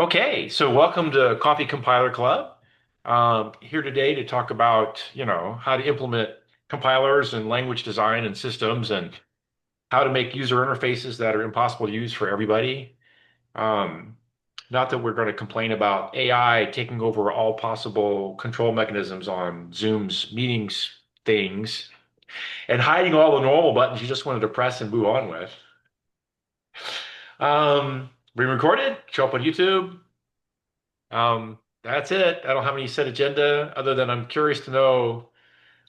Okay, so welcome to Coffee Compiler Club. Here today to talk about, how to implement compilers and language design and systems and how to make user interfaces that are impossible to use for everybody. Um, Not that we're going to complain about AI taking over all possible control mechanisms on Zoom's meetings things and hiding all the normal buttons you just wanted to press and move on with. Being recorded, show up on YouTube. That's it. I don't have any set agenda other than I'm curious to know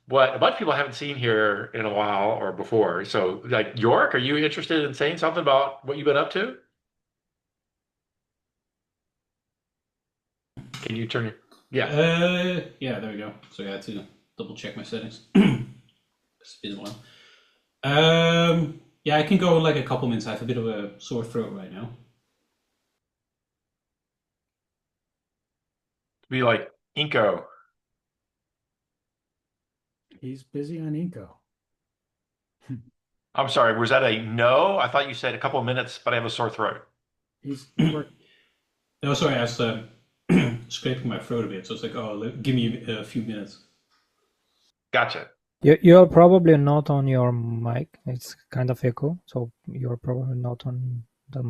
what a bunch of people haven't seen here in a while or before. So, like York, are you interested in saying something about what you've been up to? Can you turn your, yeah. Yeah, there we go. So I had to double check my settings. It's been a while. Yeah, I can go in like a couple minutes. I have a bit of a sore throat right now. Be like Inko. He's busy on Inko. I'm sorry, was that a no? I thought you said a couple of minutes, but I have a sore throat. He's work. No, sorry, I was scraping my throat a bit, so it's like, oh, give me a few minutes. Gotcha. You're probably not on your mic. It's kind of echo, so you're probably not on the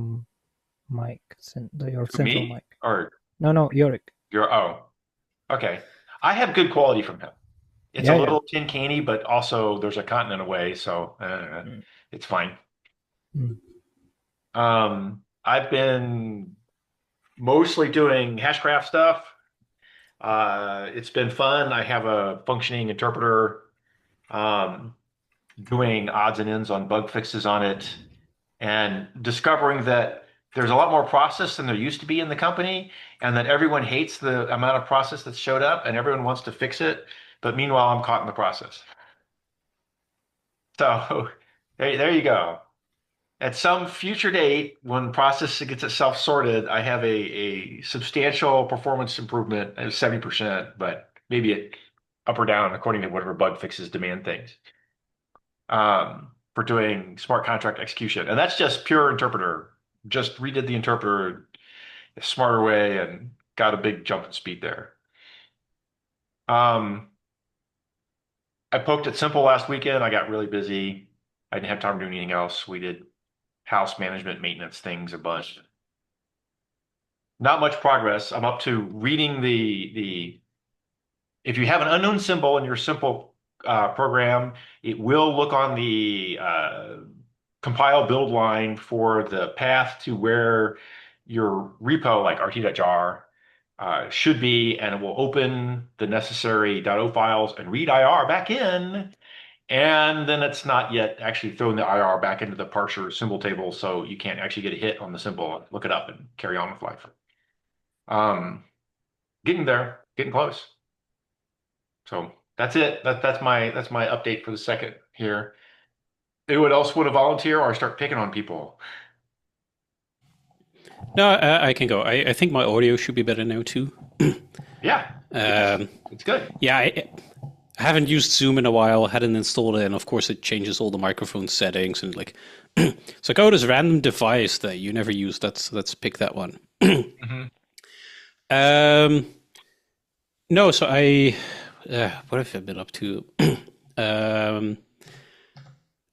mic, your To central me? mic. Or No, Yorick. oh, okay. I have good quality from him. It's a Yeah, yeah. little tin canny, but also there's a continent away, so Mm. it's fine. Mm. I've been mostly doing Hashgraph stuff. It's been fun. I have a functioning interpreter, um, doing odds and ends on bug fixes on it, and discovering that there's a lot more process than there used to be in the company, and that everyone hates the amount of process that's showed up, and everyone wants to fix it. But meanwhile, I'm caught in the process. So there you go. At some future date, when process gets itself sorted, I have a substantial performance improvement of 70%, but maybe it up or down according to whatever bug fixes demand things, for doing smart contract execution. And that's just pure interpreter. Just redid the interpreter a smarter way and got a big jump in speed there. Um, I poked at Simple last weekend. I got really busy. I didn't have time to do anything else. We did house management maintenance things a bunch. Not much progress. I'm up to reading the if you have an unknown symbol in your simple program, it will look on the compile build line for the path to where your repo, like rt.jar, should be, and it will open the necessary .o files and read IR back in. And then it's not yet actually throwing the IR back into the parser symbol table, so you can't actually get a hit on the symbol, look it up, and carry on with life. Getting there, getting close. So that's it. That's my update for the second here. Anyone else want to volunteer or start picking on people? No, I can go. I think my audio should be better now too. Yeah, it's good. Yeah, I haven't used Zoom in a while, hadn't installed it, and of course it changes all the microphone settings and like it's like, oh, this random device that you never use, let's pick that one. Mhm. No, so what have I been up to? um,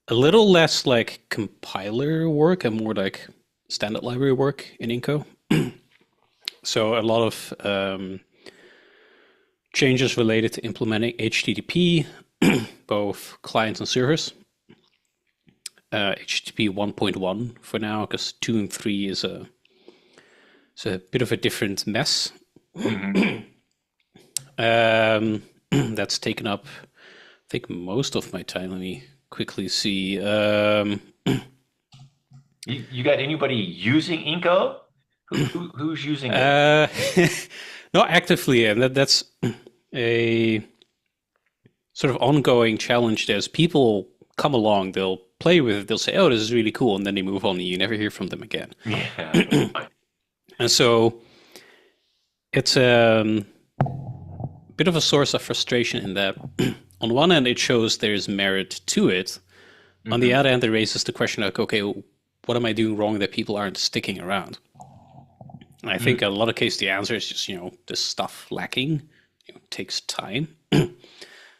a little less like compiler work and more like standard library work in Inko. So a lot of changes related to implementing HTTP, both clients and servers. HTTP 1.1 for now, because 2 and 3 is a bit of a different mess. Mhm. That's taken up, I think, most of my time. Let me quickly see. You got anybody using Inko? Who's using it? Not actively, and that's a sort of ongoing challenge. There's people come along, they'll play with it, they'll say, "Oh, this is really cool," and then they move on, and you never hear from them again. Yeah. And so it's a bit of a source of frustration in that, on one hand, it shows there's merit to it. On the Mhm. other hand, it raises the question like, okay, what am I doing wrong that people aren't sticking around? And I think in a lot of cases the answer is just, the stuff lacking, takes time.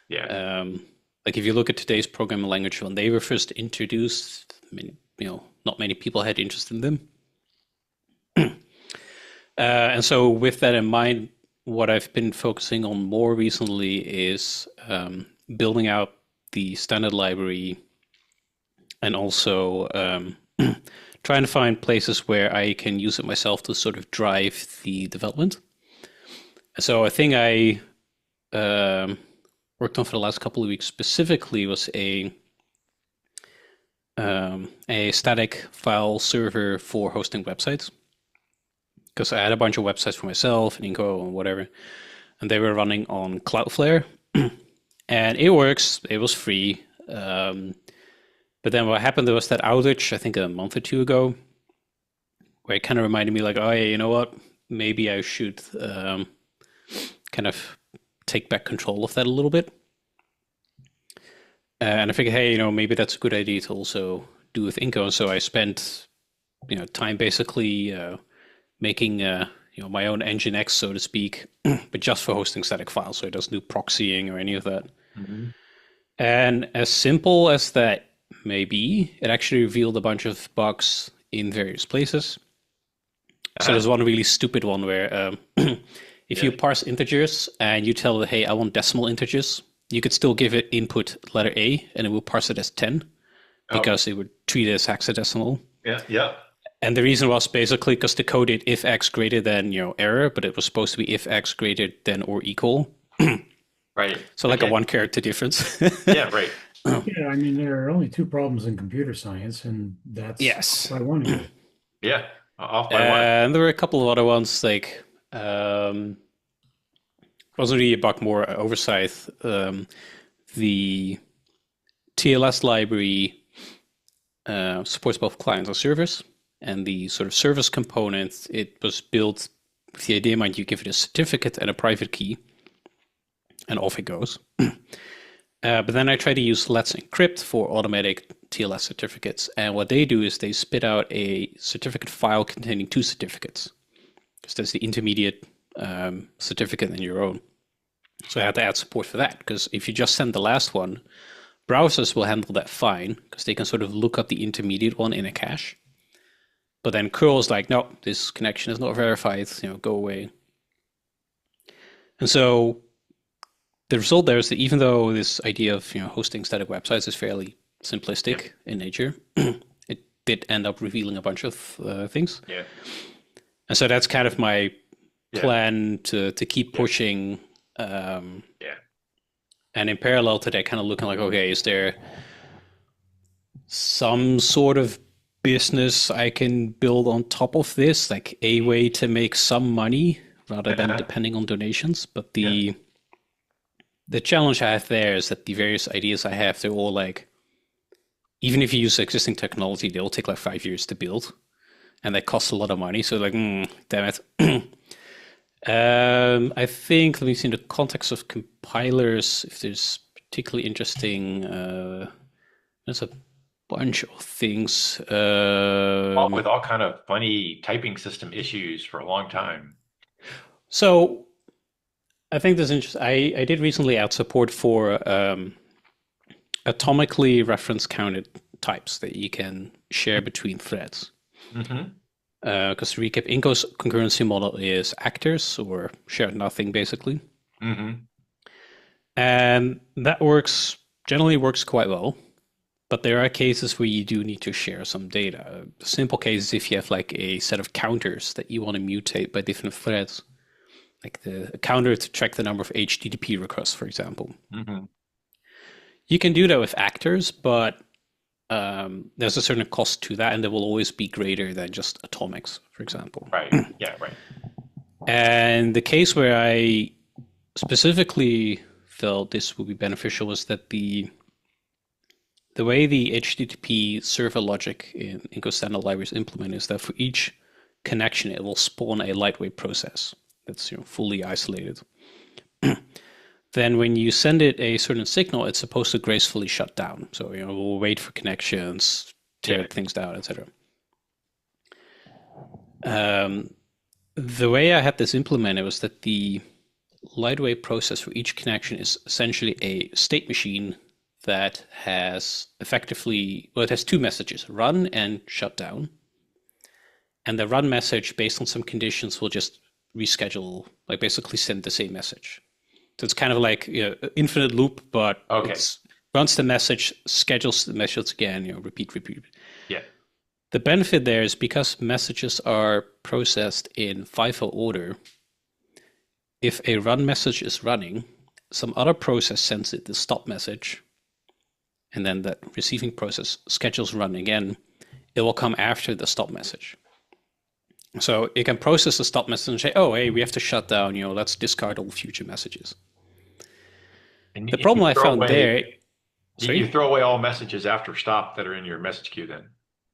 Yeah. Like if you look at today's programming language, when they were first introduced, not many people had interest in them. And so with that in mind, what I've been focusing on more recently is building out the standard library and also trying to find places where I can use it myself to sort of drive the development. So a thing I worked on for the last couple of weeks specifically was a static file server for hosting websites. Because I had a bunch of websites for myself and Inko and whatever, and they were running on Cloudflare, and it works. It was free, but then what happened, there was that outage, I think a month or two ago, where it kind of reminded me like, oh yeah, you know what? Maybe I should kind of take back control of that a little bit. And I figured, hey, maybe that's a good idea to also do with Inko. And so I spent, time basically making my own Nginx, so to speak, but just for hosting static files, so it doesn't do proxying or any of that. Mm-hmm. And as simple as that may be, it actually revealed a bunch of bugs in various places. So there's one really stupid one where if you parse integers and you tell it, hey, I want decimal integers, you could still give it input letter A and it will parse it as 10 because it would treat it as hexadecimal. Yeah. And the reason was basically because the code did if x greater than error, but it was supposed to be if x greater than or equal. Right. So like a one character difference. Yeah, right. Yeah, I mean, there are only two problems in computer science, and that's by one of you. Yeah, off by one. And there were a couple of other ones, like wasn't really a bug, more oversight. The TLS library supports both clients and servers. And the sort of service component, it was built with the idea in mind, you give it a certificate and a private key, and off it goes. But then I try to use Let's Encrypt for automatic TLS certificates. And what they do is they spit out a certificate file containing two certificates. Because there's the intermediate certificate and your own. So I had to add support for that. Because if you just send the last one, browsers will handle that fine. Because they can sort of look up the intermediate one in a cache. But then curl is like, no, this connection is not verified, go away. And so the result there is that even though this idea of hosting static websites is fairly simplistic in nature, it did end up revealing a bunch of things. Yeah. And so that's kind of my plan to keep pushing. And in parallel to that, kind of looking like, okay, is there some sort of business I can build on top of this, like a way to make some money rather than depending on donations? But the challenge I have there is that the various ideas I have, they're all like, even if you use existing technology, they all take like 5 years to build, and they cost a lot of money. So like, damn it. I think, let me see, in the context of compilers, if there's particularly interesting, there's a bunch of things. With all kind of funny typing system issues for a long time. So I think there's interesting. I did recently add support for atomically reference counted types that you can share between threads. Because to recap, Inko's concurrency model is actors or shared nothing, basically. And that generally works quite well. But there are cases where you do need to share some data. A simple case is if you have like a set of counters that you want to mutate by different threads, like a counter to track the number of HTTP requests, for example. You can do that with actors, but there's a certain cost to that, and there will always be greater than just atomics, for example. Right. Yeah. Right. And the case where I specifically felt this would be beneficial was that the way the HTTP server logic in Inko standard libraries implement is that for each connection, it will spawn a lightweight process that's fully isolated. Then when you send it a certain signal, it's supposed to gracefully shut down. So we'll wait for connections, tear things down, etc. The way I had this implemented was that the lightweight process for each connection is essentially a state machine that has effectively, well, it has two messages, run and shut down. And the run message, based on some conditions, will just reschedule, like basically send the same message. So it's kind of like, infinite loop, but Okay. it's runs the message, schedules the message again, repeat, repeat. Yeah. The benefit there is because messages are processed in FIFO order, if a run message is running, some other process sends it the stop message, and then that receiving process schedules run again, it will come after the stop message. So it can process the stop message and say, oh, hey, we have to shut down, let's discard all future messages. And The you problem I throw found there, away you sorry? throw away all messages after stop that are in your message queue then.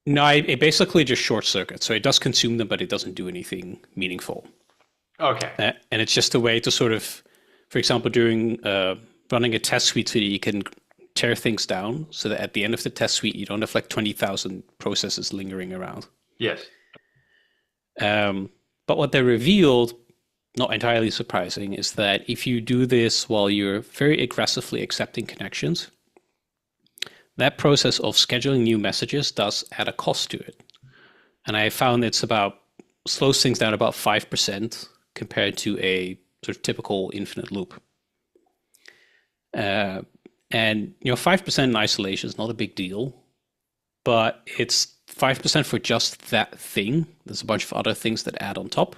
No, it basically just short circuits. So it does consume them, but it doesn't do anything meaningful. Okay. And it's just a way to sort of, for example, during running a test suite so that you can tear things down so that at the end of the test suite, you don't have like 20,000 processes lingering around. Yes. But what they revealed, not entirely surprising, is that if you do this while you're very aggressively accepting connections, that process of scheduling new messages does add a cost to it. And I found slows things down about 5% compared to a sort of typical infinite loop. And 5% in isolation is not a big deal, but it's 5% for just that thing. There's a bunch of other things that add on top.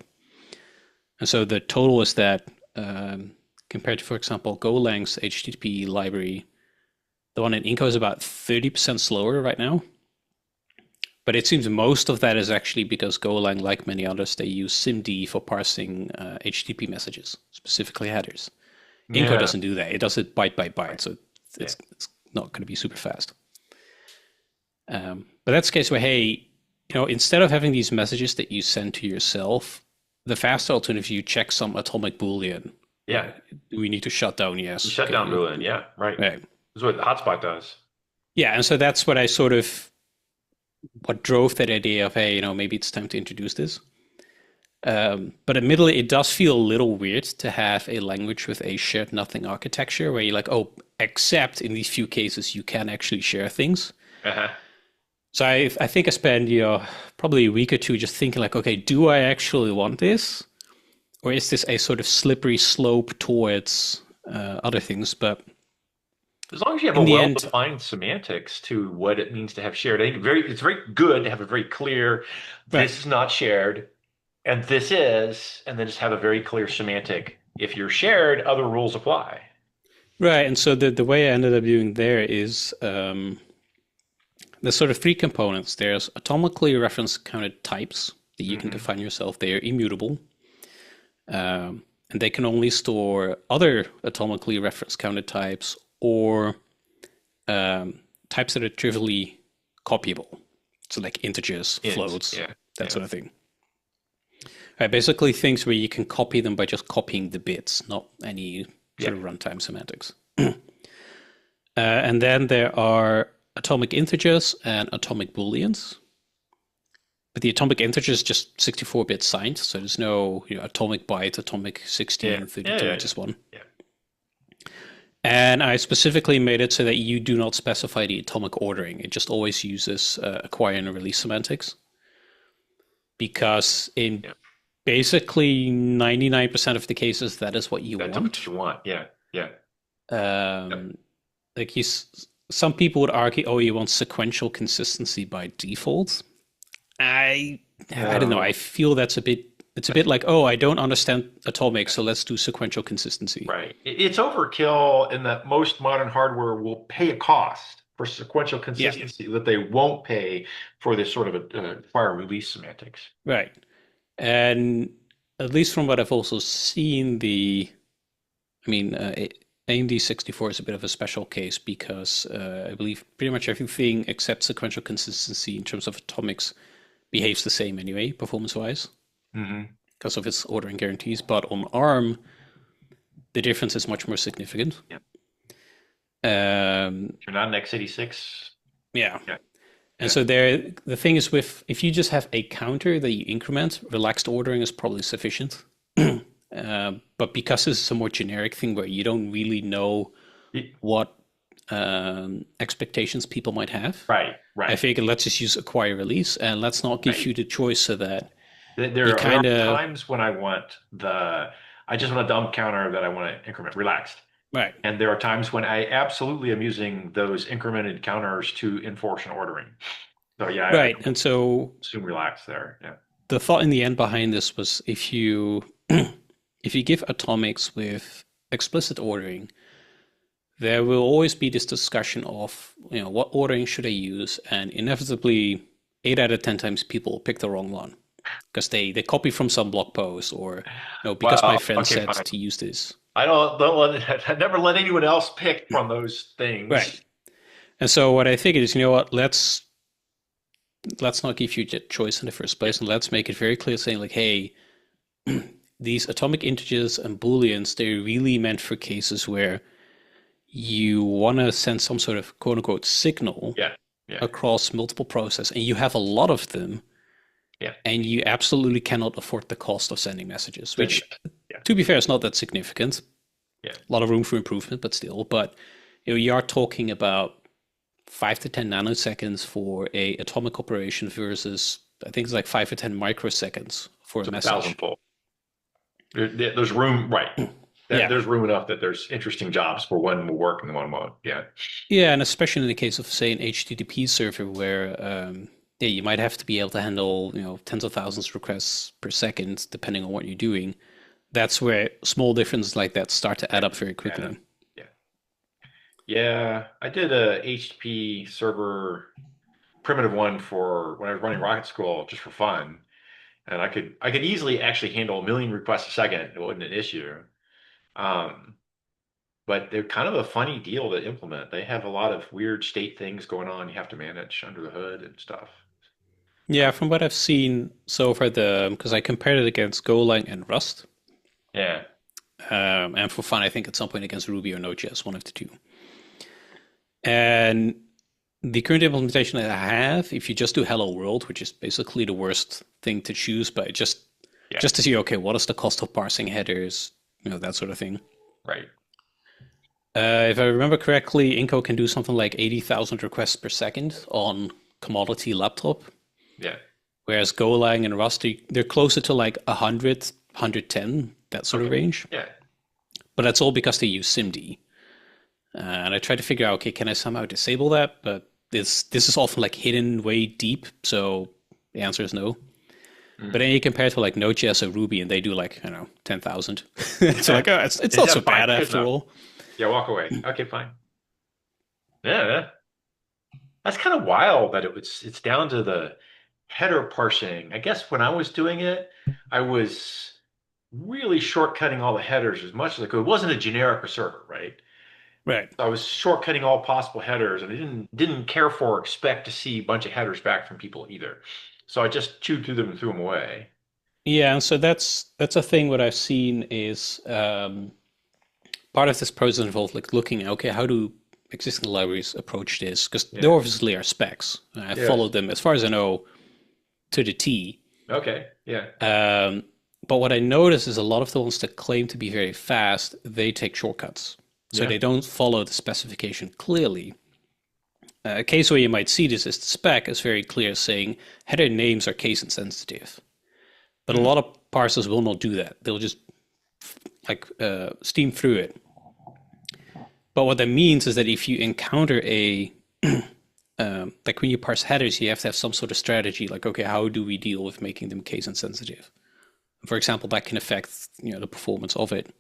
And so the total is that compared to, for example, Golang's HTTP library, the one in Inko is about 30% slower right now. But it seems most of that is actually because Golang, like many others, they use SIMD for parsing HTTP messages, specifically headers. Inko doesn't do that. It does it byte by byte, so it's not going to be super fast. But that's the case where, hey, instead of having these messages that you send to yourself, the faster alternative, you check some atomic Boolean. Yeah. Do we need to shut down? Yes. Shut down Boolean. Yeah. Right. Right. That's what Hotspot does. Yeah, and so that's what what drove that idea of, hey, maybe it's time to introduce this. But admittedly, it does feel a little weird to have a language with a shared nothing architecture where you're like, oh, except in these few cases, you can actually share things. Uh-huh. So I think I spent probably a week or two just thinking like, okay, do I actually want this? Or is this a sort of slippery slope towards other things? But as long as you have a well-defined semantics to what it means to have shared, I think it's very good to have a very clear, this is not shared, and this is, and then just have a very clear semantic. If you're shared, other rules apply. Right, and so the way I ended up doing there is there's sort of three components. There's atomically reference counted types that you can define yourself. They are immutable. And they can only store other atomically reference counted types or types that are trivially copyable. So like integers, floats, that sort of thing. Basically things where you can copy them by just copying the bits, not any sort of runtime semantics. And then there are atomic integers and atomic booleans. But the atomic integer is just 64-bit signed, so there's no atomic byte, atomic 16, 32, just one. Yeah. And I specifically made it so that you do not specify the atomic ordering. It just always uses acquire and release semantics. Because in basically 99% of the cases, that is what you want. That's what you want, yeah. Like some people would argue, oh, you want sequential consistency by default. I don't know. I feel it's a bit like, oh, I don't understand atomic, so let's do sequential consistency. Right. It's overkill in that most modern hardware will pay a cost for sequential consistency that they won't pay for this sort of a fire release semantics. Right. And at least from what I've also seen, AMD 64 is a bit of a special case because I believe pretty much everything except sequential consistency in terms of atomics behaves the same anyway, performance-wise, because of its ordering guarantees. But on ARM, the difference is much more significant. Yep. You're not an x86. Yeah. And Yeah. so the thing is with if you just have a counter that you increment, relaxed ordering is probably sufficient. But because this is a more generic thing where you don't really know Y- what expectations people might have, Right, I right, figure let's just use acquire release and let's not give right. you the choice so that you There are kind of times when I just want a dumb counter that I want to increment relaxed. right, And there are times when I absolutely am using those incremented counters to enforce an ordering. So yeah, I right. And so assume relax there. Yeah. the thought in the end behind this was if you if you give atomics with explicit ordering, there will always be this discussion of what ordering should I use, and inevitably 8 out of 10 times people pick the wrong one because they copy from some blog post or because my Well, friend okay, said fine. to use this. Don't let I never let anyone else pick from those Right. things. And so what I figured is, what, let's not give you the choice in the first Yeah. place, and let's make it very clear, saying like, hey, these atomic integers and booleans, they're really meant for cases where you want to send some sort of quote unquote signal Yeah. Yeah. across multiple processes, and you have a lot of them, Yeah. and you absolutely cannot afford the cost of sending messages, Sending which, message. Yeah. to be fair, is not that significant. Yeah. A lot of room for improvement, but still. But you are talking about 5 to 10 nanoseconds for a atomic operation versus I think it's like 5 or 10 microseconds for a It's a message. thousandfold. There's room, right. Yeah. There's room enough that there's interesting jobs for one will work and one won't. Yeah. Yeah, and especially in the case of, say, an HTTP server where yeah, you might have to be able to handle, tens of thousands of requests per second, depending on what you're doing. That's where small differences like that start to add up very Yeah. quickly. Yeah. Yeah. I did a HTTP server primitive one for when I was running Rocket School just for fun. And I could easily actually handle a million requests a second. It wasn't an issue. Um, but they're kind of a funny deal to implement. They have a lot of weird state things going on you have to manage under the hood and stuff. Yeah, from what I've seen so far, because I compared it against Golang and Rust, Yeah. and for fun, I think at some point against Ruby or Node.js, one of the two. And the current implementation that I have, if you just do hello world, which is basically the worst thing to choose, but Yeah. just to see, okay, what is the cost of parsing headers, that sort of thing. Right. If I remember correctly, Inko can do something like 80,000 requests per second on commodity laptop, Yeah. whereas Golang and Rust, they're closer to like 100, 110, that sort of Okay. range. Yeah. But that's all because they use SIMD. And I tried to figure out, okay, can I somehow disable that? But this is often like hidden way deep, so the answer is no. But Mm. then you compare it to like Node.js or Ruby, and they do like 10,000. So like, oh, it's not Yeah, so fine. bad Good after enough. all. Yeah, walk away. Okay, fine. Yeah. That's kind of wild that it's down to the header parsing. I guess when I was doing it, I was really shortcutting all the headers as much as I could. It wasn't a generic server, right? Right. I was shortcutting all possible headers, and I didn't care for or expect to see a bunch of headers back from people either. So I just chewed through them and threw them away. Yeah, and so that's a thing. What I've seen is part of this process involved like looking at, okay, how do existing libraries approach this? Because there Yeah. obviously are specs. I Yes. followed them as far as I know to the T. Okay. Yeah. Um, but what I notice is a lot of the ones that claim to be very fast, they take shortcuts. So Yeah. they don't follow the specification clearly. A case where you might see this is the spec is very clear saying header names are case insensitive. But a Mm. lot of parsers will not do that. They'll just like steam through it. But what that means is that if you encounter a like when you parse headers, you have to have some sort of strategy. Like, okay, how do we deal with making them case insensitive? For example, that can affect the performance of it.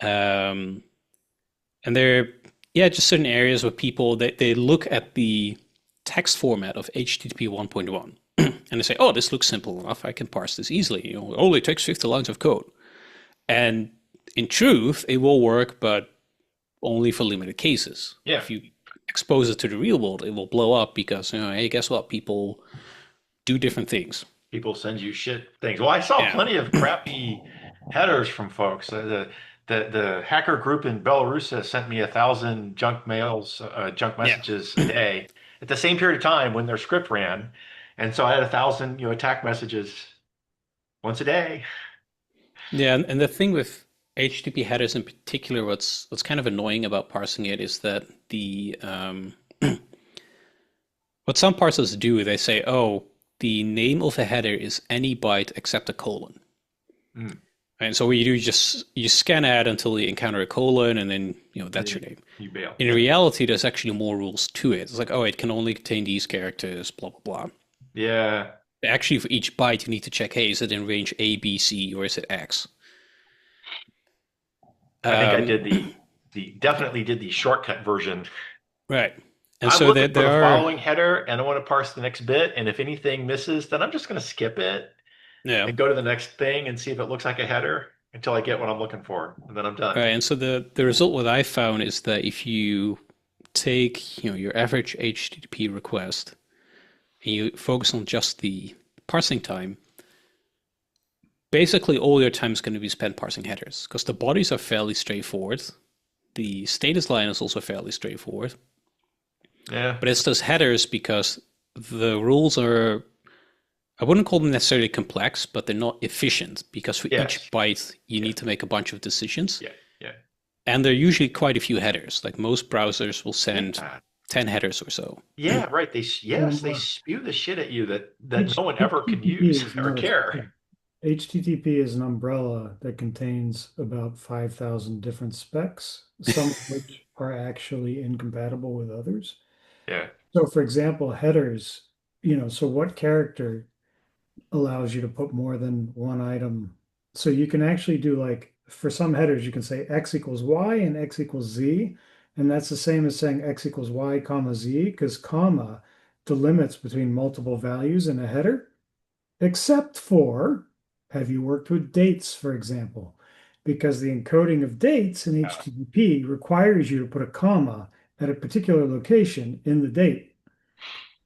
And there, yeah, just certain areas where people they look at the text format of HTTP 1.1 and they say, "Oh, this looks simple enough. I can parse this easily. It only takes 50 lines of code." And in truth, it will work, but only for limited cases. Yeah. If you expose it to the real world, it will blow up because hey, guess what? People do different things. People send you shit things. Well, I saw Yeah, plenty of crappy headers from folks. The hacker group in Belarus sent me 1,000 junk mails, junk yeah, messages a day, at the same period of time when their script ran. And so I had 1,000, attack messages once a day. Yeah, and the thing with HTTP headers in particular, what's kind of annoying about parsing it is that the what some parsers do, they say, oh, the name of a header is any byte except a colon. Mm. And so what you do is you scan ahead until you encounter a colon, and then that's your You, name. you bail. In reality, there's actually more rules to it. It's like, oh, it can only contain these characters, blah blah blah. Yeah. Actually, for each byte, you need to check, hey, is it in range A, B, C, or is it X? I think I Um, did the definitely did the shortcut version. right. And I'm so looking there, for there the are, following header and I want to parse the next bit. And if anything misses, then I'm just going to skip it yeah. and go to the next thing and see if it looks like a header until I get what I'm looking for. And then I'm done. Right. And so the result what I found is that if you take, your average HTTP request and you focus on just the parsing time, basically all your time is going to be spent parsing headers because the bodies are fairly straightforward. The status line is also fairly straightforward. Yeah. But it's those headers because the rules are, I wouldn't call them necessarily complex, but they're not efficient because for Yes. each byte, you Yeah. need to make a bunch of decisions. Yeah. Yeah. And there are usually quite a few headers. Like most browsers will send Yeah. 10 headers or so. Yeah. Right. Yes, they Well, spew the shit at you that no one ever can HTTP use is or not a care. spec. HTTP is an umbrella that contains about 5,000 different specs, some of which are actually incompatible with others. Yeah. So, for example, headers, so what character allows you to put more than one item? So you can actually do like for some headers, you can say X equals Y and X equals Z. And that's the same as saying X equals Y comma Z, because comma delimits between multiple values in a header, except for, have you worked with dates, for example? Because the encoding of dates in Uh, HTTP requires you to put a comma at a particular location in the date.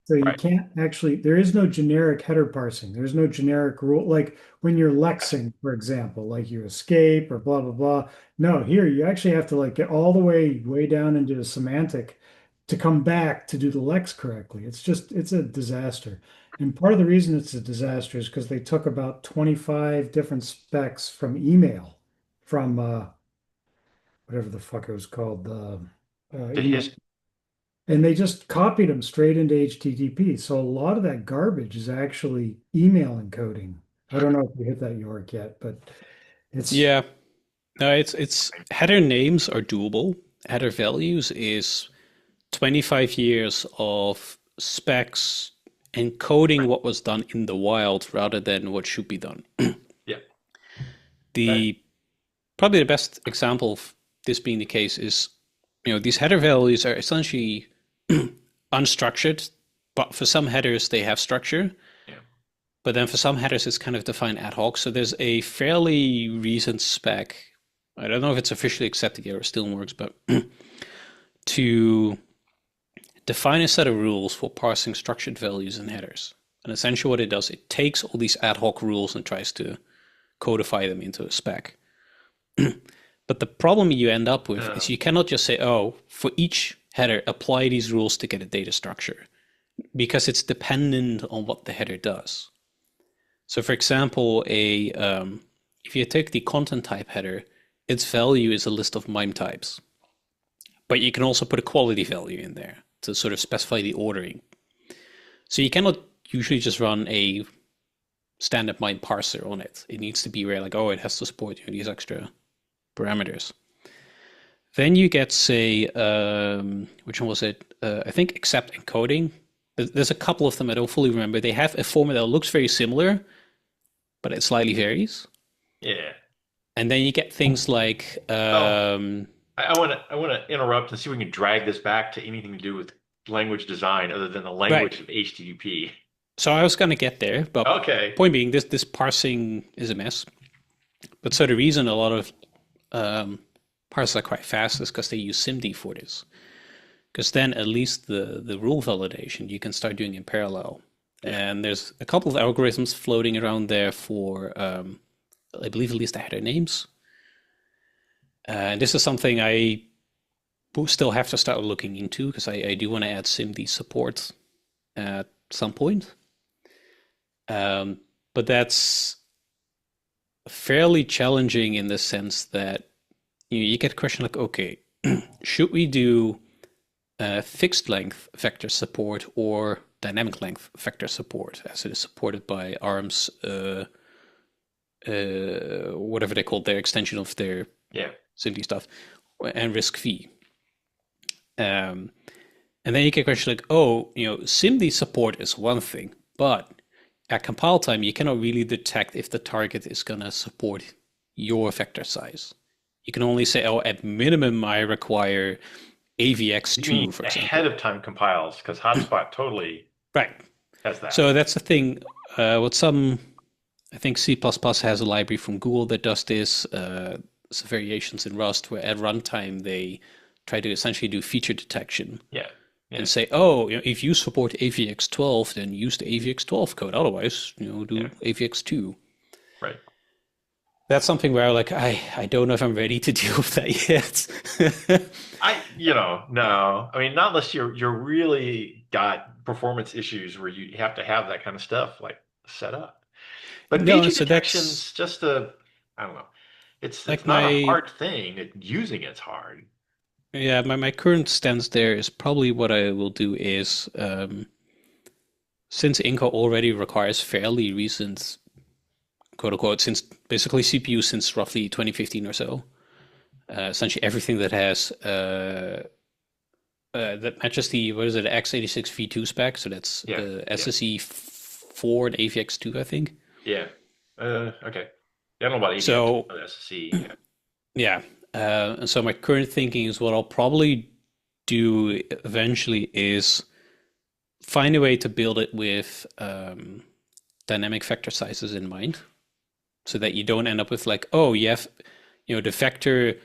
So you right. can't actually, there is no generic header parsing. There's no generic rule. Like when you're Gotcha. lexing, for example, like you escape or blah, blah, blah. No, here you actually have to like get all the way down into the semantic to come back to do the lex correctly. It's a disaster. And part of the reason it's a disaster is because they took about 25 different specs from email, from whatever the fuck it was called, the The email, his and they just copied them straight into HTTP. So a lot of that garbage is actually email encoding. I don't know if you hit that Yorick yet, but it's Yeah. No, it's header names are doable. Header values is 25 years of specs encoding right. what was done in the wild rather than what should be done. Yeah. Right. The probably the best example of this being the case is, these header values are essentially unstructured, but for some headers they have structure. Yeah. But then for some headers it's kind of defined ad hoc. So there's a fairly recent spec. I don't know if it's officially accepted yet or still works, but to define a set of rules for parsing structured values in headers. And essentially what it does, it takes all these ad hoc rules and tries to codify them into a spec. But the problem you end up with is you cannot just say, oh, for each header, apply these rules to get a data structure, because it's dependent on what the header does. So for example, if you take the content type header, its value is a list of MIME types. But you can also put a quality value in there to sort of specify the ordering. So you cannot usually just run a standard MIME parser on it. It needs to be where like, oh, it has to support these extra parameters. Then you get, say, which one was it? I think accept encoding. There's a couple of them I don't fully remember. They have a format that looks very similar, but it slightly varies. Yeah. And then you get things like, Oh, I want to interrupt and see if we can drag this back to anything to do with language design other than the right. language of HTTP. So I was going to get there, but Okay. point being, this parsing is a mess. But so the reason a lot of parsers are quite fast is because they use SIMD for this. Because then at least the rule validation you can start doing in parallel. Yeah. And there's a couple of algorithms floating around there for, I believe, at least the header names. And this is something I we'll still have to start looking into because I do want to add SIMD support at some point. But that's fairly challenging in the sense that you get a question like, okay, should we do fixed length vector support or dynamic length vector support as it is supported by ARM's whatever they call their extension of their Yeah. SIMD stuff and RISC-V. And then you get a question like, oh, SIMD support is one thing, but at compile time, you cannot really detect if the target is going to support your vector size. You can only say, oh, at minimum, I require You AVX2, mean for ahead example. of time compiles, because Hotspot totally Right. has that. So that's the thing. I think C++ has a library from Google that does this. Some variations in Rust where at runtime they try to essentially do feature detection Yeah. Yeah. and say, oh, if you support AVX12, then use the AVX12 code. Otherwise, Yeah. do AVX2. Right. That's something where I don't know if I'm ready to deal with that yet. No. I mean, not unless you're really got performance issues where you have to have that kind of stuff like set up. But No, feature so that's detection's I don't know. It's like not a my hard thing. Using it's hard. yeah, my current stance there is probably what I will do is since Inco already requires fairly recent quote unquote since basically CPU since roughly 2015 or so. Essentially everything that has that matches the what is it x86 v2 spec. So that's Yeah. Yeah. SSE 4 and AVX2, I think. Yeah. Okay. I don't know about AVX, So but SSC. Yeah. yeah, and so my current thinking is what I'll probably do eventually is find a way to build it with dynamic vector sizes in mind, so that you don't end up with like, oh, you have, the vector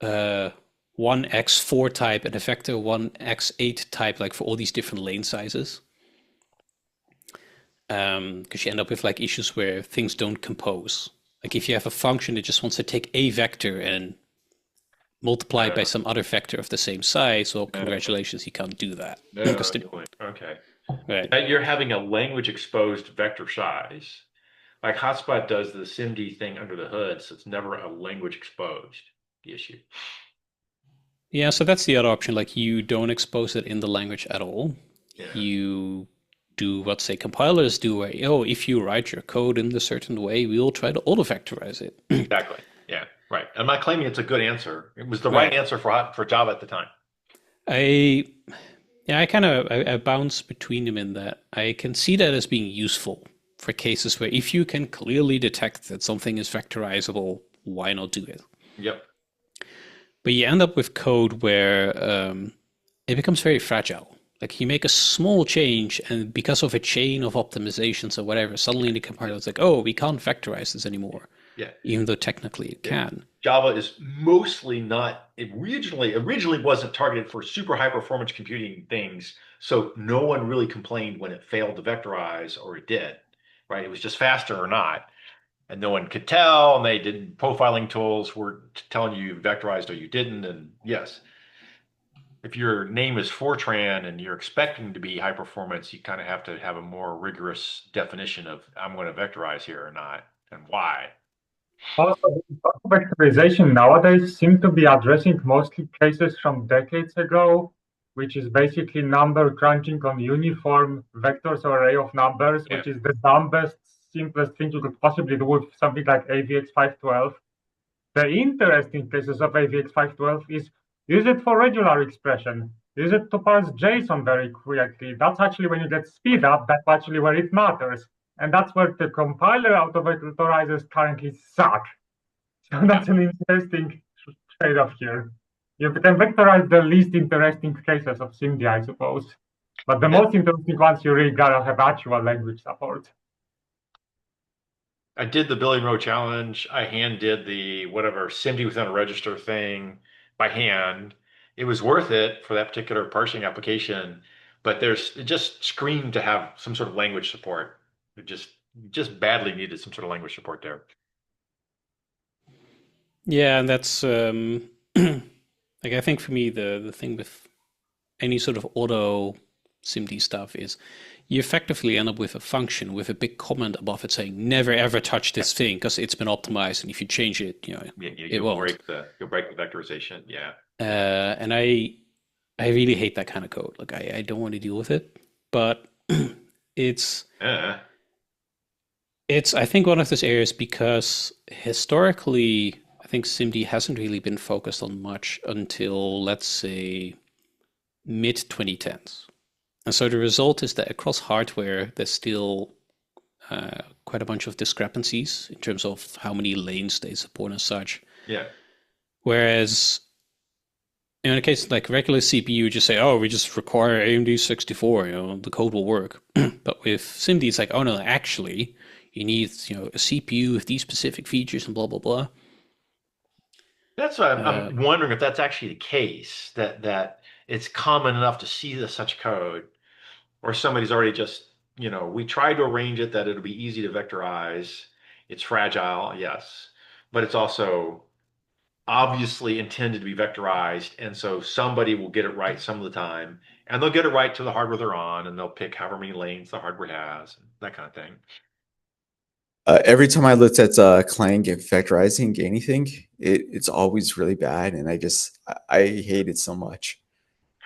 1x4 type and a vector 1x8 type, like for all these different lane sizes. Because you end up with like issues where things don't compose. Like if you have a function that just wants to take a vector and multiply it by Uh, some other vector of the same size, well, uh, congratulations, you can't do that. Because no, okay. right. Now you're having a language exposed vector size. Like Hotspot does the SIMD thing under the hood, so it's never a language exposed issue. Yeah, so that's the other option. Like you don't expose it in the language at all. Yeah. You do what say compilers do, where if you write your code in a certain way, we will try to auto vectorize it. Exactly. Yeah. Right. I'm not claiming it's a good answer. It was the right Right. answer for Java at the time. I yeah, I bounce between them in that I can see that as being useful for cases where if you can clearly detect that something is vectorizable, why not do it? Yep. But you end up with code where it becomes very fragile. Like you make a small change, and because of a chain of optimizations or whatever, suddenly the compiler is like, "Oh, we can't vectorize this anymore," Yeah. even though technically it Yeah. can. Java is mostly not it originally wasn't targeted for super high performance computing things, so no one really complained when it failed to vectorize or it did, right? It was just faster or not, and no one could tell, and they didn't profiling tools were telling you vectorized or you didn't, and yes, if your name is Fortran and you're expecting to be high performance, you kind of have to have a more rigorous definition of I'm going to vectorize here or not and why. Also, vectorization nowadays seem to be addressing mostly cases from decades ago, which is basically number crunching on uniform vectors or array of numbers, Yeah. which is the dumbest, simplest thing you could possibly do with something like AVX 512. The interesting cases of AVX 512 is use it for regular expression, use it to parse JSON very quickly. That's actually when you get speed up, that's actually where it matters. And that's where the compiler auto-vectorizers currently suck. So that's an interesting trade-off here. You can vectorize the least interesting cases of SIMD, I suppose. But the most interesting ones, you really gotta have actual language support. I did the billion row challenge. I hand did the whatever SIMD within a register thing by hand. It was worth it for that particular parsing application, but it just screamed to have some sort of language support. It just badly needed some sort of language support there. Yeah, and that's Like I think for me, the thing with any sort of auto SIMD stuff is you effectively end up with a function with a big comment above it saying never ever touch this thing because it's been optimized, and if you change it, it You'll won't. break the vectorization. Yeah. And I really hate that kind of code. Like I don't want to deal with it. But it's Uh, it's I think one of those areas because historically I think SIMD hasn't really been focused on much until let's say mid 2010s. And so the result is that across hardware there's still quite a bunch of discrepancies in terms of how many lanes they support and such. yeah. Whereas in a case like regular CPU, just say, oh, we just require AMD 64, the code will work. But with SIMD, it's like, oh no, actually, you need, a CPU with these specific features and blah blah blah. That's what Uh, I'm wondering if that's actually the case, that it's common enough to see such code, or somebody's already just, we tried to arrange it that it'll be easy to vectorize. It's fragile, yes, but it's also obviously intended to be vectorized, and so somebody will get it right some of the time, and they'll get it right to the hardware they're on, and they'll pick however many lanes the hardware has, that kind of thing. Every time I looked at Clang and vectorizing anything, it's always really bad, and I hate it so much.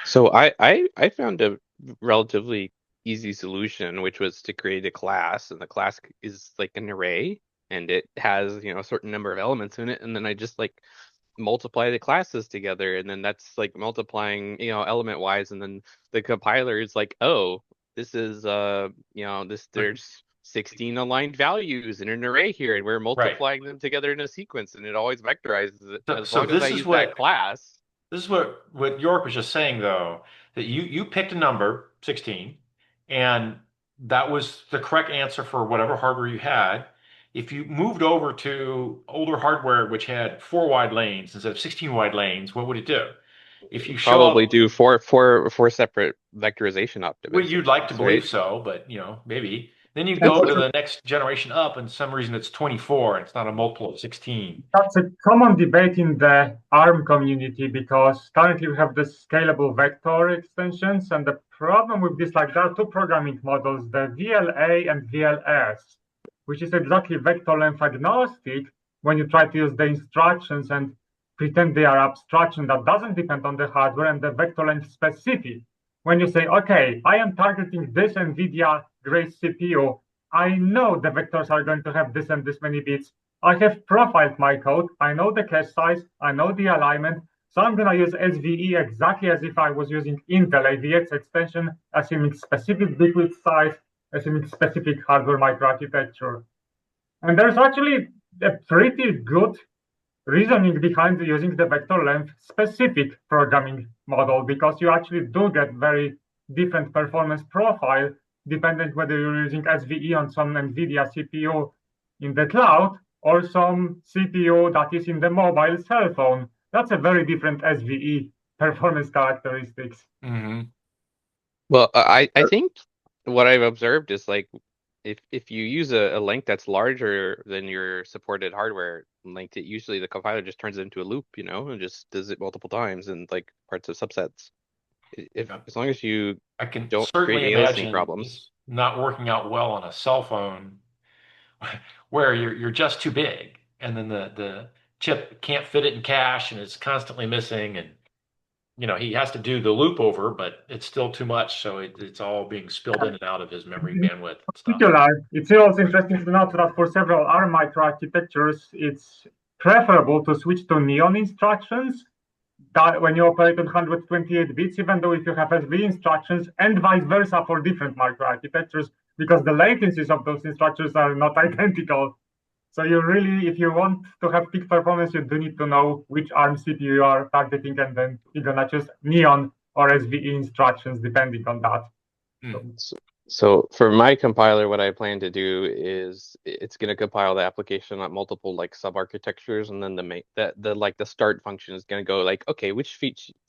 So I found a relatively easy solution, which was to create a class, and the class is like an array, and it has, a certain number of elements in it, and then I just like multiply the classes together, and then that's like multiplying, element wise, and then the compiler is like, oh, this is Like, there's 16 aligned values in an array here, and we're right. multiplying them together in a sequence, and it always vectorizes it So, as so long as I this is use that what class. This is what York was just saying, though, that you picked a number, 16, and that was the correct answer for whatever hardware you had. If you moved over to older hardware, which had 4 wide lanes instead of 16 wide lanes, what would it do? If you show Probably up, do four separate vectorization well, you'd like to optimizations, believe right? so, but maybe. Then you And go to the next generation up, and some reason it's 24, and it's not a multiple of 16. that's a common debate in the ARM community because currently we have the scalable vector extensions. And the problem with this, like there are two programming models, the VLA and VLS, which is exactly vector length agnostic when you try to use the instructions and pretend they are abstraction that doesn't depend on the hardware, and the vector length specific. When you say, okay, I am targeting this NVIDIA Grace CPU, I know the vectors are going to have this and this many bits. I have profiled my code. I know the cache size. I know the alignment. So I'm going to use SVE exactly as if I was using Intel AVX extension, assuming specific bit width size, assuming specific hardware microarchitecture. And there's actually a pretty good reasoning behind using the vector length specific programming model, because you actually do get very different performance profile depending whether you're using SVE on some NVIDIA CPU in the cloud or some CPU that is in the mobile cell phone. That's a very different SVE performance characteristics. Hmm. Well, I think what I've observed is like if you use a length that's larger than your supported hardware length, it usually the compiler just turns it into a loop, and just does it multiple times in like parts of subsets. If Yeah. as long as you I can don't create certainly aliasing imagine problems. this not working out well on a cell phone where you're just too big, and then the chip can't fit it in cache, and it's constantly missing, and he has to do the loop over, but it's still too much, so it's all being spilled in and out of his memory In bandwidth and stuff. particular, it's also interesting to note that for several ARM microarchitectures, it's preferable to switch to neon instructions that when you operate on 128 bits, even though if you have SV instructions, and vice versa for different microarchitectures, because the latencies of those instructions are not identical. So you really, if you want to have peak performance, you do need to know which ARM CPU you are targeting, and then you're gonna choose neon or SVE instructions depending on that. Hmm. So for my compiler, what I plan to do is it's going to compile the application on multiple like sub-architectures, and then the start function is going to go like, okay, which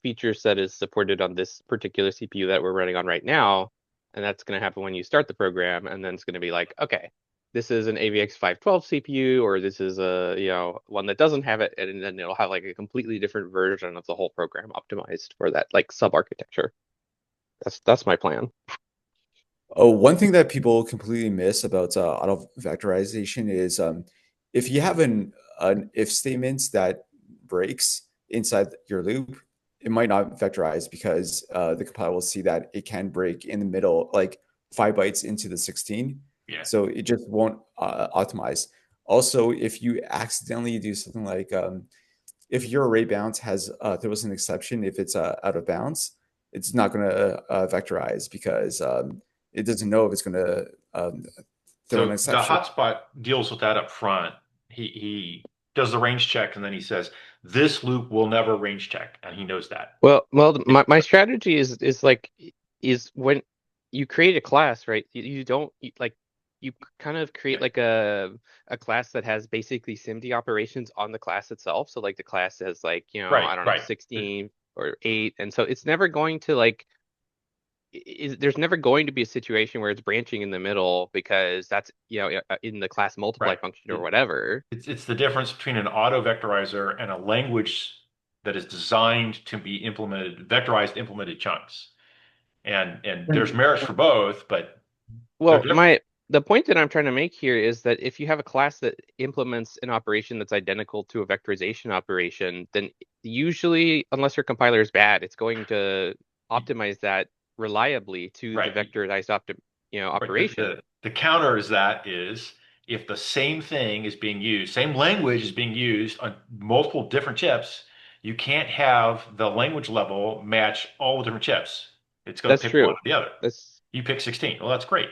feature set is supported on this particular CPU that we're running on right now, and that's going to happen when you start the program, and then it's going to be like, okay, this is an AVX 512 CPU, or this is a one that doesn't have it, and then it'll have like a completely different version of the whole program optimized for that like sub architecture. That's my plan. Oh, one thing that people completely miss about auto vectorization is if you have an if statement that breaks inside your loop, it might not vectorize because the compiler will see that it can break in the middle, like 5 bytes into the 16. Yeah. So it just won't optimize. Also, if you accidentally do something like if your array bounds has throws an exception if it's out of bounds, it's not going to vectorize because it doesn't know if it's going to throw an So the exception. hotspot deals with that up front. He does the range check and then he says, this loop will never range check, and he knows that. Well, my strategy is when you create a class, right? You don't like you kind of create like a class that has basically SIMD operations on the class itself. So like the class has like, Right, I don't know, right. 16 or 8, and so it's never going to like there's never going to be a situation where it's branching in the middle because that's in the class multiply Right. function or whatever. It's the difference between an auto vectorizer and a language that is designed to be implemented, vectorized implemented chunks. And there's merits for both, but they're Well, different. the point that I'm trying to make here is that if you have a class that implements an operation that's identical to a vectorization operation, then usually, unless your compiler is bad, it's going to optimize that reliably to the Right. vectorized Right. operation. The counter is that is if the same thing is being used, same language is being used on multiple different chips, you can't have the language level match all the different chips. It's going to That's pick one true. or the other. That's You pick 16. Well, that's great.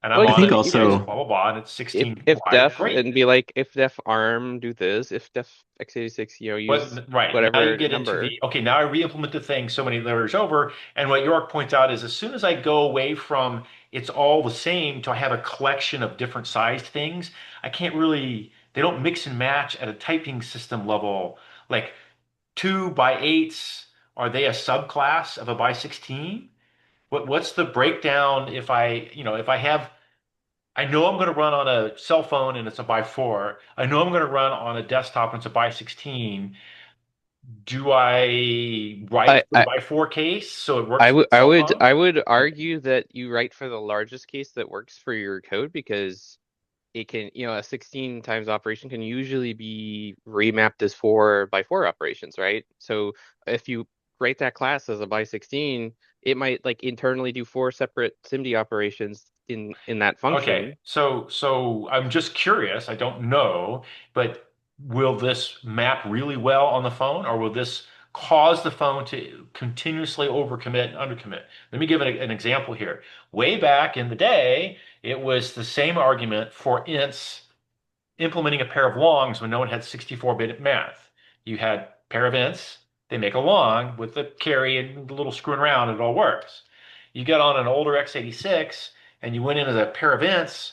And I'm well, I on think an AVX, also blah, blah, blah, and it's if 16 if wide. def Great. and be like if def arm do this, if def x86 use But right now you whatever get into number. the okay, now I re-implement the thing so many layers over. And what York points out is as soon as I go away from it's all the same to I have a collection of different sized things, I can't really, they don't mix and match at a typing system level. Like 2 by 8s, are they a subclass of a by 16? What's the breakdown if if I have, I know I'm going to run on a cell phone and it's a by 4. I know I'm going to run on a desktop and it's a by 16. Do I write I, for the I by 4 case so it works I for would the I cell would phone? I would argue that you write for the largest case that works for your code because it can, a 16 times operation can usually be remapped as 4 by 4 operations, right? So if you write that class as a by 16, it might like internally do 4 separate SIMD operations in that Okay, function. so I'm just curious. I don't know, but will this map really well on the phone, or will this cause the phone to continuously overcommit and undercommit? Let me give an example here. Way back in the day, it was the same argument for ints implementing a pair of longs when no one had 64-bit math. You had pair of ints, they make a long with the carry and the little screwing around, it all works. You get on an older x86 and you went in as a pair of ints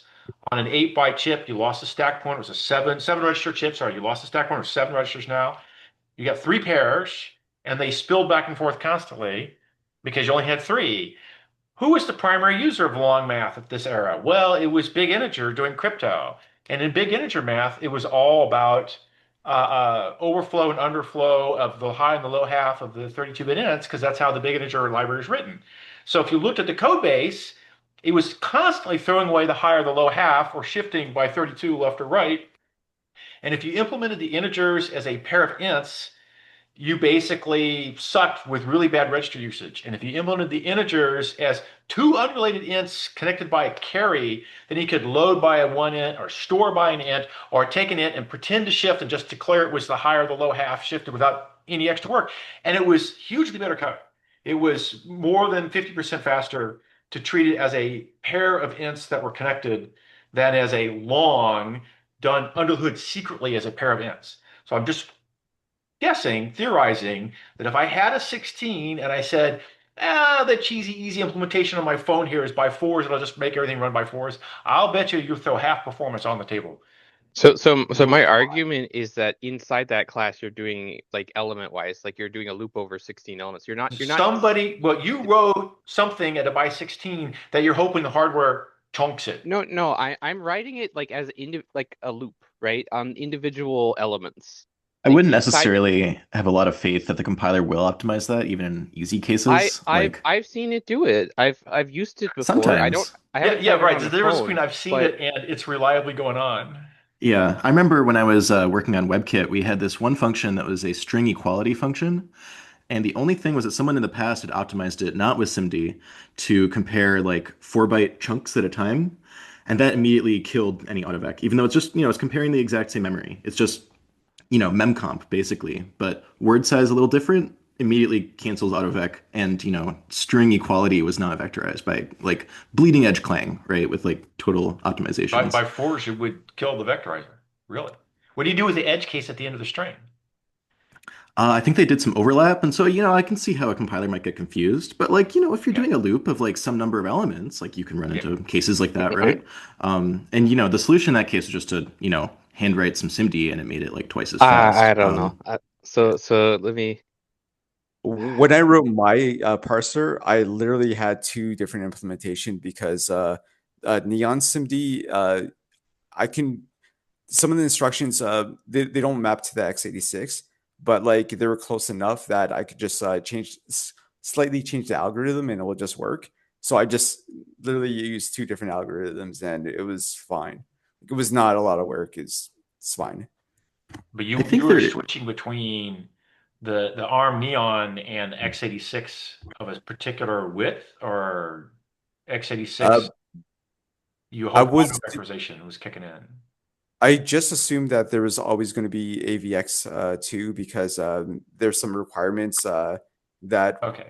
on an 8-byte chip, you lost the stack pointer, it was a seven register chip, sorry, you lost the stack pointer, 7 registers now. You got 3 pairs and they spilled back and forth constantly because you only had 3. Who was the primary user of long math at this era? Well, it was big integer doing crypto. And in big integer math, it was all about overflow and underflow of the high and the low half of the 32-bit ints, because that's how the big integer library is written. So if you looked at the code base, it was constantly throwing away the high or the low half or shifting by 32 left or right. And if you implemented the integers as a pair of ints, you basically sucked with really bad register usage. And if you implemented the integers as 2 unrelated ints connected by a carry, then you could load by a 1 int or store by an int or take an int and pretend to shift and just declare it was the high or the low half shifted without any extra work. And it was hugely better code. It was more than 50% faster to treat it as a pair of ints that were connected than as a long done under the hood secretly as a pair of ints. So I'm just guessing, theorizing that if I had a 16 and I said, the cheesy, easy implementation on my phone here is by 4s and I'll just make everything run by 4s, I'll bet you throw half performance on the table. So my argument is that inside that class you're doing like element wise, like you're doing a loop over 16 elements. You're not Somebody, well, you wrote something at a by 16 that you're hoping the hardware chunks it. No, I'm writing it like as like a loop, right? On individual elements. I Like wouldn't inside necessarily have a lot of faith that the compiler will optimize that, even in easy I cases. I've Like I've seen it do it. I've used it before. sometimes. I Yeah, haven't yeah, tried it right. on There's a a difference between phone, I've seen but it and it's reliably going on. Yeah, I remember when I was working on WebKit, we had this one function that was a string equality function. And the only thing was that someone in the past had optimized it, not with SIMD, to compare like 4-byte chunks at a time. And that immediately killed any autovec, even though it's just, it's comparing the exact same memory. It's just, memcomp basically, but word size a little different, immediately cancels autovec. And, string equality was not vectorized by like bleeding edge clang, right? With like total By optimizations. force, it would kill the vectorizer. Really? What do you do with the edge case at the end of the string? I think they did some overlap, and so I can see how a compiler might get confused. But like if you're Okay. doing a loop of like some number of elements, like you can run Yeah. into cases like that, right? And the solution in that case was just to handwrite some SIMD, and it made it like twice as I fast. don't know. Yeah. So let me. When I wrote my parser, I literally had two different implementation because Neon SIMD, I can some of the instructions they don't map to the x86, but like they were close enough that I could just slightly change the algorithm and it will just work. So I just literally used two different algorithms and it was fine. It was not a lot of work. It's fine. But I you think were there, switching between the ARM Neon and x86 of a particular width, or Uh, x86 you I hope was auto vectorization was kicking in. I just assumed that there was always going to be AVX two because there's some requirements that Okay.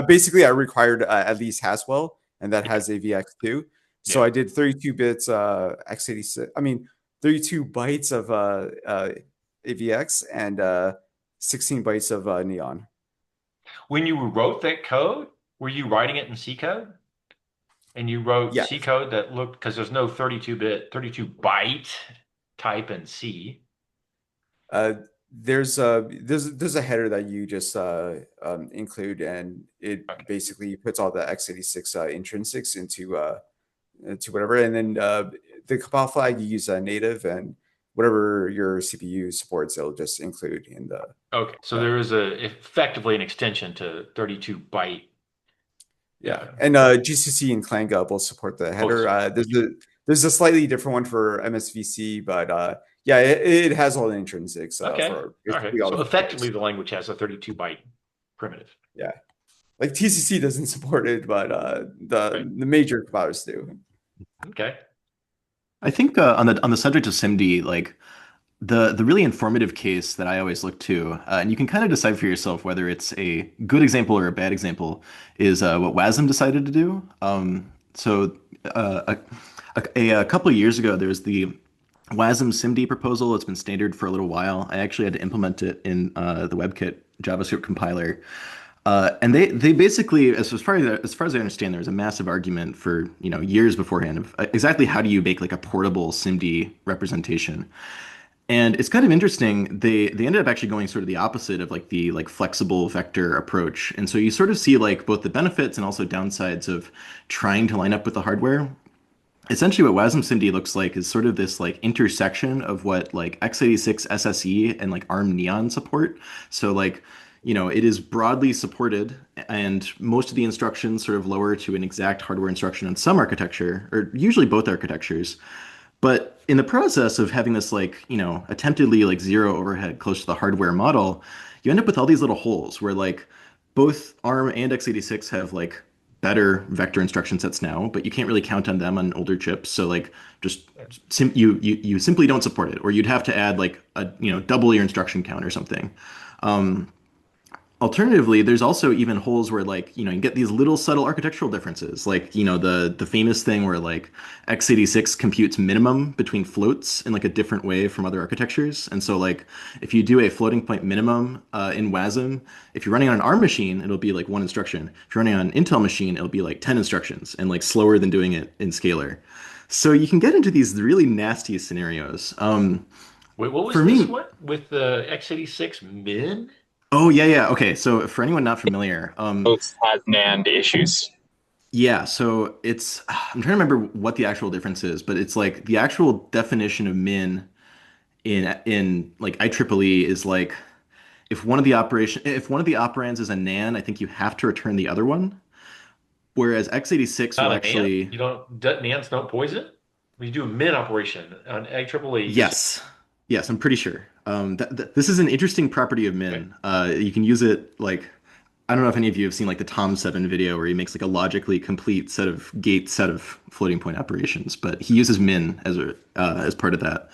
basically I required at least Haswell, and that Yeah. has AVX two. So Yeah. I did 32 bits x86. I mean 32 bytes of AVX and 16 bytes of Neon. When you wrote that code, were you writing it in C code? And you wrote Yeah, C code that looked, because there's no 32 byte type in C. uh, there's a header that you just include, and it Okay. basically puts all the x86 intrinsics into whatever, and then the compile flag you use native, and whatever your CPU supports, it'll just include in the Okay. So yeah there is effectively an extension to 32 byte. yeah. Yeah. And GCC and Clang both support the Both header. support. There's a slightly different one for MSVC, but yeah, it has all the intrinsics Okay. for Okay. basically all So the effectively compilers. the language has a 32 byte primitive. Yeah, like TCC doesn't support it, but Right. the major compilers do. Okay. I think on the subject of SIMD, like the really informative case that I always look to, and you can kind of decide for yourself whether it's a good example or a bad example, is what WASM decided to do. So a couple of years ago, there was the WASM SIMD proposal. It's been standard for a little while. I actually had to implement it in the WebKit JavaScript compiler. And they basically, as far as I understand, there was a massive argument for years beforehand of exactly how do you make like a portable SIMD representation. And it's kind of interesting. They ended up actually going sort of the opposite of like the like flexible vector approach. And so you sort of see like both the benefits and also downsides of trying to line up with the hardware. Essentially, what WASM SIMD looks like is sort of this like intersection of what like x86 SSE and like ARM Neon support. So like, it is broadly supported, and most of the instructions sort of lower to an exact hardware instruction in some architecture, or usually both architectures. But in the process of having this like, attemptedly like zero overhead close to the hardware model, you end up with all these little holes where like both ARM and x86 have like better vector instruction sets now, but you can't really count on them on older chips. So like just you simply don't support it, or you'd have to add like a double your instruction count or something. Um, Alternatively, there's also even holes where like, you get these little subtle architectural differences. Like, the famous thing where like x86 computes minimum between floats in like a different way from other architectures. And so like if you do a floating point minimum in WASM, if you're running on an ARM machine, it'll be like one instruction. If you're running on an Intel machine, it'll be like 10 instructions and like slower than doing it in Scalar. So you can get into these really nasty scenarios. Wait, what was For this me, one with the x86 min? oh yeah, yeah. Okay, so for anyone not familiar, Both has NAND issues. Yeah, so it's I'm trying to remember what the actual difference is, but it's like the actual definition of min in like IEEE is like if one of the operands is a nan, I think you have to return the other one. Whereas x86 will Not a NAND? actually You don't, NANDs don't poison? When you do a min operation on IEEE, you just, yes. Yes, I'm pretty sure. This is an interesting property of okay. min. You can use it like I don't know if any of you have seen like the Tom 7 video where he makes like a logically complete set of floating point operations, but he uses min as part of that.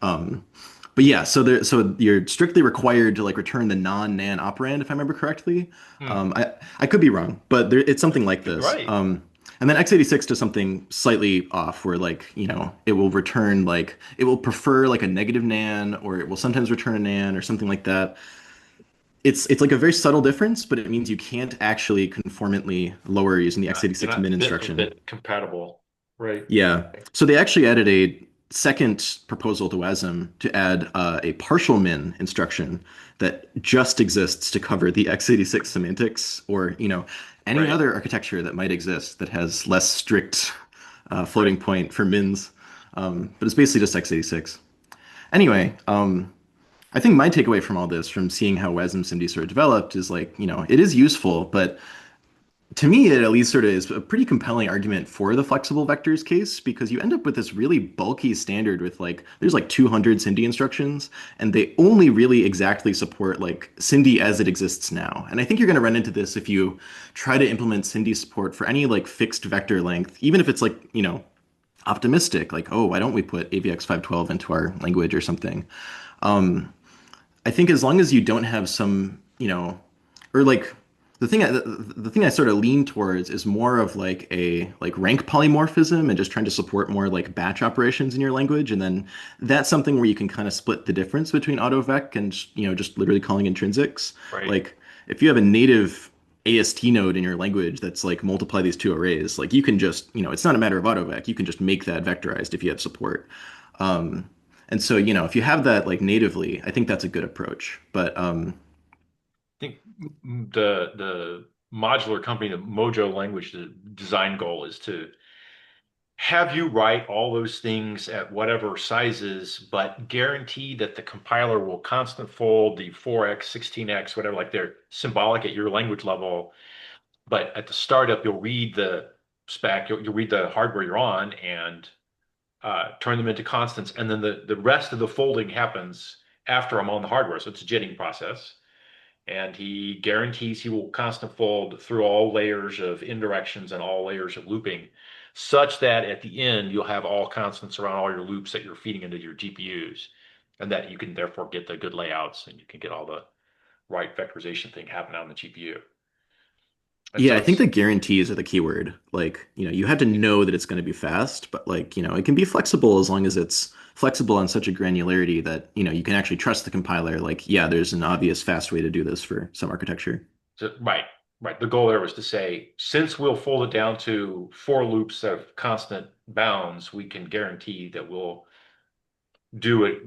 Um, but yeah, so you're strictly required to like return the non-nan operand if I remember correctly. Hmm. I could be wrong, but it's something like Could be this. right. And then x86 does something slightly off where like, it will return like it will prefer like a negative nan or it will sometimes return a nan or something like that. It's like a very subtle difference, but it means you can't actually conformantly lower using the You're x86 min not bit for instruction. bit compatible, right? Yeah. So they actually added a second proposal to WASM to add a partial min instruction that just exists to cover the x86 semantics or, any Right, other architecture that might exist that has less strict floating right. point for mins. But it's basically just x86. Anyway, I think my takeaway from all this, from seeing how WASM SIMD sort of developed, is like, it is useful, but to me, it at least sort of is a pretty compelling argument for the flexible vectors case because you end up with this really bulky standard with like, there's like 200 SIMD instructions, and they only really exactly support like SIMD as it exists now. And I think you're going to run into this if you try to implement SIMD support for any like fixed vector length, even if it's like, optimistic, like, oh, why don't we put AVX 512 into our language or something? I think as long as you don't have some, or like the thing I sort of lean towards is more of like a like rank polymorphism and just trying to support more like batch operations in your language, and then that's something where you can kind of split the difference between autovec and just literally calling intrinsics. Right. Like if you have a native AST node in your language that's like multiply these two arrays, like you can just it's not a matter of autovec. You can just make that vectorized if you have support. And so, if you have that like natively, I think that's a good approach. But I think the modular company, the Mojo language, the design goal is to have you write all those things at whatever sizes, but guarantee that the compiler will constant fold the 4x, 16x, whatever, like they're symbolic at your language level. But at the startup, you'll read the spec, you'll read the hardware you're on and turn them into constants. And then the rest of the folding happens after I'm on the hardware. So it's a jitting process. And he guarantees he will constant fold through all layers of indirections and all layers of looping, such that at the end you'll have all constants around all your loops that you're feeding into your GPUs, and that you can therefore get the good layouts and you can get all the right vectorization thing happening on the GPU. And yeah, so I think it's the guarantees are the key word. Like, you have to know that it's going to be fast, but like, it can be flexible as long as it's flexible on such a granularity that, you can actually trust the compiler. Like, yeah, there's an obvious fast way to do this for some architecture. right, right. The goal there was to say, since we'll fold it down to four loops of constant bounds, we can guarantee that we'll do it,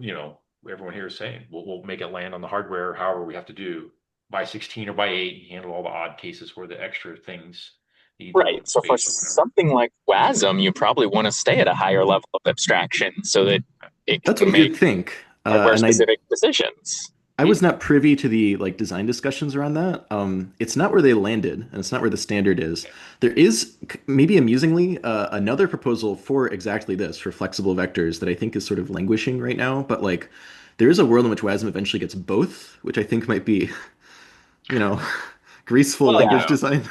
everyone here is saying, we'll make it land on the hardware however we have to do by 16 or by 8, handle all the odd cases where the extra things need the Right. loop So for space or whatever. something like WASM, you probably want to stay at a higher level of abstraction so that it That's can what you'd make think. hardware And specific decisions. I was not privy to the like design discussions around that. It's not where they landed, and it's not where the standard is. There is maybe amusingly another proposal for exactly this for flexible vectors that I think is sort of languishing right now. But like, there is a world in which WASM eventually gets both, which I think might be, you know, graceful Well, language design.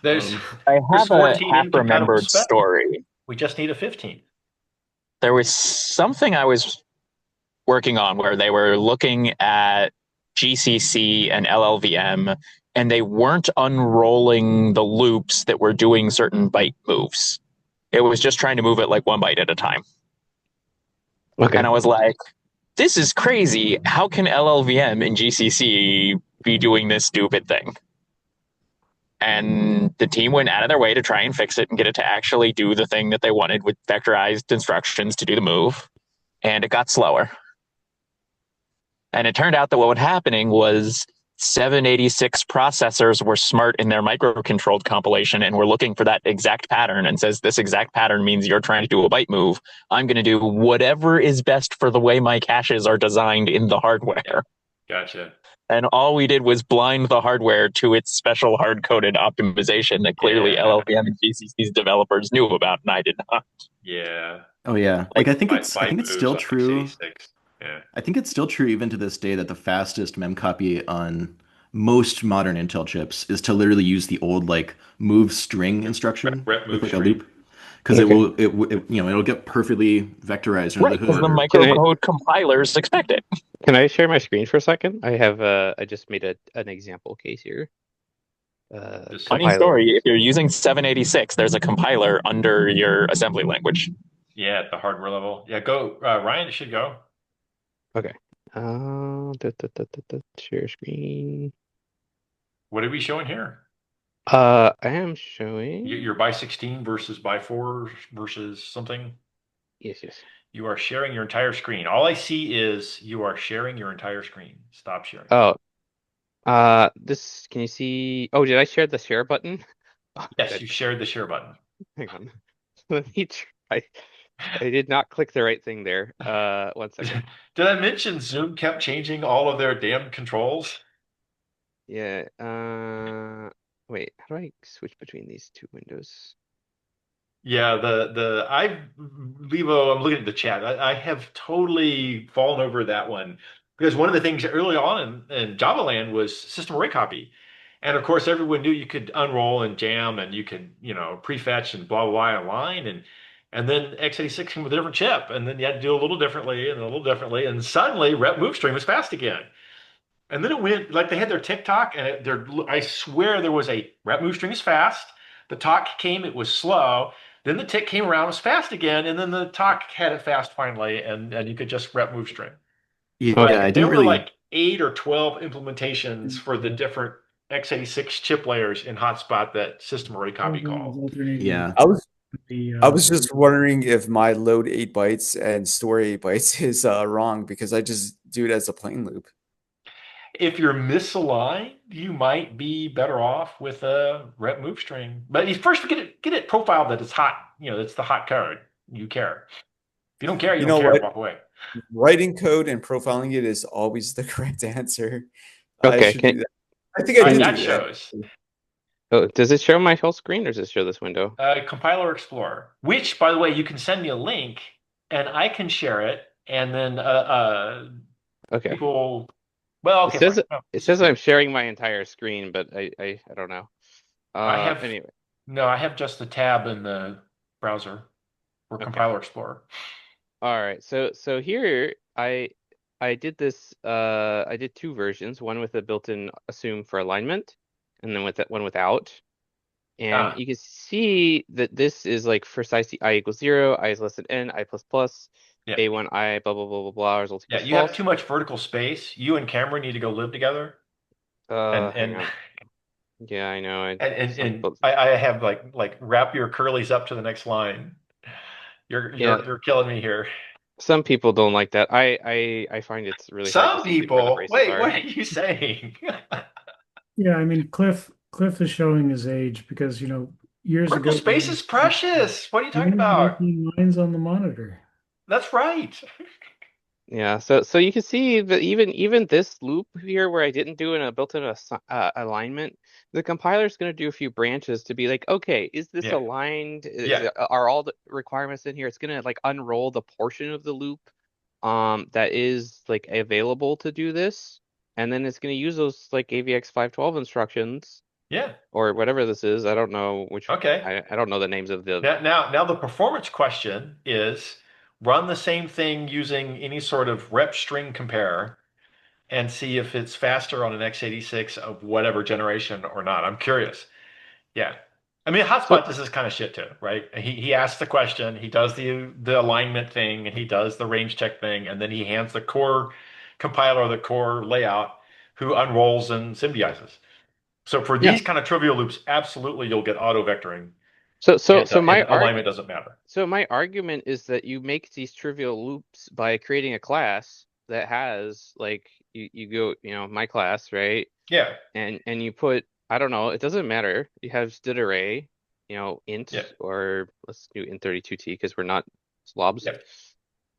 there's Um, I there's have a 14 half incompatible remembered spec. story. We just need a 15. There was something I was working on where they were looking at GCC and LLVM, and they weren't unrolling the loops that were doing certain byte moves. It was just trying to move it like one byte at a time. And Okay. I was like, this is crazy. How can LLVM and GCC be doing this stupid thing? And the team went out of their way to try and fix it and get it to actually do the thing that they wanted with vectorized instructions to do the move. And it got slower. And it turned out that what was happening was 786 processors were smart in their microcontrolled compilation and were looking for that exact pattern and says this exact pattern means you're trying to do a byte move. I'm going to do whatever is best for the way my caches are designed in the hardware. Gotcha. And all we did was blind the hardware to its special hard-coded optimization that clearly Yeah. LLVM and GCC's developers knew about, and I did not. Yeah. Oh yeah. Like I think By it's still moves on true. x86. Yeah. I think it's still true even to this day that the fastest memcopy on most modern Intel chips is to literally use the old like move string instruction Rep with move like a string. loop because Okay. it'll get perfectly vectorized under Right, the because the hood. microcode compilers expect it. Can I share my screen for a second? I just made an example case here. Just Funny Compiler. story, if you're using 786, there's a compiler under your assembly language. Yeah, at the hardware level. Yeah, go Ryan, it should go. Okay. Share screen. What are we showing here? I am showing. Your by 16 versus by 4 versus something. Yes. You are sharing your entire screen. All I see is you are sharing your entire screen. Stop sharing. Oh, this. Can you see? Oh, did I share the share button? Oh, Yes, good. you shared the share button. Hang on. Let me try. I did not click the right thing there. 1 second. Did I mention Zoom kept changing all of their damn controls? Yeah. Wait. How do I switch between these two windows? Yeah, Levo, I'm looking at the chat. I have totally fallen over that one because one of the things early on in Java land was system array copy. And of course, everyone knew you could unroll and jam and you could, prefetch and blah, blah, blah online. And then x86 came with a different chip. And then you had to do a little differently and a little differently. And suddenly rep move stream was fast again. And then it went like they had their TikTok and I swear there was a rep move string is fast. The talk came, it was slow. Then the tick came around, it was fast again, and then the talk had it fast finally, and you could just rep move string. Yeah, But I there didn't were really. like 8 or 12 implementations for the different x86 chip layers in hotspot that system array copy called. Yeah. I was just wondering if my load 8 bytes and store 8 bytes is wrong because I just do it as a plain loop. If you're misaligned, you might be better off with a rep move string. But you first get it profiled that it's hot. It's the hot code. You care. If you don't care, you You don't know care. what? Walk away. Writing code and profiling it is always the correct answer. I Okay. should do that. I think I did That do that. shows. Oh, does it show my whole screen or does it show this window? Compiler Explorer, which, by the way, you can send me a link and I can share it, and then Okay. people. Well, okay, It says fine. No, it says I'm sharing my entire screen, but I don't know. I have Anyway. no. I have just the tab in the browser for Okay. Compiler Explorer. All right. So here I did this. I did two versions. One with a built-in assume for alignment, and then with that one without. And you can see that this is like for size I equals 0, I is less than n, I plus plus, Yeah. a1 I blah blah blah blah blah results Yeah, equals you have false. too much vertical space. You and Cameron need to go live together. Hang on. Yeah, I know. And I have like wrap your curlies up to the next line. You're killing me here. Some people don't like that. I find it's really hard to Some see where the people. braces Wait, are. what are you saying? Yeah, I mean Cliff is showing his age because years Vertical ago space is precious. What are you talking only about? 18 lines on the monitor. That's right. Yeah, so you can see that even this loop here where I didn't do a built-in alignment, the compiler is going to do a few branches to be like, okay, is this Yeah. aligned? Yeah. Are all the requirements in here? It's going to like unroll the portion of the loop that is like available to do this, and then it's going to use those like AVX 512 instructions Yeah. or whatever this is. I don't know which. Okay. I don't know the names of the. Now the performance question is run the same thing using any sort of rep string compare and see if it's faster on an x86 of whatever generation or not. I'm curious. Yeah. I mean, So Hotspot does this kind of shit too, right? He asks the question, he does the alignment thing, and he does the range check thing, and then he hands the core compiler the core layout who unrolls and symbiosis. So for yeah. these kind of trivial loops, absolutely you'll get auto vectoring, So and alignment doesn't matter. So my argument is that you make these trivial loops by creating a class that has like you go, my class, right? Yeah. and you put, I don't know, it doesn't matter. You have std array, int, Yeah. or let's do int32t because we're not slobs. Yeah. See,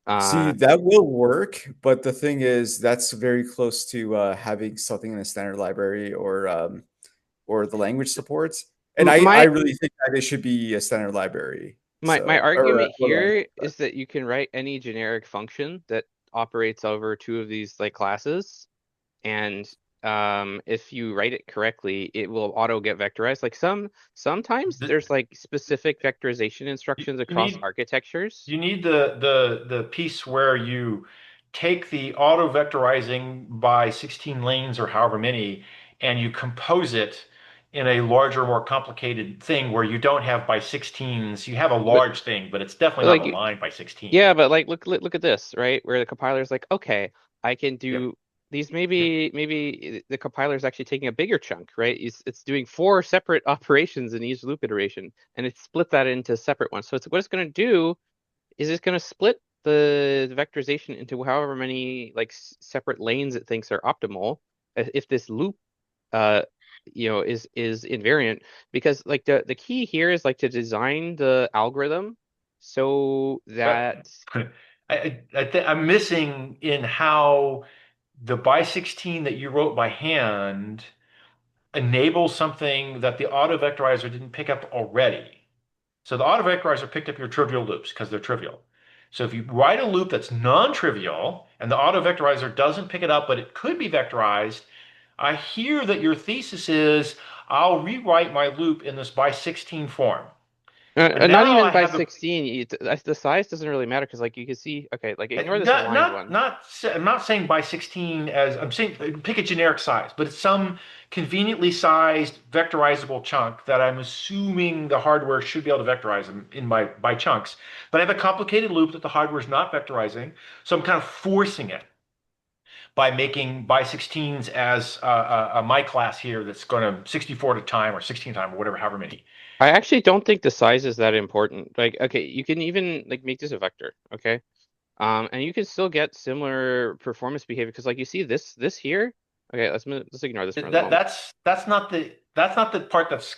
Uh, that will work, but the thing is, that's very close to having something in a standard library or the language supports. And I my really think that it should be a standard library. my So, or argument language. here is that you can write any generic function that operates over two of these like classes, and if you write it correctly, it will auto get vectorized. Like sometimes The- there's like specific vectorization you instructions you across need architectures. you need the piece where you take the auto vectorizing by 16 lanes or however many, and you compose it in a larger, more complicated thing where you don't have by 16s. You have a But large thing, but it's definitely not a like line by 16. yeah, but like look at this, right? Where the compiler's like, okay, I can Yep. do these. Yep. Maybe the compiler's actually taking a bigger chunk, right? It's doing four separate operations in each loop iteration, and it split that into separate ones. So what it's going to do is it's going to split the vectorization into however many like separate lanes it thinks are optimal. If this loop uh is invariant, because like the key here is like to design the algorithm so But that I'm missing in how the by 16 that you wrote by hand enables something that the auto vectorizer didn't pick up already. So the auto vectorizer picked up your trivial loops because they're trivial. So if you write a loop that's non-trivial and the auto vectorizer doesn't pick it up, but it could be vectorized, I hear that your thesis is I'll rewrite my loop in this by 16 form. But not now even I by have the 16, the size doesn't really matter because like you can see, okay, like ignore this Not, aligned not, one. not, I'm not saying by 16 as I'm saying pick a generic size, but it's some conveniently sized vectorizable chunk that I'm assuming the hardware should be able to vectorize them in my by chunks. But I have a complicated loop that the hardware is not vectorizing, so I'm kind of forcing it by making by 16s as my class here that's going to 64 at a time or 16 time or whatever, however many. I actually don't think the size is that important. Like, okay, you can even like make this a vector, okay? And you can still get similar performance behavior because like you see this here. Okay, let's ignore this for the That moment. that's not the part that's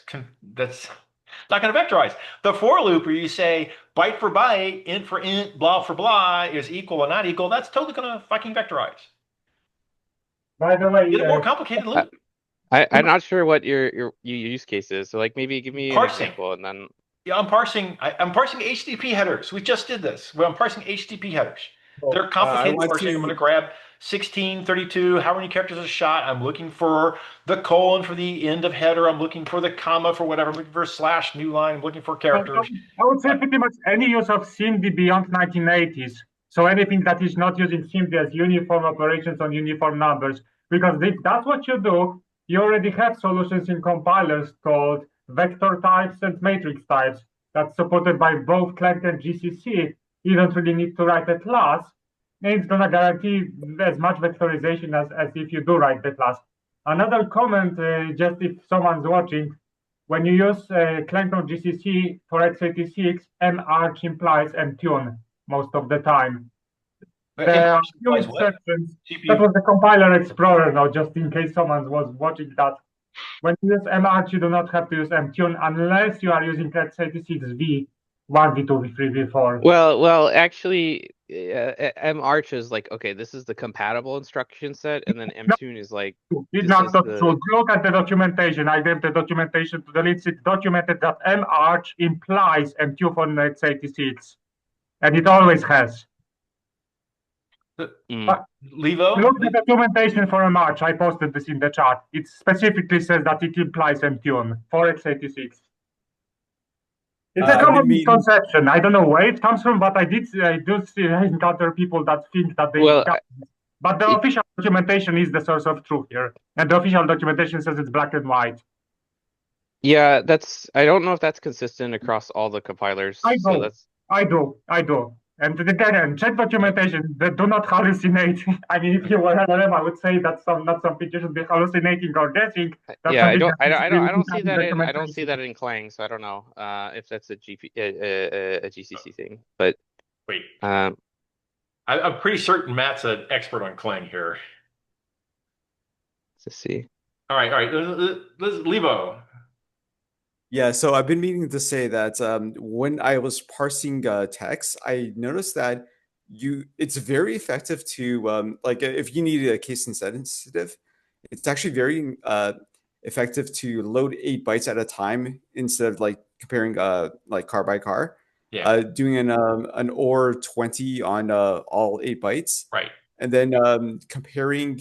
not going to vectorize. The for loop where you say byte for byte, int for int, blah for blah is equal or not equal, that's totally going to fucking vectorize. By the way, In a more complicated I, loop. I'm not sure what your use case is. So like maybe give me an Parsing. example and then Yeah, I'm parsing HTTP headers. We just did this. Well, I'm parsing HTTP headers. So, They're I complicated want parsing. I'm going to to. grab 16, 32, how many characters a shot. I'm looking for the colon for the end of header. I'm looking for the comma for whatever. I'm looking for a slash new line. I'm looking for characters. I would say Uh, pretty much any use of SIMD beyond 1980s. So anything that is not using SIMD as uniform operations on uniform numbers, because if that's what you do, you already have solutions in compilers called vector types and matrix types that's supported by both Clang and GCC. You don't really need to write a class, and it's going to guarantee as much vectorization as if you do write the class. Another comment, just if someone's watching, when you use Clang GCC for x86, march implies mtune most of the time. and There are Mars few implies what? exceptions. That CPU. was the compiler explorer now, just in case someone was watching that. When you use march, you do not have to use mtune unless you are using x86v, 1, v2, v3, v4. well actually march is like okay, this is the compatible instruction set, and then No, mtune is like it's this not is the true. Look at the documentation. I gave the documentation to the leads. It's documented that march implies mtune for x86, and it always has. mm. Levo. Look at the documentation for a march. I posted this in the chat. It specifically says that it implies mtune for x86. It's a You common mean misconception. I don't know where it comes from, but I do see, encounter people that think that they well got it. But the it, official documentation is the source of truth here, and the official documentation says it's black and white. yeah, that's I don't know if that's consistent across all the compilers, I so do, that's I do. And again, check documentation. They do not hallucinate. I mean, if you were LLM, I would say that's not something you should be hallucinating or guessing. That's yeah, something that needs to be I don't written see down in that in I don't see documentation. that in Clang, so I don't know if that's a GCC thing. But Wait. um, I'm pretty certain Matt's an expert on Clang here. let's see. All right. Lebo. Yeah, so I've been meaning to say that when I was parsing text, I noticed that it's very effective to like if you need a case insensitive, it's actually very effective to load 8 bytes at a time instead of like comparing like car by car. Yeah, Doing an or 20 on all 8 bytes, right. and then comparing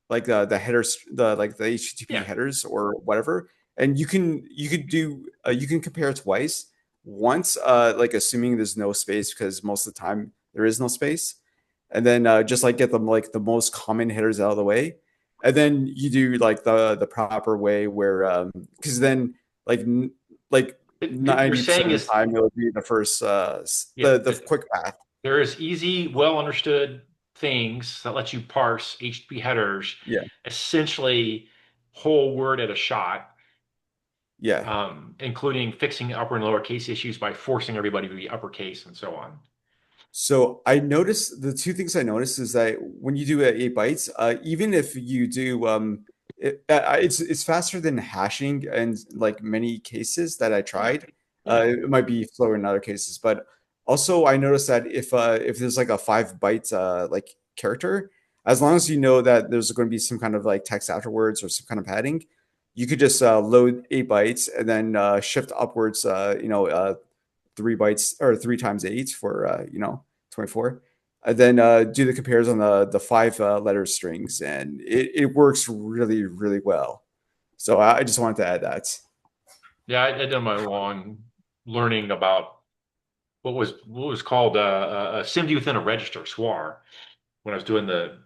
like the headers, the HTTP Yeah, headers or whatever, and you can compare twice. Once, like assuming there's no space because most of the time there is no space, and then just like get them like the most common headers out of the way, and then you do like the proper way where because then like like what you're 90% saying of the is, time it'll be the first yeah, the quick path. there is easy, well understood things that let you parse HTTP headers, Yeah, essentially whole word at a shot, yeah. including fixing upper and lower case issues by forcing everybody to be uppercase and so on. So I noticed the two things I noticed is that when you do 8 bytes, even if you do, it's faster than hashing in like many cases that I Yeah, tried. yeah, It might be slower in other cases, but also I noticed that if there's like a 5 byte like character, as long as you know that there's going to be some kind of like text afterwards or some kind of padding, you could just load 8 bytes and then shift upwards, 3 bytes or 3 times 8 for 24, and then do the compares on the five letter strings, and it works really really well. So I just wanted to add that. yeah. I did my long learning about what was called a SIMD within a register, SWAR, when I was doing the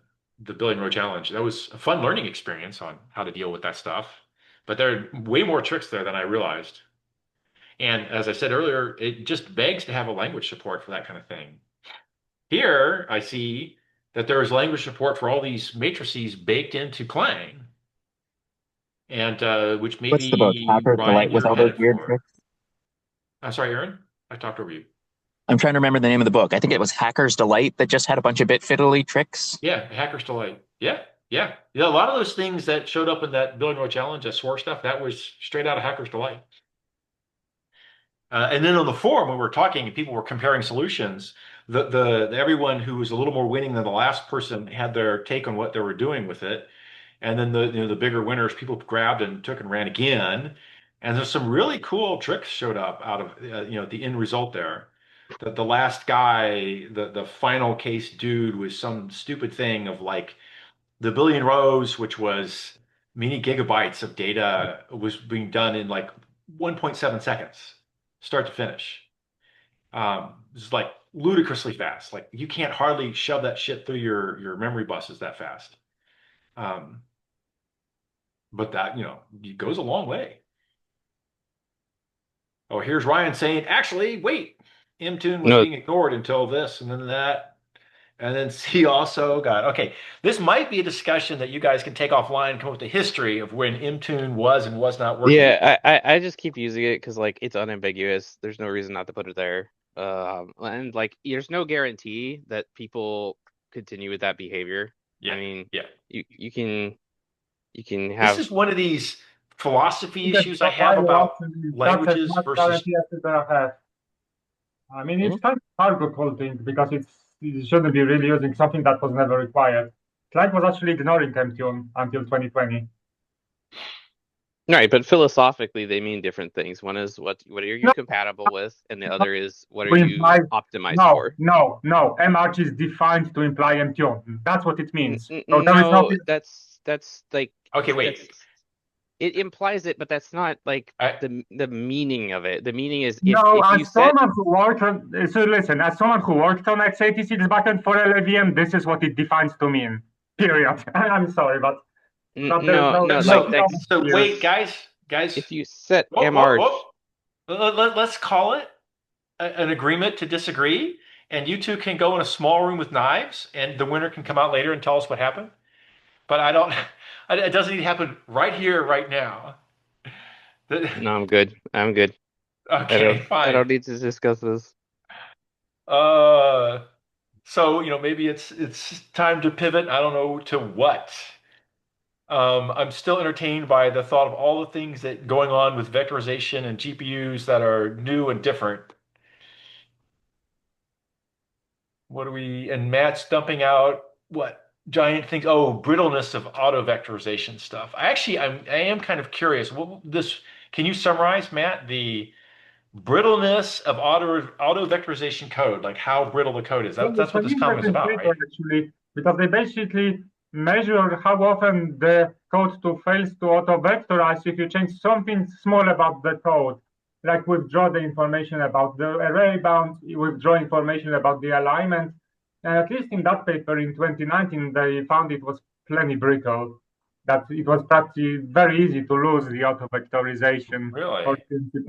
Billion Row Challenge. That was a fun learning experience on how to deal with that stuff. But there are way more tricks there than I realized. And as I said earlier, it just begs to have a language support for that kind of thing. Here, I see that there is language support for all these matrices baked into Clang, and which What's the book? maybe Hacker's Ryan, Delight with you're all those headed weird for. tricks? I'm sorry, Aaron. I talked over you. I'm trying to remember the name of the book. I think it was Hacker's Delight that just had a bunch of bit fiddly tricks. Yeah, Hacker's Delight. Yeah, yeah, yeah. A lot of those things that showed up in that Billion Row Challenge, that SWAR stuff, that was straight out of Hacker's Delight. And then on the forum, when we were talking and people were comparing solutions, everyone who was a little more winning than the last person had their take on what they were doing with it. And then the bigger winners, people grabbed and took and ran again. And there's some really cool tricks showed up out of the end result there. The last guy, the final case dude, was some stupid thing of like the billion rows, which was many gigabytes of data, was being done in like 1.7 seconds, start to finish. It's like ludicrously fast. Like you can't hardly shove that shit through your memory buses that fast. Um, but that, it goes a long way. Oh, here's Ryan saying, actually, wait, Mtune was No, being ignored until this and then that. And then C also got, okay, this might be a discussion that you guys can take offline and come up with the history of when Mtune was and was not working. yeah, I just keep using it because like it's unambiguous. There's no reason not to put it there. And like there's no guarantee that people continue with that behavior. I Yeah, mean, yeah. you can This have is one of these philosophy That's issues I why have you about actually, that's as languages much versus, guarantee as you're gonna have. I mean, Mhm. it's kind of cargo coding because you shouldn't be really using something that was never required. Client was actually ignoring MTune until 2020. Right, but philosophically they mean different things. One is what are you No, compatible with, and the other is what are to you imply optimized no, for. no. MArch is defined to imply MTune. That's what it means. So there is No, nothing. that's like okay, that's wait. it implies it, but that's not like I, the meaning of it. The meaning is No, if you as set someone who worked on, so listen, as someone who worked on x86 button for LLVM, this is what it defines to mean. Period. I'm sorry, but there's no, no, no, there's like so, nothing else that's so here. wait, guys, if you set whoa, whoa, march. whoa. Let's call it an agreement to disagree, and you two can go in a small room with knives, and the winner can come out later and tell us what happened. But I don't, it doesn't need to happen right here, right now. No, I'm good. I'm good. I Okay, don't I fine. don't need to discuss this. Uh, so maybe it's time to pivot. I don't know to what. I'm still entertained by the thought of all the things that going on with vectorization and GPUs that are new and different. What do we, and Matt's dumping out what giant things? Oh, brittleness of auto vectorization stuff. I am kind of curious. Can you summarize, Matt, the brittleness of auto vectorization code, like how brittle the code is? Well, That's it's what an this comment is interesting about, paper right? actually, because they basically measure how often the code to fails to auto-vectorize if you change something small about the code, like withdraw the information about the array bounds, withdraw information about the alignment. And at least in that paper in 2019, they found it was plenty brittle, that it was practically very easy to lose the auto-vectorization Really? or in C++.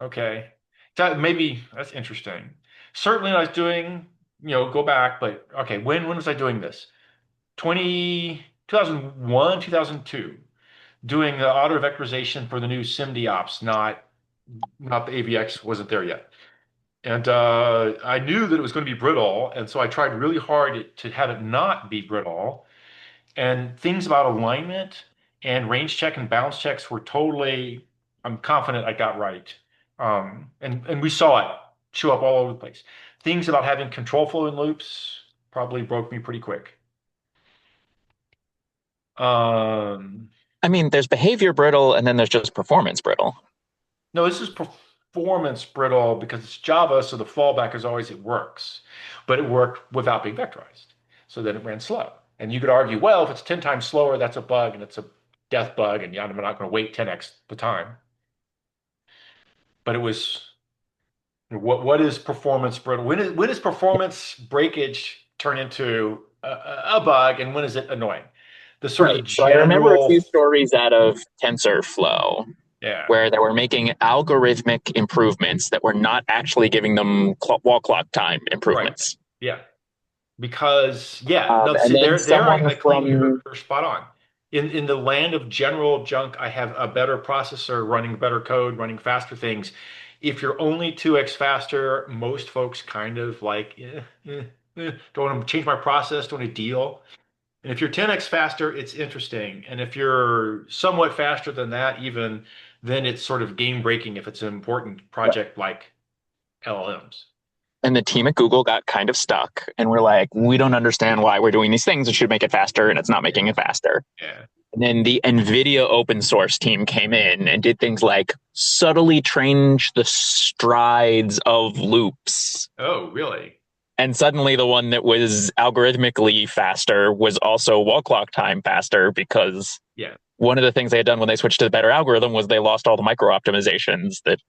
Okay. Maybe that's interesting. Certainly I was doing, go back, but okay, when was I doing this? 2001, 2002, doing the auto vectorization for the new SIMD ops, not the AVX wasn't there yet. And I knew that it was going to be brittle, and so I tried really hard to have it not be brittle. And things about alignment and range check and bounce checks were totally, I'm confident I got right. And we saw it show up all over the place. Things about having control flow in loops probably broke me pretty quick. Um, I mean, there's behavior brittle and then there's just performance brittle. no, this is performance brittle because it's Java, so the fallback is always it works, but it worked without being vectorized. So then it ran slow. And you could argue, well, if it's 10 times slower, that's a bug and it's a death bug, and I'm not going to wait 10x the time. But it was what is performance brittle? When is performance breakage turn into a bug, and when is it annoying? The sort of Right. So I remember a general, few stories out of TensorFlow yeah, where they were making algorithmic improvements that were not actually giving them wall clock time right, improvements. yeah. Because yeah, no, And see then there someone I claim from you're spot on. In the land of general junk, I have a better processor running better code, running faster things. If you're only 2x faster, most folks kind of like don't want to change my process, don't want to deal. And if you're 10x faster, it's interesting. And if you're somewhat faster than that, even then it's sort of game breaking if it's an important project like LLMs. and the team at Google got kind of stuck and we're like, we don't understand why we're doing these things. It should make it faster, and it's not making it faster. Yeah. And then the NVIDIA open source team came in and did things like subtly change the strides of loops. Oh, really? And suddenly the one that was algorithmically faster was also wall clock time faster, because Yeah. one of the things they had done when they switched to the better algorithm was they lost all the micro optimizations that.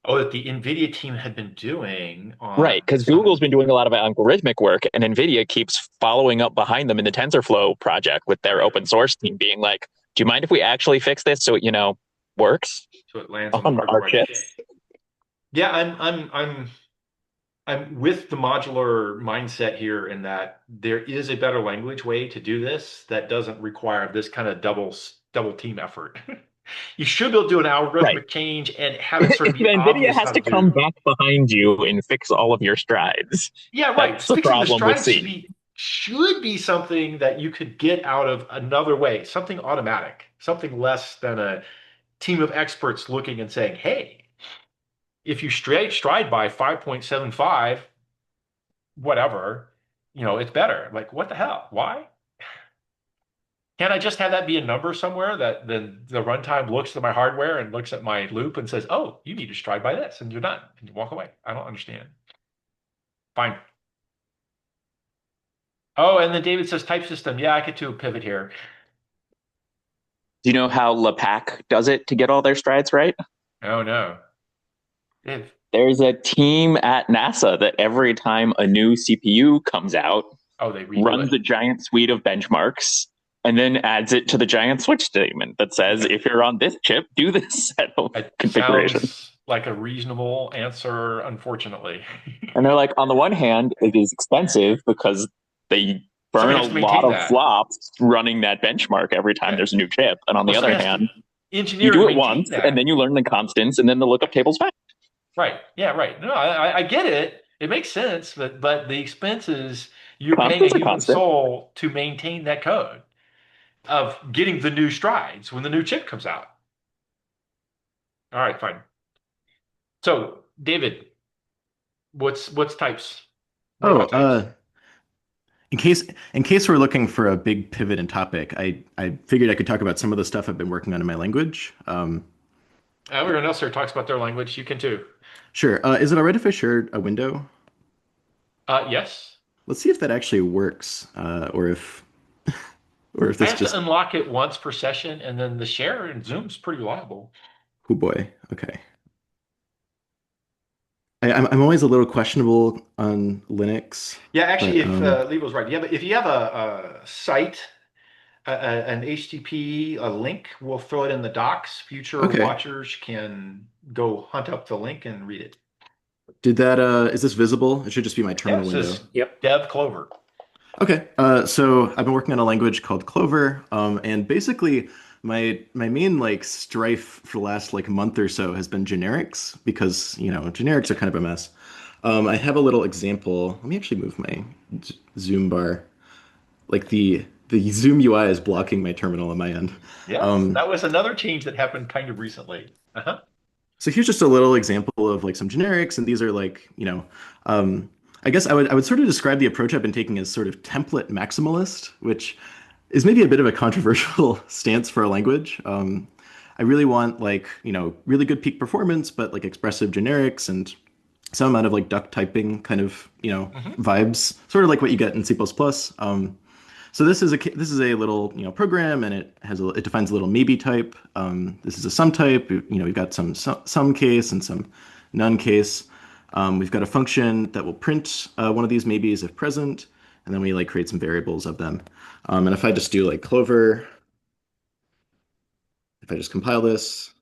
Oh, that the NVIDIA team had been doing Right, on because Google's some. been doing a lot of algorithmic work, and NVIDIA keeps following up behind them in the TensorFlow project with their Right. open source team being like, do you mind if we actually fix this so it, works So it lands on the on hardware our right. chips? Yeah, I'm with the modular mindset here in that there is a better language way to do this that doesn't require this kind of double team effort. You should be able to do an Right. algorithmic change and have it sort of be NVIDIA obvious has how to to come do. back behind you and fix all of your strides. Yeah, right. That's the Fixing the problem with strides C. should be something that you could get out of another way, something automatic, something less than a team of experts looking and saying, "Hey, if you stride by 5.75, whatever, it's better." Like, what the hell? Why? Can't I just have that be a number somewhere that then the runtime looks at my hardware and looks at my loop and says, "Oh, you need to stride by this," and you're done, and you walk away. I don't understand. Fine. Oh, and then David says type system. Yeah, I could do a pivot here. Do you know how LePac does it to get all their strides right? Oh no. If There's a team at NASA that every time a new CPU comes out, they redo runs it. a giant suite of benchmarks and then adds it to the giant switch statement that says, if you're on this chip, do this set of It configuration. sounds like a reasonable answer, unfortunately. And they're like, on the one hand, it is expensive because they burn Somebody a has to lot maintain of that. flops running that benchmark every time Yeah. there's a new chip. And on Well, the other somebody has to hand, you engineer do and it maintain once and that. then you learn the constants and then the lookup table's fast. Right. Yeah, right. No, I get it. It makes sense, but the expense is you're paying a Constant's a human constant. soul to maintain that code. of getting the new strides when the new chip comes out. All right, fine. So, David, what's types? What Oh, about types? in case in case we're looking for a big pivot in topic, I figured I could talk about some of the stuff I've been working on in my language. Everyone else here talks about their language. You can too. Sure. Is it all right if I share a window? Yes. Let's see if that actually works, or if I this have to just. unlock it once per session, and then the share in Zoom's pretty reliable. Oh boy. Okay. I'm always a little questionable on Linux, Yeah, actually, but if Lebo's right, if you have a site, an HTTP, a link, we'll throw it in the docs. Future okay. watchers can go hunt up the link and read it. Did that? Is this visible? It should just be my Yeah, terminal it window. says Dev Clover. Okay, so I've been working on a language called Clover, and basically my main like strife for the last like month or so has been generics because generics are kind of a mess. I have a little example. Let me actually move my Zoom bar. Like the Zoom UI is blocking my terminal on my end. Yes, Um, that was another change that happened kind of recently. Uh-huh. So here's just a little example of like some generics, and these are like, I guess I would sort of describe the approach I've been taking as sort of template maximalist, which is maybe a bit of a controversial stance for a language. I really want like, really good peak performance, but like expressive generics and some amount of like duck typing kind of, Hmm. vibes, sort of like what you get in C++. So this is a little program, and it defines a little maybe type. This is a sum type. We've got some case and some none case. We've got a function that will print one of these maybes if present, and then we like create some variables of them. And if I just do like Clover, if I just compile this,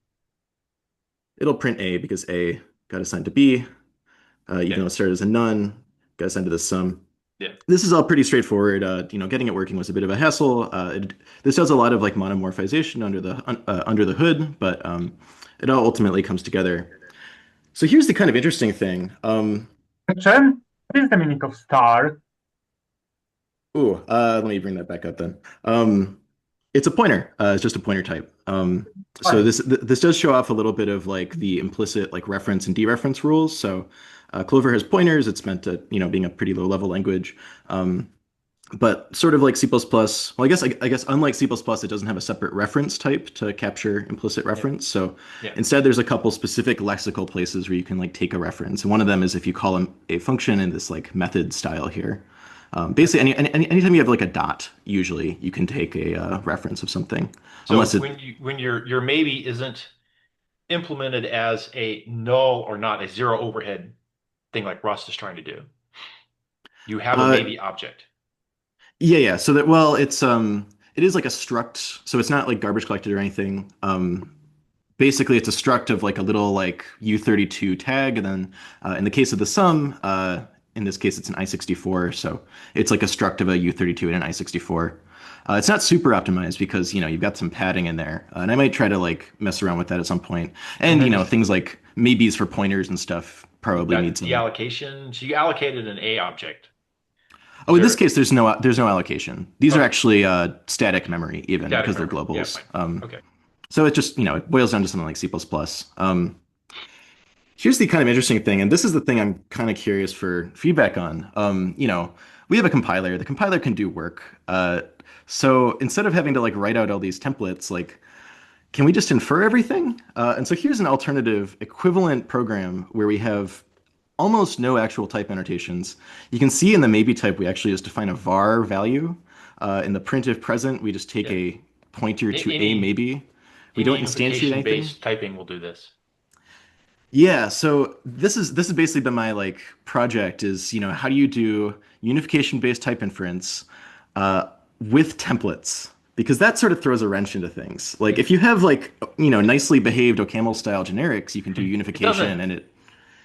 it'll print A because A got assigned to B, even Yeah, though it started as a none, got assigned to this sum. yeah. This is all pretty straightforward. Getting it working was a bit of a hassle. This does a lot of like monomorphization under the hood, but it all ultimately comes together. So here's the kind of interesting thing. Question, what is the meaning of star? Let me bring that back up then. It's a pointer. It's just a pointer type. So Why? this does show off a little bit of like the implicit like reference and dereference rules. So Clover has pointers. It's meant to being a pretty low level language. Um, but sort of like C++, well, I guess unlike C++, it doesn't have a separate reference type to capture implicit Yeah, reference. So yeah. instead, there's a couple specific lexical places where you can like take a reference. And one of them is if you call a function in this like method style here. Basically, anytime you have like a dot, usually you can take a reference of something, So unless it. when your maybe isn't implemented as a null or not a zero overhead thing like Rust is trying to do, you have a Uh, maybe object. yeah. So that well, it is like a struct, so it's not like garbage collected or anything. Basically it's a struct of like a little like U32 tag, and then in the case of the sum, in this case it's an I64, so it's like a struct of a U32 and an I64. It's not super optimized because you've got some padding in there, and I might try to like mess around with that at some point. And And then just things like maybes for pointers and stuff you've probably need got the some. allocation. So you allocated an A object. Is Oh, in this there case, there's no allocation. These are okay, actually static memory even static because they're memory. Yeah, globals. fine. Okay. So it just it boils down to something like C++. Here's the kind of interesting thing, and this is the thing I'm kind of curious for feedback on. We have a compiler. The compiler can do work. So instead of having to like write out all these templates, like, can we just infer everything? And so here's an alternative equivalent program where we have almost no actual type annotations. You can see in the maybe type, we actually just define a var value. In the printf present, we just take Yeah. a pointer to a Any maybe. We don't any instantiate unification anything. based typing will do this. Yeah, so this has basically been my like project is, how do you do unification based type inference uh, with templates? Because that sort of throws a wrench into things. Like if you have like, nicely behaved OCaml style generics, you can do It doesn't unification and it.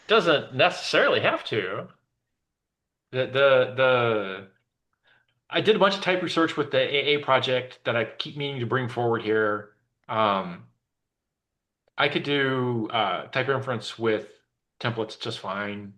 doesn't necessarily have to. The I did a bunch of type research with the AA project that I keep meaning to bring forward here. Um, I could do type inference with templates just fine.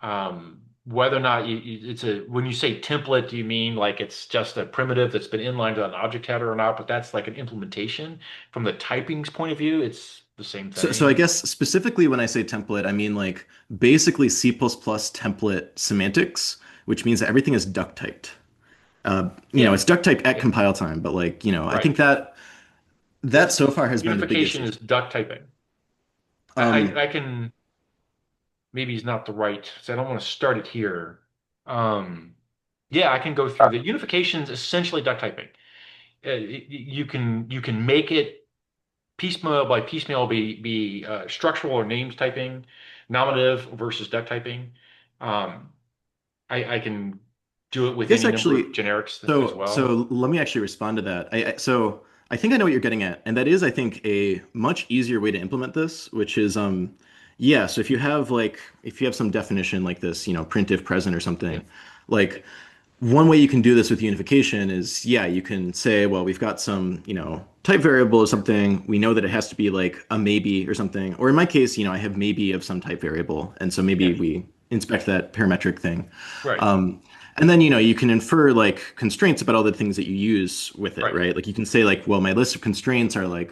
Um, whether or not it's when you say template, do you mean like it's just a primitive that's been inlined on an object header or not? But that's like an implementation. From the typing's point of view, it's the same So I thing. guess specifically when I say template, I mean like basically C++ template semantics, which means that everything is duck typed. Yeah, It's duck typed at yeah, compile time, but like, I right. think that It's so far has been the biggest unification is issue. duck typing. Um, I can maybe he's not the right, so I don't want to start it here. Um, yeah, I can go through the unification is essentially duck typing. You can make it piecemeal by piecemeal be structural or names typing, nominative versus duck typing. Um, I can do it I with guess any number of actually, generics as well. so let me actually respond to that. So I think I know what you're getting at, and that is, I think, a much easier way to implement this, which is, yeah. So if you have some definition like this, print if present or Yeah, something, like one way you can do this with unification is, yeah, you can say, well, we've got some, type variable or something. We know that it has to be like a maybe or something. Or in my case, I have maybe of some type variable, and so maybe yeah, we inspect that parametric thing. right, Um, and then, you can infer like constraints about all the things that you use with it, right. right? Like you can say like, well, my list of constraints are like,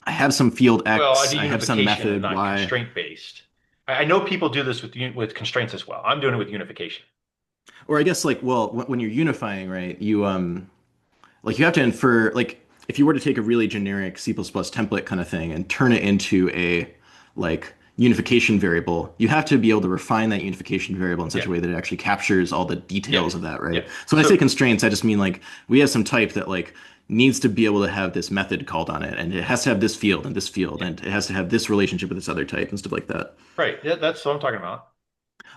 I have some field Well, I X, do I have some unification and method not Y. constraint based. I know people do this with constraints as well. I'm doing it with unification. Or I guess like, well, when you're unifying, right, like you have to infer, like if you were to take a really generic C++ template kind of thing and turn it into a like unification variable, you have to be able to refine that unification variable in such Yeah, a way that it actually captures all the yeah, details of that, yeah. right? So when I say So constraints, I just mean like we have some type that like needs to be able to have this method called on it, and it has to have this field, yeah, and it has to have this relationship with this other type and stuff like that. right. Yeah, that's what I'm talking about.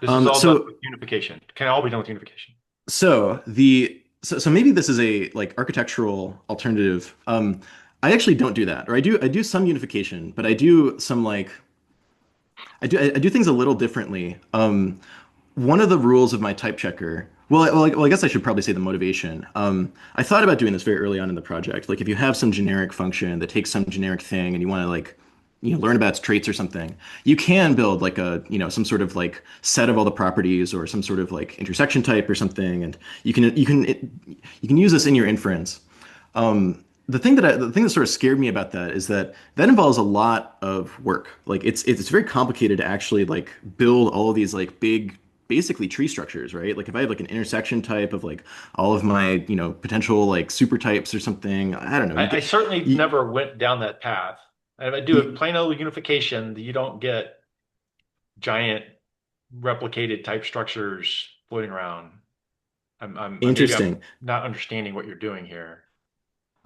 This is Um, all done so with unification. Can all be done with unification. so maybe this is a like architectural alternative. I actually don't do that, or I do some unification, but I do some like I do things a little differently. One of the rules of my type checker, I guess I should probably say the motivation. I thought about doing this very early on in the project. Like if you have some generic function that takes some generic thing and you want to like, learn about its traits or something, you can build like some sort of like set of all the properties or some sort of like intersection type or something, and you can use this in your inference. The thing that sort of scared me about that is that that involves a lot of work. Like it's very complicated to actually like build all of these like big basically tree structures, right? Like if I have like an intersection type of like all of my, potential like super types or something, I don't know. I certainly You, never went down that path. And if I do a you, plain old unification, you don't get giant replicated type structures floating around. Maybe I'm Interesting. not understanding what you're doing here.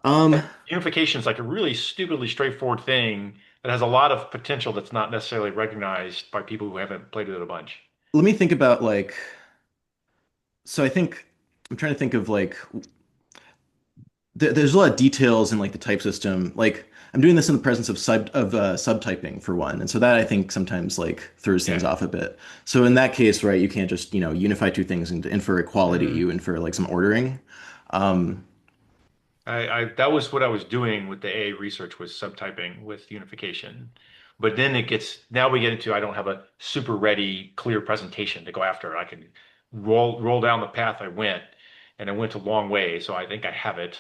Um, Unification is like a really stupidly straightforward thing that has a lot of potential that's not necessarily recognized by people who haven't played with it a bunch. Let me think about like so I think I'm trying to think of like there's a lot of details in like the type system. Like I'm doing this in the presence of subtyping for one, and so that I think sometimes like throws things Yeah. off a bit. So in that case, right, you can't just unify two things and infer equality. Mhm. You infer like some ordering. Um, That was what I was doing with the A research was subtyping with unification. But then now we get into I don't have a super ready, clear presentation to go after. I can roll down the path I went, and I went a long way, so I think I have it,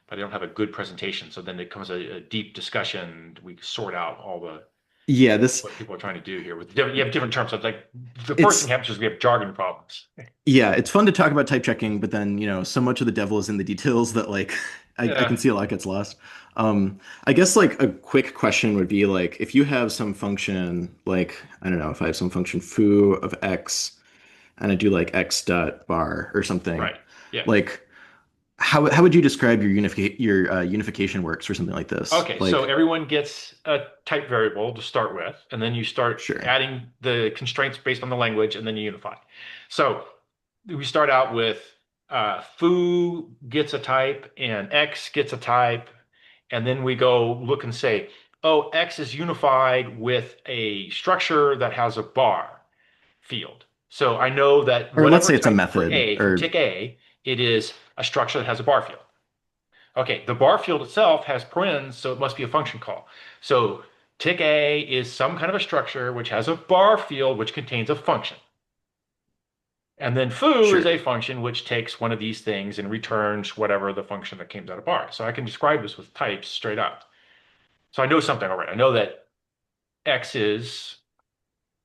but I don't have a good presentation. So then it comes a deep discussion. We sort out all the yeah, this what people are trying to do here. You have different terms. So it's like the first thing it's happens is we have jargon problems. yeah, it's fun to talk about type checking, but then, so much of the devil is in the details that like I can Yeah. see a lot gets lost. I guess like a quick question would be like if you have some function like I don't know, if I have some function foo of x and I do like x dot bar or something, Right. Yeah. like how would you describe your unification works for something like this? Okay, so Like, everyone gets a type variable to start with, and then you start sure. adding the constraints based on the language, and then you unify. So we start out with foo gets a type and x gets a type, and then we go look and say, oh, x is unified with a structure that has a bar field. So I know that Or let's whatever say it's a type for method A, from or tick A, it is a structure that has a bar field. Okay, the bar field itself has parens, so it must be a function call. So tick A is some kind of a structure which has a bar field which contains a function. And then foo is Sure. a function which takes one of these things and returns whatever the function that came out of bar. So I can describe this with types straight up. So I know something already. I know that X is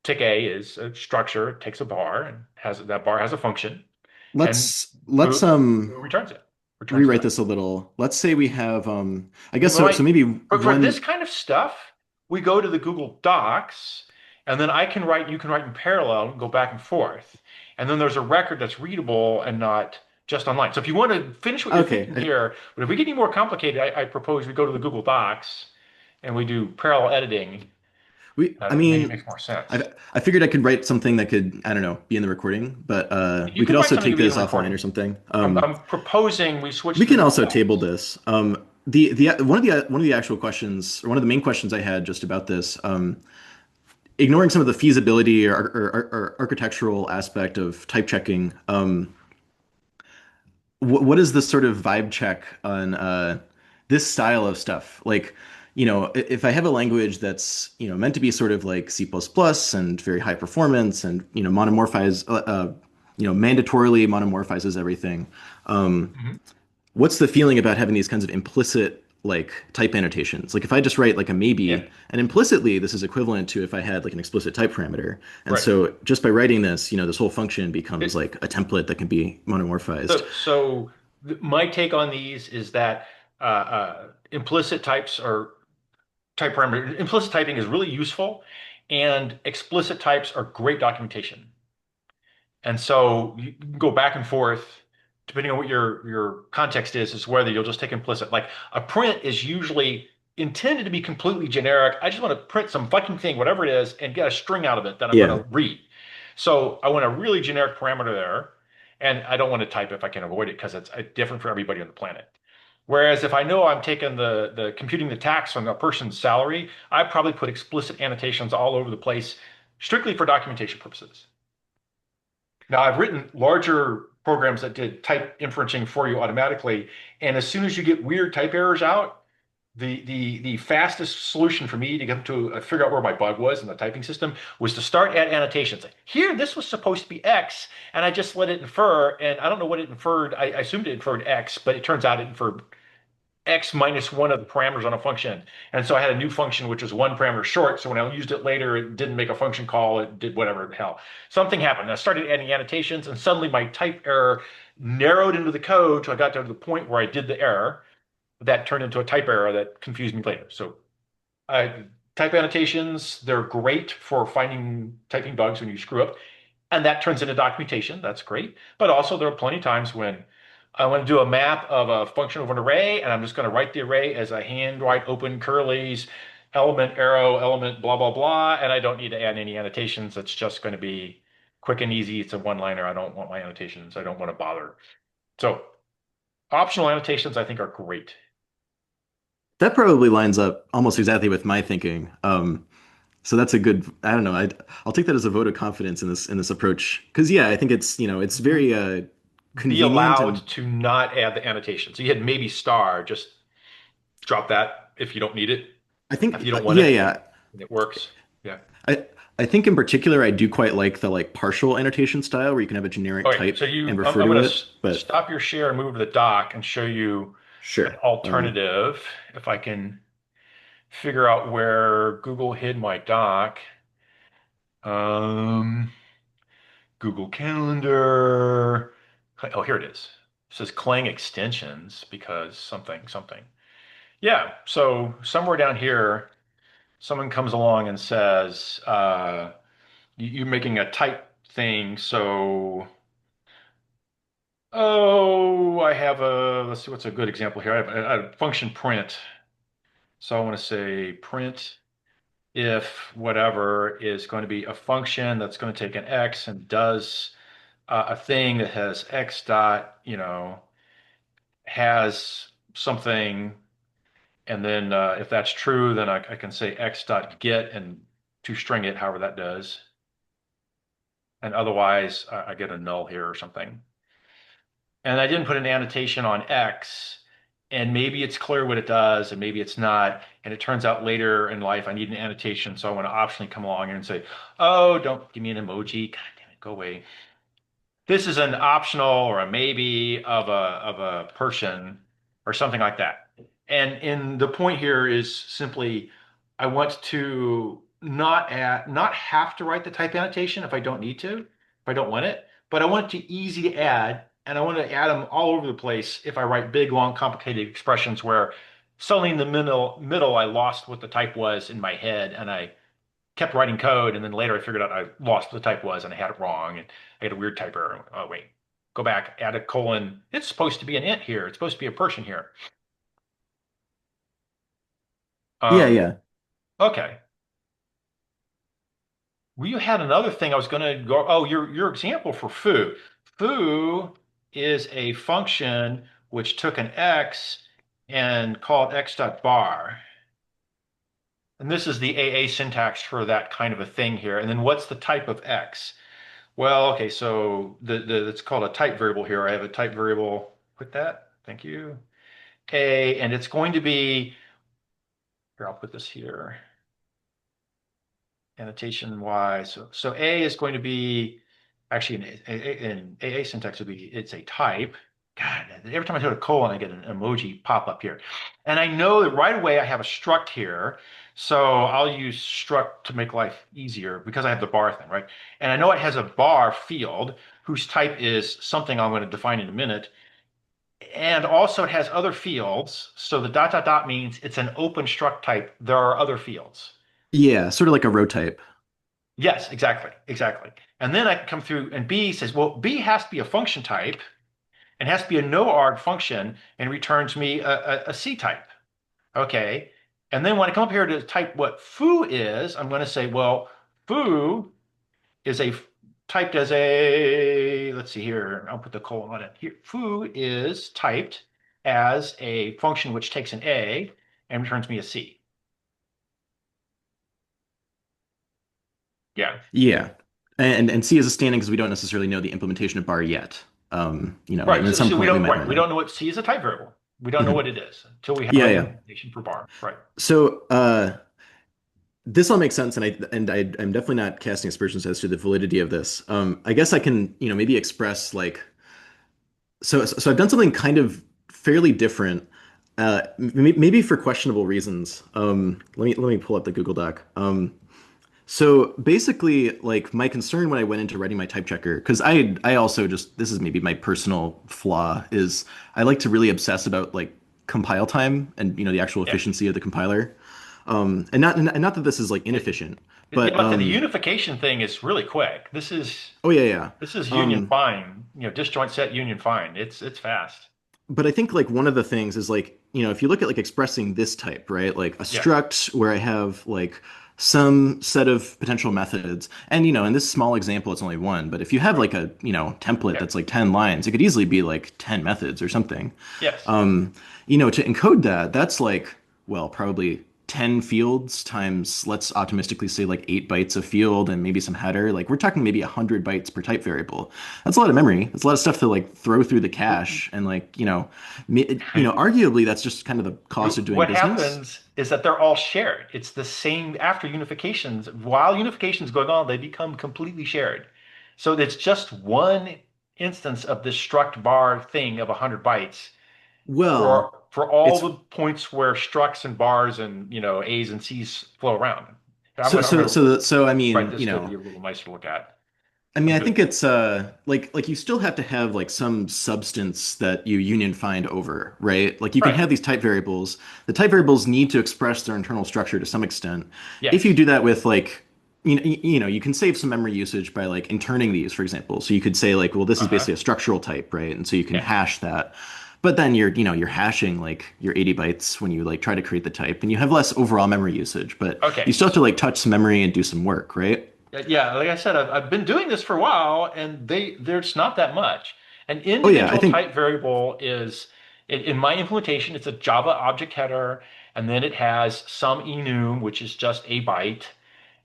tick A is a structure, it takes a bar and has that bar has a function, and Let's foo returns it, returns rewrite that. this a little. Let's say we have I We guess so. might, So maybe but for this one. kind of stuff, we go to the Google Docs, and then I can write, you can write in parallel and go back and forth. And then there's a record that's readable and not just online. So if you want to finish what you're Okay. thinking here, but if we get any more complicated, I propose we go to the Google Docs and we do parallel editing. I Maybe it mean, makes more sense. I figured I could write something that could, I don't know, be in the recording, but You we can could write also something take to be in this the offline or recording. something. I'm proposing we switch We to the can Google also table Docs. this. One of the actual questions, or one of the main questions I had just about this, ignoring some of the feasibility or architectural aspect of type checking, what is the sort of vibe check on this style of stuff? Like, if I have a language that's, meant to be sort of like C++ and very high performance and, mandatorily monomorphizes everything. Mhm. What's the feeling about having these kinds of implicit like type annotations? Like if I just write like a Yeah, maybe, and implicitly this is equivalent to if I had like an explicit type parameter. And right. so just by writing this, this whole function becomes It, like a template that can be monomorphized. so my take on these is that implicit types are type parameter. Implicit typing is really useful, and explicit types are great documentation. And so you can go back and forth depending on what your context is whether you'll just take implicit. Like a print is usually intended to be completely generic. I just want to print some fucking thing, whatever it is, and get a string out of it that I'm going Yeah. to read. So I want a really generic parameter there, and I don't want to type if I can avoid it because it's different for everybody on the planet. Whereas if I know I'm taking the computing the tax on a person's salary, I probably put explicit annotations all over the place strictly for documentation purposes. Now, I've written larger programs that did type inferencing for you automatically, and as soon as you get weird type errors out, the fastest solution for me to get to figure out where my bug was in the typing system was to start at annotations. Here, this was supposed to be X, and I just let it infer, and I don't know what it inferred. I assumed it inferred X, but it turns out it inferred X minus one of the parameters on a function. And so I had a new function which was one parameter short. So when I used it later, it didn't make a function call. It did whatever the hell. Something happened. I started adding annotations, and suddenly my type error narrowed into the code. So I got to the point where I did the error that turned into a type error that confused me later. So type annotations, they're great for finding typing bugs when you screw up, and that turns into documentation. That's great. But also, there are plenty of times when I want to do a map of a function over an array, and I'm just going to write the array as a hand write open curly's element arrow element blah blah blah, and I don't need to add any annotations. It's just going to be quick and easy. It's a one-liner. I don't want my annotations. I don't want to bother. So optional annotations, I think, are great. That probably lines up almost exactly with my thinking. So that's a good, I don't know, I'll take that as a vote of confidence in this approach. Because yeah, I think it's, it's very Be convenient allowed and to not add the annotation. So you had maybe star, just drop that if you don't need it, I if think you don't want yeah, it, yeah. and it works. Yeah. I I think in particular I do quite like the like partial annotation style where you can have a generic Okay, type so and refer I'm to going to it. But stop your share and move to the dock and show you an sure. alternative. If I can figure out where Google hid my dock. Um, Google Calendar. Oh, here it is. It says Clang extensions because something, something. Yeah, so somewhere down here, someone comes along and says, you're making a type thing, so oh, I have let's see what's a good example here. I have a function print. So I want to say print if whatever is going to be a function that's going to take an x and does a thing that has x dot, has something. And then if that's true, then I can say x dot get and to string it, however that does. And otherwise, I get a null here or something. And I didn't put an annotation on X, and maybe it's clear what it does, and maybe it's not. And it turns out later in life I need an annotation, so I want to optionally come along here and say, "Oh, don't give me an emoji. God damn it, go away." this is an optional or a maybe of a person or something like that. And the point here is simply I want to not have to write the type annotation if I don't need to, if I don't want it, but I want it to easy to add, and I want to add them all over the place if I write big, long, complicated expressions where suddenly in the middle I lost what the type was in my head and I kept writing code, and then later I figured out I lost what the type was and I had it wrong, and I had a weird type error. Oh wait, go back, add a colon. It's supposed to be an int here. It's supposed to be a person here. Yeah, Um, yeah. okay. Well, you had another thing I was going to go. Oh, your example for foo. Foo is a function which took an x and called x dot bar. And this is the AA syntax for that kind of a thing here. And then what's the type of x? Well, okay, so it's called a type variable here. I have a type variable. Put that. Thank you. A, and it's going to be here. I'll put this here. Annotation Y. So A is going to be actually in AA syntax would be it's a type. God, every time I hit a colon, I get an emoji pop up here. And I know that right away I have a struct here. So I'll use struct to make life easier because I have the bar thing, right? And I know it has a bar field whose type is something I'm going to define in a minute. And also it has other fields. So the dot dot dot means it's an open struct type. There are other fields. Yeah, sort of like a row type. Yes, exactly, exactly. And then I can come through and B says, well, B has to be a function type and has to be a no arg function and returns me a C type. Okay. And then when I come up here to type what foo is, I'm going to say, well, foo is typed as a, let's see here, I'll put the colon on it. Here, foo is typed as a function which takes an A and returns me a C. Yeah. Yeah. And C is a standing because we don't necessarily know the implementation of bar yet. Right. And at So, some so we point we don't might right. want We to know. don't know what C is a type variable. We don't know Mhm. what it is until we have Yeah, an yeah. implementation for bar. Right. So this all makes sense, I'm definitely not casting aspersions as to the validity of this. I guess I can, maybe express like so I've done something kind of fairly different, maybe for questionable reasons. Let me pull up the Google Doc. So basically, like my concern when I went into writing my type checker, because I also just this is maybe my personal flaw, is I like to really obsess about like compile time and the actual Yeah. efficiency of the compiler. And not that this is like It, inefficient, yeah, but like the unification thing is really quick. oh yeah, yeah. This is union Um, fine. Disjoint set union fine. It's fast. but I think like one of the things is like, if you look at like expressing this type, right? Like a Yeah. struct where I have like some set of potential methods. And in this small example, it's only one, but if you have Right. like a, template Yeah. that's like 10 lines, it could easily be like 10 methods or something. Yes. Um, to encode that, that's like, well, probably 10 fields times, let's optimistically say like 8 bytes of field and maybe some header. Like we're talking maybe 100 bytes per type variable. That's a lot of memory. That's a lot of stuff to like throw through the cache. And like, arguably that's just kind of the cost of doing What business. happens is that they're all shared. It's the same after unifications. While unification's going on, they become completely shared. So it's just one instance of this struct bar thing of 100 bytes Well, for all it's the points where structs and bars and A's and C's flow around. so I'm so gonna so so I write mean, this code to be a little nicer to look at. I Good. think it's like you still have to have like some substance that you union find over, right? Like you can Right. have these type variables. The type variables need to express their internal structure to some extent. If you Yes. do that with like you can save some memory usage by like interning these, for example. So you could say like, well, this is Uh-huh. basically a structural type, right? And so you can Yeah. hash that. But then you're hashing like your 80 bytes when you like try to create the type, and you have less overall memory usage, but you Okay. still have to like touch some memory and do some work, right? Yeah, like I said, I've been doing this for a while, and there's not that much. An Oh yeah, I individual think type variable is, in my implementation, it's a Java object header, and then it has some enum, which is just a byte,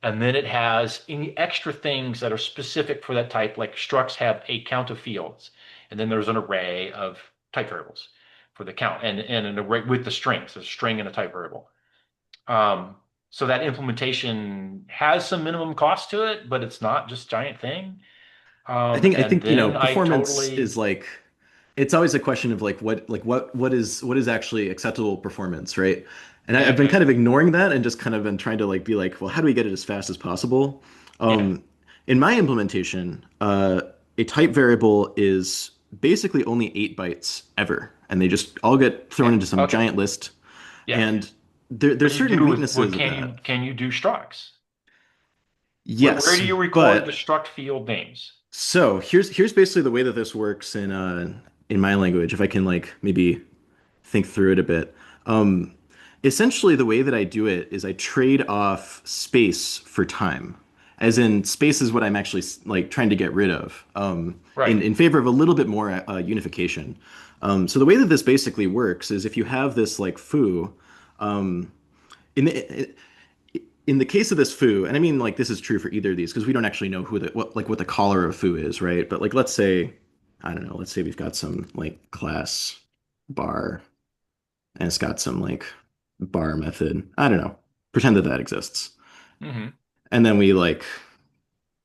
and then it has any extra things that are specific for that type, like structs have a count of fields, and then there's an array of type variables for the count, and an array with the strings, a string and a type variable. Um, so that implementation has some minimum cost to it, but it's not just giant thing. And then I performance is totally, like it's always a question of what is actually acceptable performance, right? And I've been okay, kind of ignoring that and just kind of been trying to like be like, well, how do we get it as fast as possible? yeah, In my implementation, a type variable is basically only 8 bytes ever, and they just all get thrown yeah, into some okay, giant list. yeah. And But there's you certain do weaknesses of that. can you do structs? Where Yes, do you record the but struct field names? so here's basically the way that this works in my language, if I can like maybe think through it a bit. Um, Essentially, the way that I do it is I trade off space for time, as in space is what I'm actually like trying to get rid of, Right. in favor of a little bit more unification. So the way that this basically works is if you have this like foo, um, in the in the case of this foo, and I mean like this is true for either of these because we don't actually know who the what the caller of foo is, right? But like let's say, I don't know, let's say we've got some like class bar and it's got some like bar method. I don't know. Pretend that that exists. Hmm. And then we like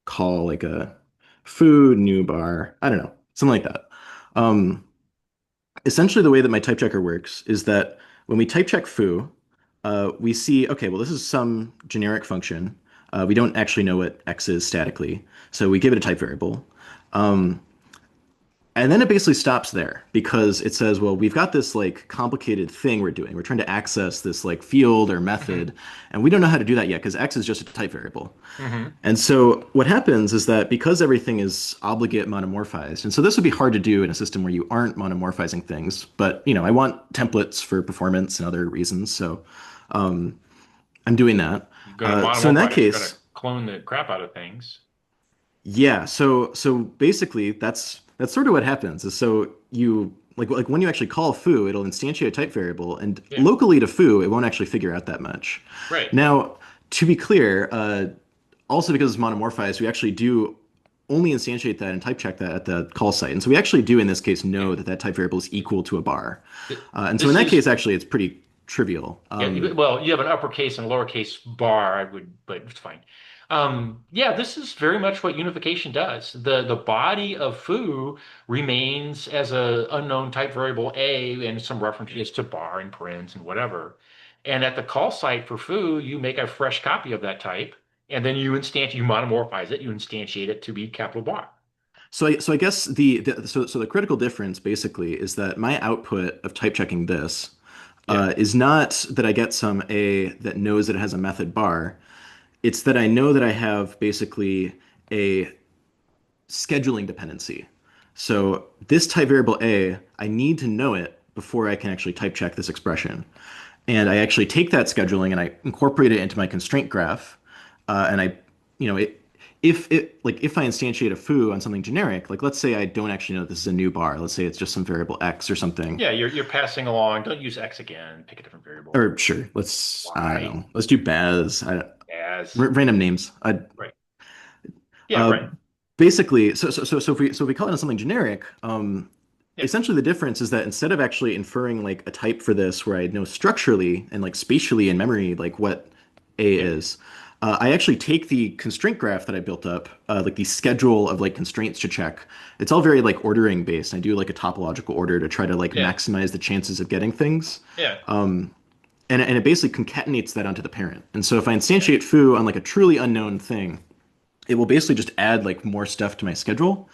call like a food new bar. I don't know. Something like that. Um, Essentially, the way that my type checker works is that when we type check foo, we see, okay, well, this is some generic function. We don't actually know what x is statically. So we give it a type variable. Um, And then it basically stops there because it says, well, we've got this like complicated thing we're doing. We're trying to access this like field or Hmm. method, and we don't know how to do that yet because X is just a type variable. Hmm. And so what happens is that because everything is obligate monomorphized, and so this would be hard to do in a system where you aren't monomorphizing things, but I want templates for performance and other reasons, so I'm doing that. You're going to So in that monomorphize. You're going to case, clone the crap out of things. yeah, so basically that's sort of what happens is so you like when you actually call foo, it'll instantiate a type variable, and Yeah. locally to foo, it won't actually figure out that much. Right. Now, to be clear, also because it's monomorphized, we actually do only instantiate that and type check that at the call site, and so we actually do in this case Yeah. know that that type variable is equal to a bar, and so in This that case, is actually, it's pretty trivial. Yeah, well, you have an uppercase and lowercase bar, I would, but it's fine. Yeah, this is very much what unification does. The body of foo remains as a unknown type variable a, and some references to bar and parens and whatever. And at the call site for foo, you make a fresh copy of that type, and then you monomorphize it, you instantiate it to be capital bar. So I guess so the critical difference basically is that my output of type checking this Yeah, is not that I get some A that knows that it has a method bar. It's that I know that I have basically a scheduling dependency. So this type variable A, I need to know it before I can actually type check this expression. And I actually take that scheduling and I incorporate it into my constraint graph. And I, you know, it, if I instantiate a foo on something generic, like let's say I don't actually know this is a new bar. Let's say it's just some variable X or something. yeah, you're passing along. Don't use X again. Pick a different variable. Or sure, I don't Y, know. Let's do Baz. as, Random names. right. Yeah, Uh, right. Basically, so if we call it something generic, Yeah, essentially the difference is that instead of actually inferring like a type for this where I know structurally and like spatially in memory like what A yeah, is, I actually take the constraint graph that I built up, like the schedule of like constraints to check. It's all very like ordering based. I do like a topological order to try to like yeah, maximize the chances of getting things. yeah. And it basically concatenates that onto the parent. And so if I Yeah. instantiate foo on like a truly unknown thing, it will basically just add like more stuff to my schedule.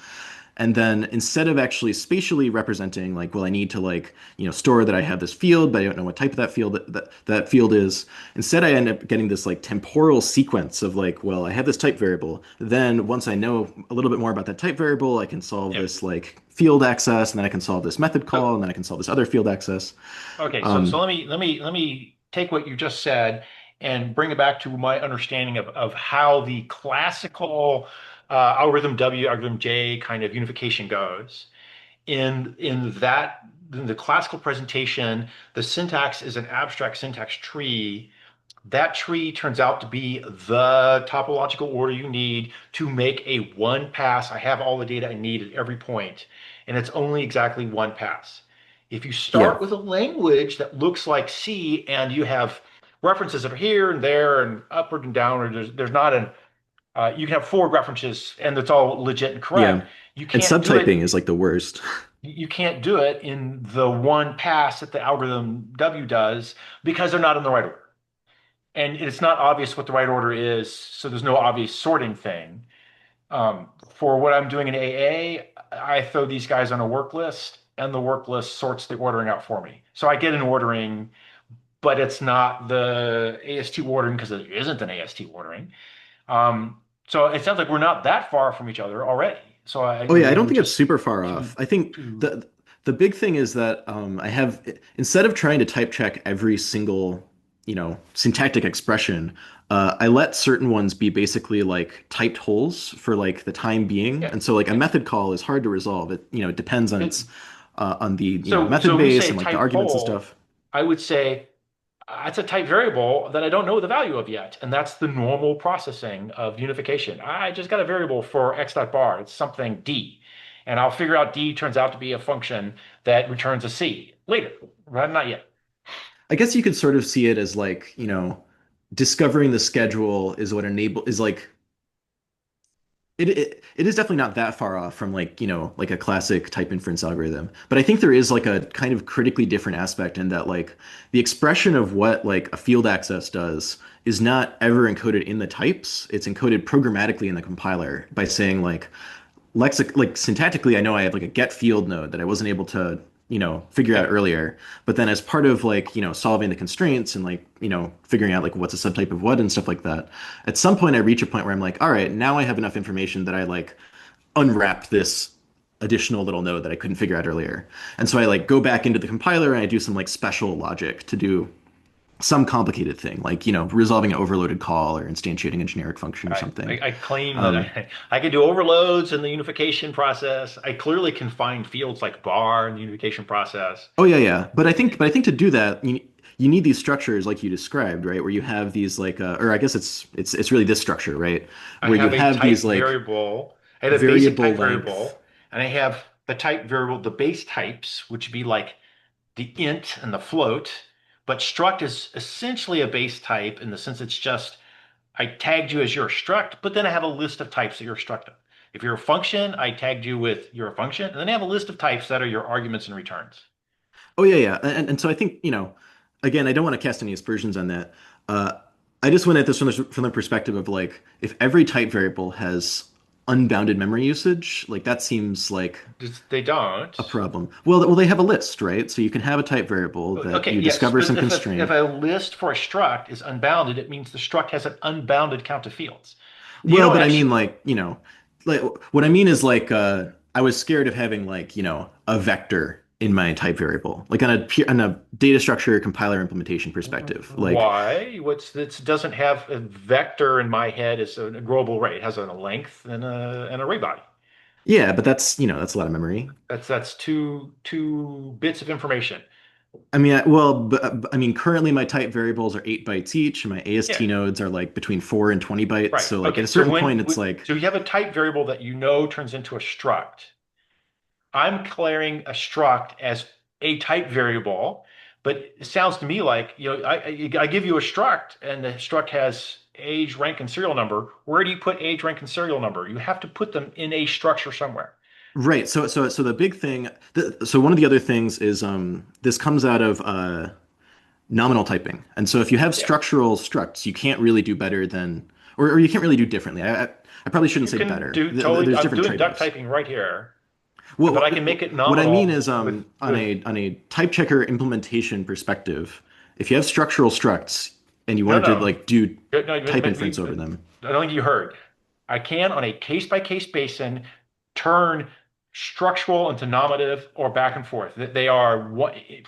And then instead of actually spatially representing like, well, I need to like, store that I have this field, but I don't know what type of that field that field is. Instead, I end up getting this like temporal sequence of like, well, I have this type variable. Then once I know a little bit more about that type variable, I can solve Yeah. this like field access, and then I can solve this method So, call, and then I can solve this other field access. okay, so Um, let me take what you just said and bring it back to my understanding of how the classical algorithm W, algorithm J kind of unification goes. In the classical presentation, the syntax is an abstract syntax tree. That tree turns out to be the topological order you need to make a one pass. I have all the data I need at every point, and it's only exactly one pass. If you yeah. start with a language that looks like C and you have references over here and there and upward and downward, there's not You can have forward references, and it's all legit and Yeah. correct. You And can't do it. subtyping is like the worst. You can't do it in the one pass that the algorithm W does because they're not in the right order. And it's not obvious what the right order is, so there's no obvious sorting thing. For what I'm doing in AA, I throw these guys on a work list, and the work list sorts the ordering out for me. So I get an ordering, but it's not the AST ordering because there isn't an AST ordering. So it sounds like we're not that far from each other already. So Oh yeah, I we don't would think it's just super far to off. I think to the big thing is that I have instead of trying to type check every single, syntactic expression, I let certain ones be basically like typed holes for like the time being. yeah And so like a yeah. method call is hard to resolve. It depends on It, its on the, so method when you base say and like the type arguments and hole, stuff. I would say that's a type variable that I don't know the value of yet, and that's the normal processing of unification. I just got a variable for x dot bar. It's something d, and I'll figure out d turns out to be a function that returns a c later. Right? Not yet. I guess you could sort of see it as like, discovering the schedule is what enable is like it is definitely not that far off from like, like a classic type inference algorithm. But I think there is like a kind of critically different aspect in that like the expression of what like a field access does is not ever encoded in the types. It's encoded programmatically in the compiler by saying like syntactically, I know I have like a get field node that I wasn't able to, figure out Yeah. earlier. But then as part of like, solving the constraints and like, figuring out like what's a subtype of what and stuff like that, at some point I reach a point where I'm like, all right, now I have enough information that I like unwrap this additional little node that I couldn't figure out earlier. And so I like go back into the compiler and I do some like special logic to do some complicated thing, like, resolving an overloaded call or instantiating a generic function or I, something. I claim that Um, I can do overloads in the unification process. I clearly can find fields like bar in the unification process. Oh yeah, yeah. But I think to do that, you need these structures like you described, right? Where you have these like, or I guess it's really this structure, right? I Where you have a have type these like variable. I have a basic variable type length. variable, and I have the type variable, the base types, which would be like the int and the float. But struct is essentially a base type in the sense it's just I tagged you as your struct, but then I have a list of types that you're a struct of. If you're a function, I tagged you with you're a function, and then I have a list of types that are your arguments and returns. Oh yeah, yeah. And so I think, again, I don't want to cast any aspersions on that. Uh, I just went at this from the perspective of like if every type variable has unbounded memory usage, like that seems like They don't. a problem. Well, they have a list, right? So you can have a type variable that Okay, you yes, discover but some if constraint. a list for a struct is unbounded, it means the struct has an unbounded count of fields. You Well, don't but I mean actually. like, like what I mean is like I was scared of having like, a vector in my type variable, like on a data structure compiler implementation perspective. Like, Why? What's this doesn't have a vector in my head as a global array. It has a length and an array body. yeah, but that's a lot of memory. That's two bits of information. I mean, I mean, currently my type variables are 8 bytes each, and my Yeah, AST nodes are like between 4 and 20 bytes. right. So like at a Okay, so certain point, it's like, so you have a type variable that you know turns into a struct. I'm declaring a struct as a type variable, but it sounds to me like, I give you a struct and the struct has age, rank, and serial number. Where do you put age, rank, and serial number? You have to put them in a structure somewhere. right. So the big thing, so one of the other things is this comes out of nominal typing. And so if you have Yeah. structural structs, you can't really do better than, or you can't really do differently. I probably shouldn't You say can better. do totally, There's I'm different doing duck trade-offs. typing right here, but I Well, can make it what I mean nominal is, on with, a type checker implementation perspective, if you have structural structs and you no, wanted to no, like do no, type inference over them, I don't think you heard. I can, on a case-by-case basis, turn structural into nominative or back and forth. That they are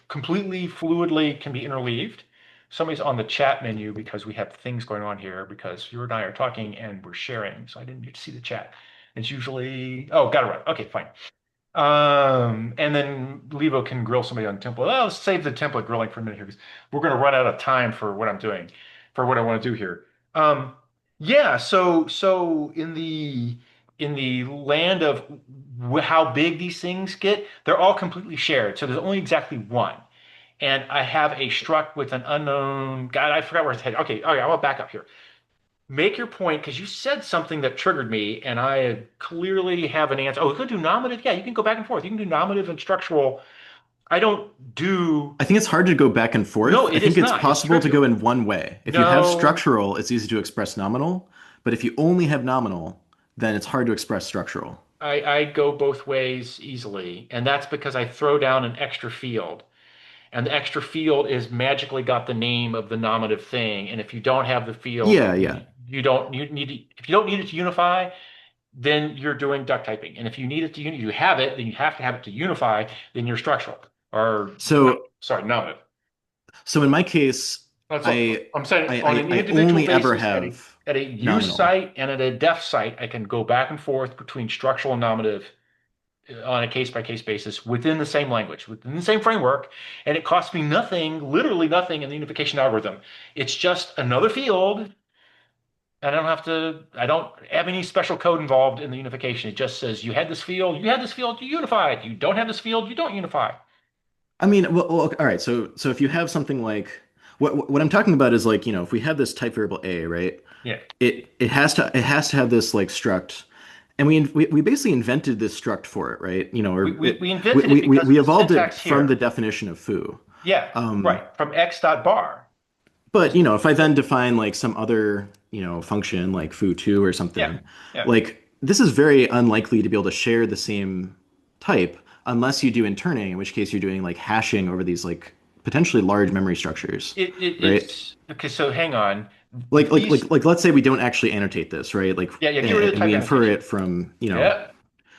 completely fluidly can be interleaved. Somebody's on the chat menu because we have things going on here because you and I are talking and we're sharing. So I didn't get to see the chat. It's usually, oh, got it right. Okay, fine. And then Levo can grill somebody on template. Oh, let's save the template grilling for a minute here because we're going to run out of time for what I'm doing, for what I want to do here. Um, yeah, so in the land of how big these things get, they're all completely shared. So there's only exactly one. And I have a struct with an unknown, God, I forgot where it's headed. Okay, I'm gonna back up here. make your point because you said something that triggered me, and I clearly have an answer. Oh, you could do nominative. Yeah, you can go back and forth. You can do nominative and structural. I don't do. I think it's hard to go back and No, forth. I it think is it's not. It's possible to go trivial. in one way. If you have No, structural, it's easy to express nominal, but if you only have nominal, then it's hard to express structural. I go both ways easily, and that's because I throw down an extra field. And the extra field is magically got the name of the nominative thing. And if you don't have the field, Yeah, yeah. you don't you need if you don't need it to unify, then you're doing duck typing. And if you need it to you have it, then you have to have it to unify, then you're structural or not, So sorry, nominative. so in my case, That's all. I I'm saying I on I, an I individual only ever basis have at a use nominal. site and at a def site, I can go back and forth between structural and nominative on a case by case basis within the same language, within the same framework, and it costs me nothing, literally nothing in the unification algorithm. It's just another field. I don't have any special code involved in the unification. It just says you had this field, you unified. You don't have this field, you don't unify. I mean, all right. So if you have something like what I'm talking about is like, if we have this type variable A, right? Yeah. It has to have this like struct, and we basically invented this struct for it, right? We, Or we, it we we, invented it we, we because of we the evolved it syntax from the here. definition of foo. Yeah, Um, right. From x dot bar. but if I then define like some other, function like foo2 or Yeah, something, yeah. like this is very unlikely to be able to share the same type unless you do interning, in which case you're doing like hashing over these like potentially large memory structures, right? It's okay. So hang on. These, Let's say we don't actually annotate this, right? Like, yeah, yeah. Get rid of the and type we infer annotation. it from, Yeah.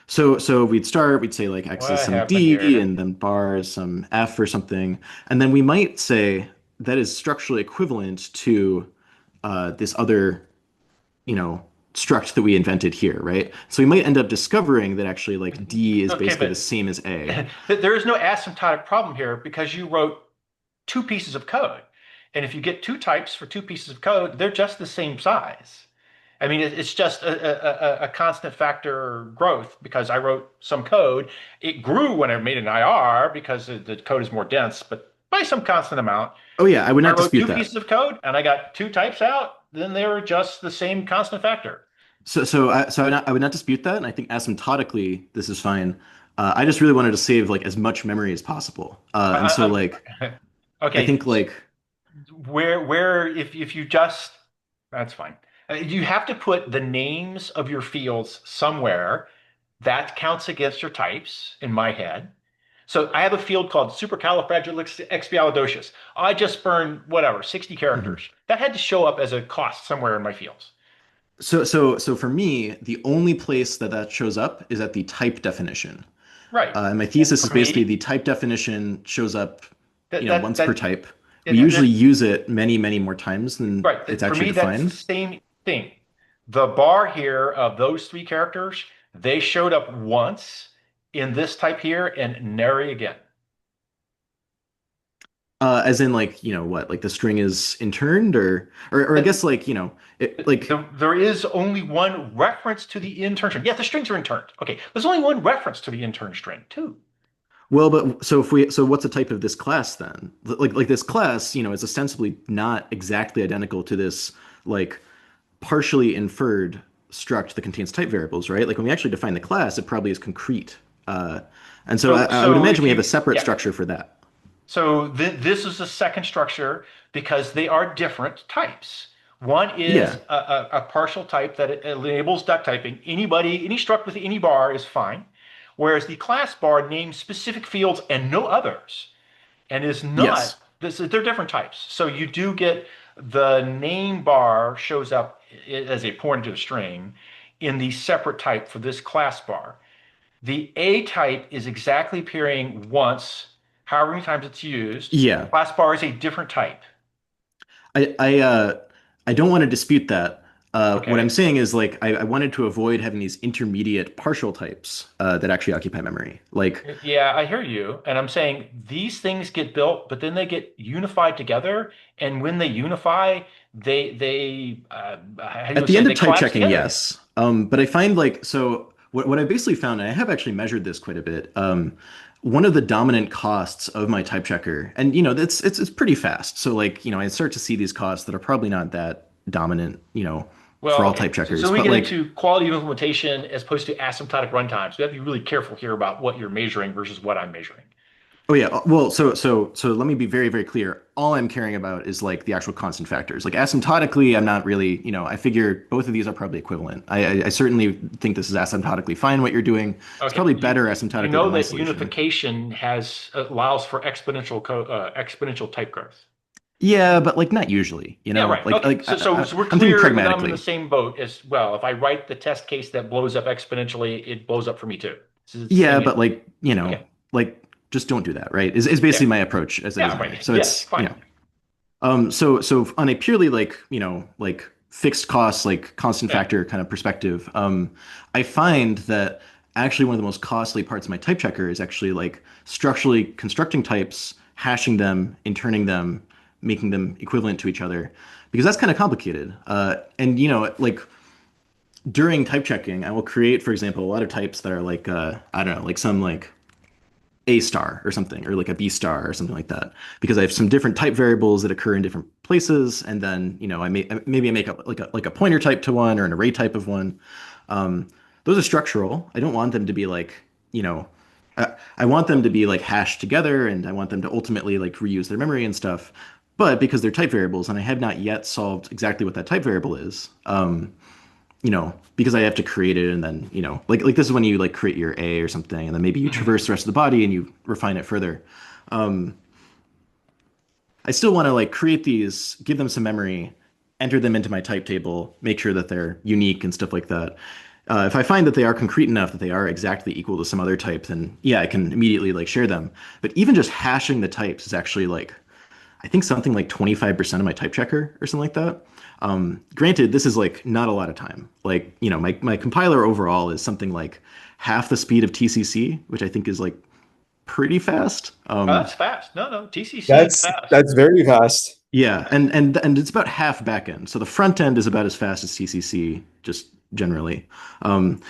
so we'd say like X is What some happened D here? and then bar is some F or something. And then we might say that is structurally equivalent to this other, you know, struct that we invented here, right? So we might end up discovering that actually like D is Okay, basically the but same as A. there is no asymptotic problem here because you wrote two pieces of code. And if you get two types for two pieces of code, they're just the same size. I mean, it's just a constant factor growth because I wrote some code. It grew when I made an IR because the code is more dense, but by some constant amount. Oh yeah, I would I not wrote dispute two that. pieces of code and I got two types out, then they were just the same constant factor. So I would not dispute that, and I think asymptotically this is fine. I just really wanted to save like as much memory as possible, and so like I Okay, think like where if you just that's fine. You have to put the names of your fields somewhere. That counts against your types in my head. So I have a field called supercalifragilisticexpialidocious. I just burned whatever 60 mhm. characters. That had to show up as a cost somewhere in my fields. So for me, the only place that that shows up is at the type definition. Right. And my And thesis is for basically me, the type definition shows up, that that once per that, type. We that usually use it many, many more times than right. it's For actually me, that's the defined. same thing. The bar here of those three characters, they showed up once in this type here and nary again. As in like, what, like the string is interned or I guess like, There is only one reference to the intern string. Yeah, the strings are interned. Okay, there's only one reference to the intern string too. well, but so what's the type of this class then? Like this class, is ostensibly not exactly identical to this like partially inferred struct that contains type variables, right? Like when we actually define the class, it probably is concrete. And so So, I would so imagine if we have a you, separate yeah, structure for that. so this is the second structure because they are different types. One is Yeah. a partial type that enables duck typing. Any struct with any bar is fine, whereas the class bar names specific fields and no others, and is not. Yes. They're different types. So you do get the name bar shows up as a pointer to the string in the separate type for this class bar. The A type is exactly appearing once, however many times it's used. The Yeah. class bar is a different type. I don't want to dispute that. What I'm Okay. saying is like I wanted to avoid having these intermediate partial types that actually occupy memory. Like Yeah, I hear you. And I'm saying these things get built, but then they get unified together. And when they unify, how do at you the say, end of they type collapse checking, together again. yes. But I find like so what I basically found, and I have actually measured this quite a bit. One of the dominant costs of my type checker, and it's pretty fast. So like I start to see these costs that are probably not that dominant. for Well, all okay. type checkers. So we But get like, into quality of implementation as opposed to asymptotic runtimes. We have to be really careful here about what you're measuring versus what I'm measuring. oh yeah, well, so let me be very, very clear. All I'm caring about is like the actual constant factors. Like asymptotically, I'm not really, I figure both of these are probably equivalent. I certainly think this is asymptotically fine what you're doing. It's Okay. probably better You asymptotically know than my that solution. unification allows for exponential type growth. Yeah, but like not usually, Yeah, right. like Okay. like So we're I'm thinking clear that I'm in the pragmatically. same boat as well. If I write the test case that blows up exponentially, it blows up for me too. This is the Yeah, same. but like, Okay. like just don't do that, right? Is Yeah. basically my approach as a Yeah, designer. right. So Yes, it's, fine. so on a purely like, like fixed cost, like constant Yeah. factor kind of perspective, I find that actually one of the most costly parts of my type checker is actually like structurally constructing types, hashing them, interning them, making them equivalent to each other, because that's kind of complicated. And like during type checking, I will create, for example, a lot of types that are like, I don't know, like some like A star or something, or like a B star or something like that, because I have some different type variables that occur in different places, and then maybe I make up like a pointer type to one or an array type of one. Um, those are structural. I don't want them to be like you know, I want them to be like hashed together, and I want them to ultimately like reuse their memory and stuff. But because they're type variables, and I have not yet solved exactly what that type variable is, because I have to create it and then, like this is when you like create your A or something, and then maybe you Mhm. traverse the rest of the body and you refine it further. Um, I still want to like create these, give them some memory, enter them into my type table, make sure that they're unique and stuff like that. If I find that they are concrete enough that they are exactly equal to some other type, then yeah, I can immediately like share them. But even just hashing the types is actually like I think something like 25% of my type checker or something like that. Granted, this is like not a lot of time. Like, my compiler overall is something like half the speed of TCC, which I think is like pretty fast. Oh, that's fast. No, no, TCC is That's fast. that's very fast. Yeah, and it's about half backend. So the front end is about as fast as TCC, just generally.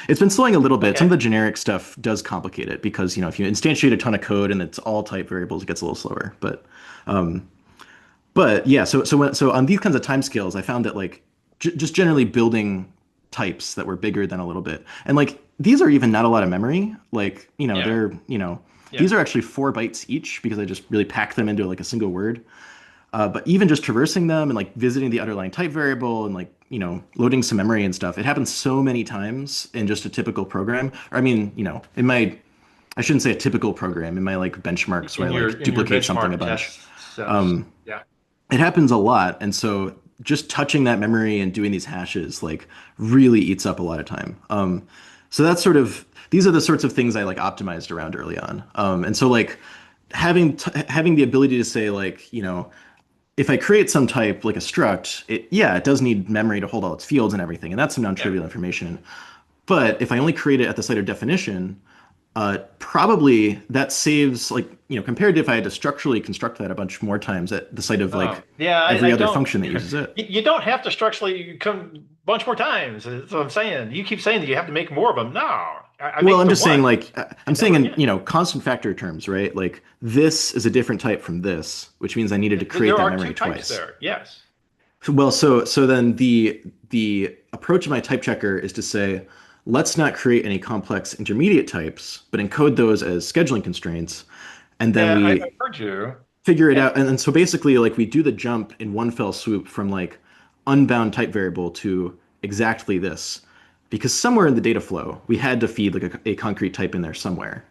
It's been slowing a little bit. Some of Okay. the generic stuff does complicate it because, if you instantiate a ton of code and it's all type variables, it gets a little slower. Um, But yeah, so on these kinds of timescales, I found that like just generally building types that were bigger than a little bit, and like these are even not a lot of memory. Like Yeah. they're Yeah. these are actually 4 bytes each because I just really pack them into like a single word. But even just traversing them and like visiting the underlying type variable and like loading some memory and stuff, it happens so many times in just a typical program. Or I mean, in my I shouldn't say a typical program in my like benchmarks where I like In your duplicate something a benchmark bunch. test cells. Um, Yeah. it happens a lot, and so just touching that memory and doing these hashes like really eats up a lot of time. So that's sort of these are the sorts of things I like optimized around early on. And so like having the ability to say like if I create some type like a struct, it does need memory to hold all its fields and everything, and that's some Yeah. non-trivial information. But if I only create it at the site of definition, probably that saves like compared to if I had to structurally construct that a bunch more times at the site of Oh, like yeah, every I other don't. function that uses it. You don't have to structurally come a bunch more times. That's what I'm saying. You keep saying that you have to make more of them. No, I Well, make I'm the just saying one like I'm and saying never in again. constant factor terms, right? Like this is a different type from this, which means I needed to create There that are memory two types twice. there. Yes. Well, so then the approach of my type checker is to say, let's not create any complex intermediate types, but encode those as scheduling constraints, and then Yeah, I we heard you. figure it And out. And so basically, like we do the jump in one fell swoop from like unbound type variable to exactly this, because somewhere in the data flow we had to feed like a concrete type in there somewhere.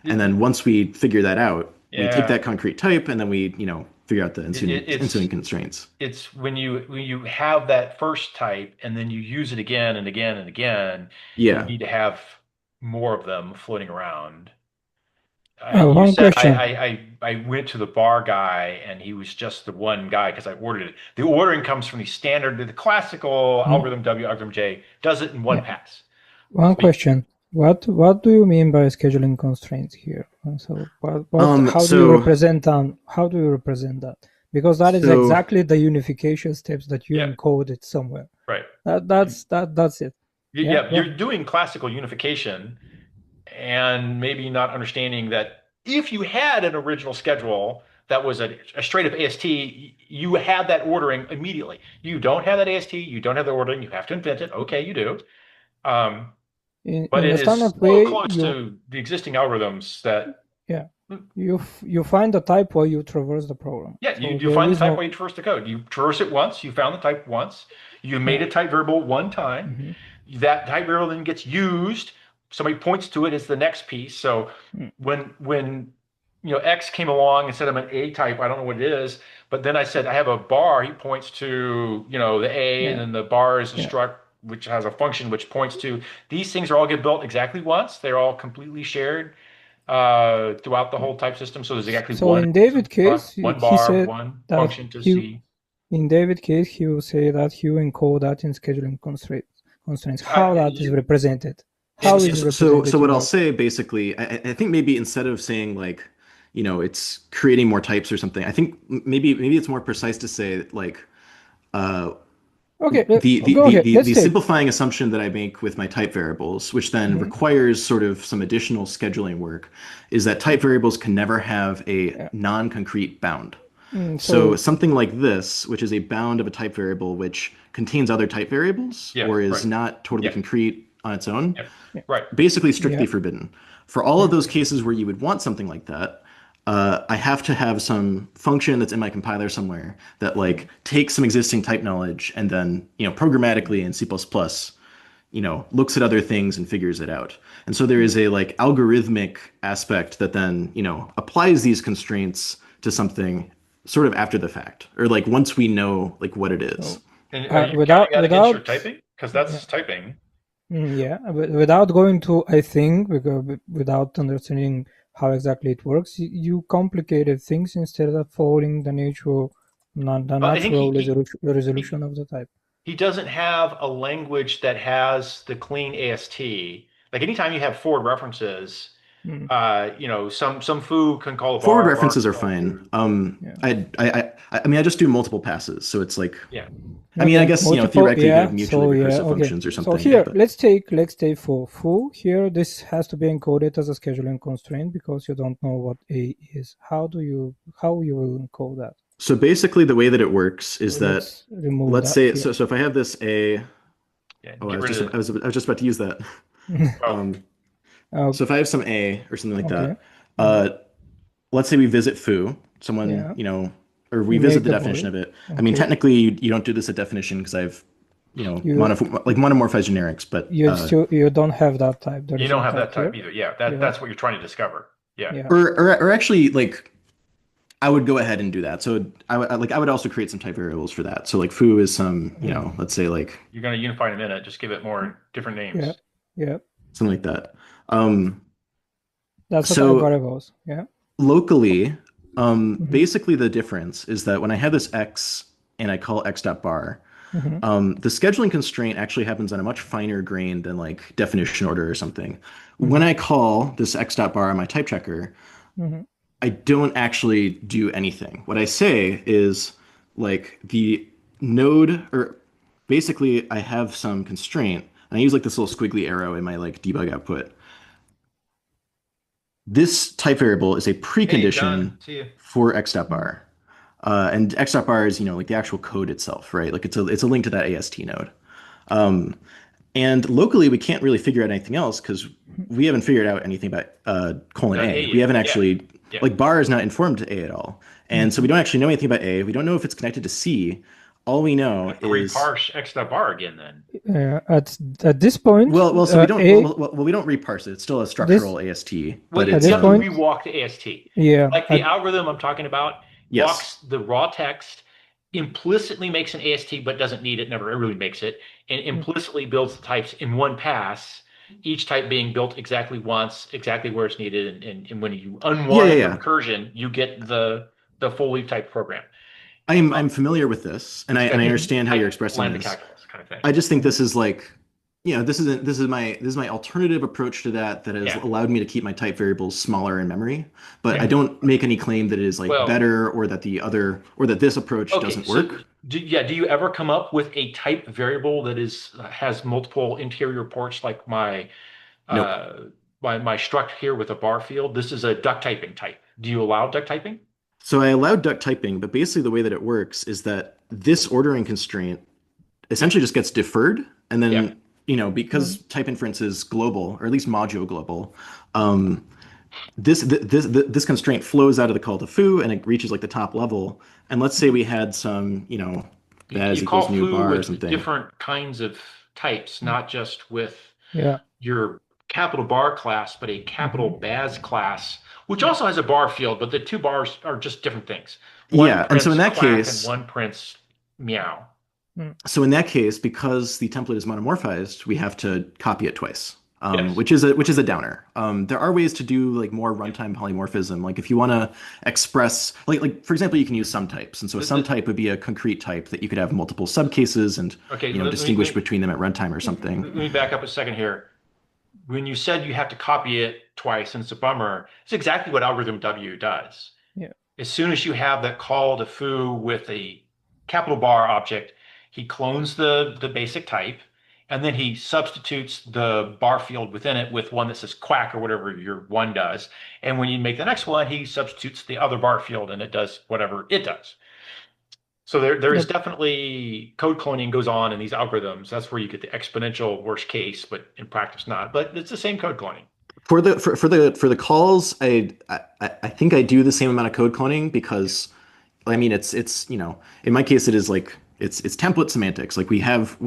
And then once we figure that out, we take yeah, that concrete type and then we figure out the it's ensuing constraints. it's when you have that first type and then you use it again and again and again, you Yeah. need to have more of them floating around. You One said question. I went to the bar guy and he was just the one guy because I ordered it. The ordering comes from the standard, the classical Hmm? algorithm W, algorithm J, does it in one Yeah. pass. One So you, question. What do you mean by scheduling constraints here? So Um, how do you so represent that? Because that is so exactly the unification steps that you yeah, encoded somewhere. right. That's it. Yeah, Yeah, go you're ahead. doing classical unification and maybe not understanding that if you had an original schedule that was a straight up AST, you had that ordering immediately. You don't have that AST, you don't have the ordering, you have to invent it. Okay, you do. Um, but In it the is standard so way, close to the existing algorithms that yeah, you find the type while you traverse the program. yeah, So you there find the is type no while you traverse the code. You traverse it once, you found the type once, you made a type variable one time. Mhm. That type variable then gets used. Somebody points to it as the next piece. So Mm. when X came along and said I'm an A type, I don't know what it is, but then I said I have a bar, he points to, the A, and Yeah, then the bar is a yeah. struct which has a function which points to these things are all get built exactly once. They're all completely shared throughout the whole type system. So there's exactly So one in David struct, case, one he bar, said one that function to he see. in David case he will say that he will encode that in scheduling constraints. How that is represented? How is it represented? So what in I'll your say basically, I think maybe instead of saying like, it's creating more types or something, I think maybe it's more precise to say like, uh, Okay, the go the ahead. the Let's the take. simplifying assumption that I make with my type variables, which then Mhm. requires sort of some additional scheduling work, is that type variables can never have a Yeah. non-concrete bound. So So something like this, which is a bound of a type variable which contains other type variables Yeah, or is right. not totally Yeah, concrete on its own, yeah, yeah, right. basically strictly yeah, forbidden. For all of those cases where you would want something like that, I have to have some function that's in my compiler somewhere that like takes some existing type knowledge and then, programmatically in C++, looks at other things and figures it out. And so there is a like algorithmic aspect that then, applies these constraints to something sort of after the fact, or like once we know like what it is. so And are you counting without that against your without typing? Because yeah. that's typing. Yeah, without going to, I think, because without understanding how exactly it works, you complicated things instead of following the the I think natural he resolution of the type. he doesn't have a language that has the clean AST. Like anytime you have forward references, Mm, some foo can call a Forward bar references can are call a fine. foo. yeah. I mean, I just do multiple passes, so it's like, Yeah. I mean, I Okay, guess, multiple. theoretically you could have Yeah. mutually So yeah. recursive Okay. functions or So something, here, but let's take for foo. Here, this has to be encoded as a scheduling constraint because you don't know what a is. How you will encode that? so basically the way that it works So is that let's remove let's that say here. so if I have this a Yeah. oh Get rid of it. I was just about to use that. Oh, Um, Oh, so if I have some a or something like okay. that, Mhm. uh, let's say we visit foo, someone, Yeah. or we You visit make the the definition body. of it. I mean, Okay. technically you don't do this at definition because I've, You monomorphized generics, but you don't have that type. There you is don't no have type that type here. either. Yeah, Yeah. that's what you're trying to discover. Yeah. Yeah. or actually like I would go ahead and do that. So I would also create some type variables for that. So like foo is some, let's say like You're going to unify in a minute. Just give it more different Yeah. names. Yeah. something like that. Um, That's the type so variables. Yeah. locally, Mm-hmm. basically the difference is that when I have this x and I call x dot bar, Mm-hmm. the scheduling constraint actually happens on a much finer grain than like definition order or something. When Mm-hmm. I call this x dot bar on my type checker, Mm-hmm. I don't actually do anything. What I say is like the node, or basically I have some constraint, and I use like this little squiggly arrow in my like debug output. This type variable is a Hey, precondition John. See you. for x.bar. And x.bar is, like the actual code itself, right? Like it's a link to that AST node. Um, and locally, we can't really figure out anything else because we haven't figured out anything about colon A A. We yet. haven't Yeah. actually, Yeah. like bar is not informed to A at all. And so we don't actually know anything about A. We don't know if it's connected to C. All we know Have to is, reparse x dot bar again then. At this point, so we don't, a we don't reparse it. It's still a this structural AST, Well, but you at it's, this have to point, rewalk the AST. yeah. Like the algorithm I'm talking about yes. walks the raw text, implicitly makes an AST, but doesn't need it, never really makes it, and implicitly builds the types in one pass, each type being built exactly once, exactly where it's needed. And when you Yeah, yeah, unwind the yeah. recursion, you get the full leaf type program. I'm familiar with this, and It's I got understand how you're type expressing lambda this. calculus kind of thing. I just think this is like, this is my alternative approach to that has Yeah. allowed me to keep my type variables smaller in memory. But I Yeah. don't make any claim that it is like Well, better or that the other or that this approach okay, doesn't so work. do you ever come up with a type variable that has multiple interior ports like Nope. uh my struct here with a bar field? This is a duck typing type. Do you allow duck typing? So I allowed duck typing, but basically the way that it works is that this ordering constraint essentially just gets deferred, and Yeah. then because type inference is global, or at least modulo global, um, this constraint flows out of the call to foo, and it reaches like the top level. And let's say we had some You baz call equals new foo bar or with something. different kinds of types, not just with Yeah. your capital bar class, but a capital Hmm. Baz class, which also has a bar field, but the two bars are just different things. One Yeah, and so in prints that quack and case, one prints meow. because the template is monomorphized, we have to copy it twice, Yes. which is a downer. There are ways to do like more runtime polymorphism. Like if you want to express, like for example, you can use sum types, and so a sum type would be a concrete type that you could have multiple subcases and Okay, distinguish between them at runtime or something. let me back up a second here. When you said you have to copy it twice, and it's a bummer, it's exactly what algorithm W does. Yeah. As soon as you have that call to foo with a capital bar object, he clones the basic type, and then he substitutes the bar field within it with one that says quack or whatever your one does. And when you make the next one, he substitutes the other bar field and it does whatever it does. So there is Yep. definitely code cloning goes on in these algorithms. That's where you get the exponential worst case, but in practice not. But it's the same code cloning. For the calls, I think I do the same amount of code cloning because I mean it's in my case it is like it's template semantics. Like we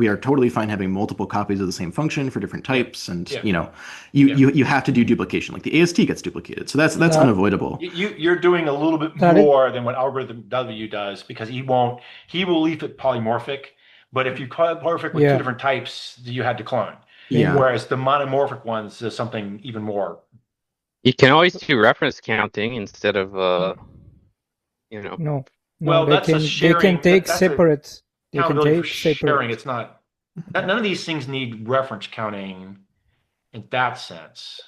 are totally fine having multiple copies of the same function for different Yeah, types, and yeah, you yeah. you have to do duplication. Like the AST gets duplicated, so that's That unavoidable. You're doing a little bit that is more than what algorithm W does because he will leave it polymorphic, but if you call it polymorphic with two yeah. different types, you had to clone. Yeah. Bingo. Whereas the monomorphic ones is something even more. You can always do reference counting instead of No, no, Well, they that's a can sharing. take That's a separate. They can accountability for take sharing. separate. It's not. Yeah. None of these things need reference counting in that sense.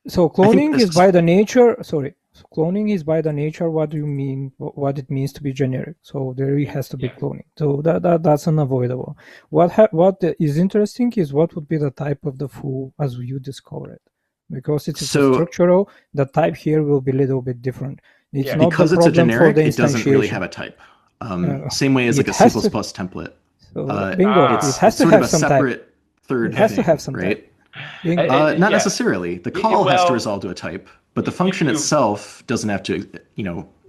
So I think cloning is by the nature. Sorry, so cloning is by the nature. What do you mean? What it means to be generic? So there has to be Yeah. cloning. So that's unavoidable. What is interesting is what would be the type of the foo as you discover it, because it is a so structural. The type here will be a little bit different. It's Yeah. not the because it's a problem for generic, the it doesn't really have instantiation. a type. Same way as It like a C++ has to. template. So bingo. It has It's to sort of have a some type. separate It third has to have thing, some type. right? Bingo. Not Yeah. necessarily. The call has to Well, resolve to a type, but the you function you itself doesn't have to,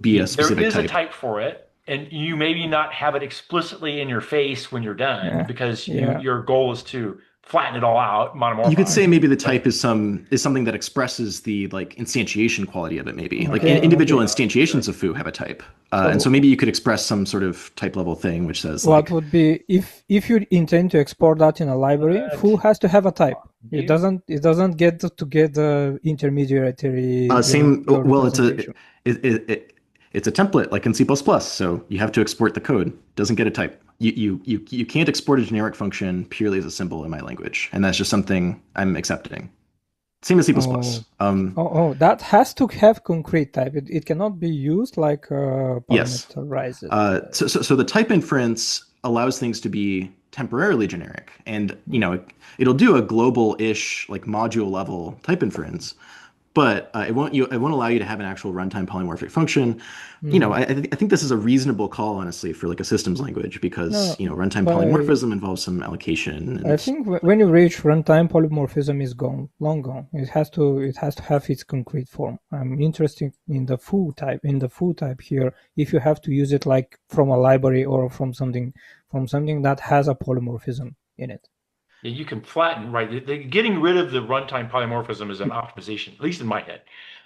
be a there specific is a type. type for it, and you maybe not have it explicitly in your face when you're done Yeah. because Yeah. your goal is to flatten it all out, You could say monomorphize. maybe the But type is something that expresses the like instantiation quality of it. Maybe like Okay. individual Okay. instantiations of foo have a type, and so So maybe you could express some sort of type level thing which says what like would be if you intend to export that in a library, foo has to have a type. It doesn't get to get the intermediary same. your Well, representation. it's a template like in C++, so you have to export the code. Doesn't get a type. You can't export a generic function purely as a symbol in my language, and that's just something I'm accepting. Same as C++. Oh, that has to have concrete type. It cannot be used like Yes. parameterized. So the type inference allows things to be temporarily generic, and it'll do a global-ish like module level type inference, but it won't allow you to have an actual runtime polymorphic function. I think this is a reasonable call, honestly, for like a systems language because No, runtime but polymorphism involves some allocation, I and think when you reach runtime, polymorphism is gone, long gone. It has to have its concrete form. I'm interested in the foo type. In the foo type here, if you have to use it like from a library or from something that has a polymorphism in it. you can flatten, right? Getting rid of the runtime polymorphism is an optimization, at least in my head.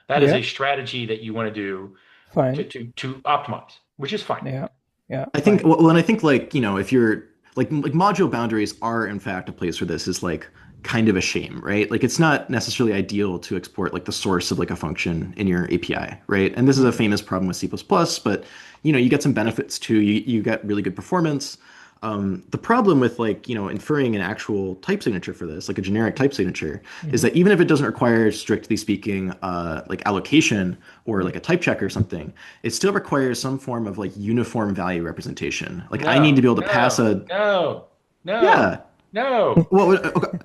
That is Yeah, a strategy that you want to do fine. to optimize, which is fine. Yeah, yeah, I think fine. well, and I think like if you're like module boundaries are in fact a place where this is like kind of a shame, right? Like it's not necessarily ideal to export like the source of like a function in your API, right? And this is a famous problem with C++, but you get some benefits too. You get really good performance. The problem with like inferring an actual type signature for this, like a generic type signature, is that even if it doesn't require, strictly speaking, like allocation or like a type check or something, it still requires some form of like uniform value representation. Like I need to No, be able to pass no, a no, no. yeah. No. Well, okay.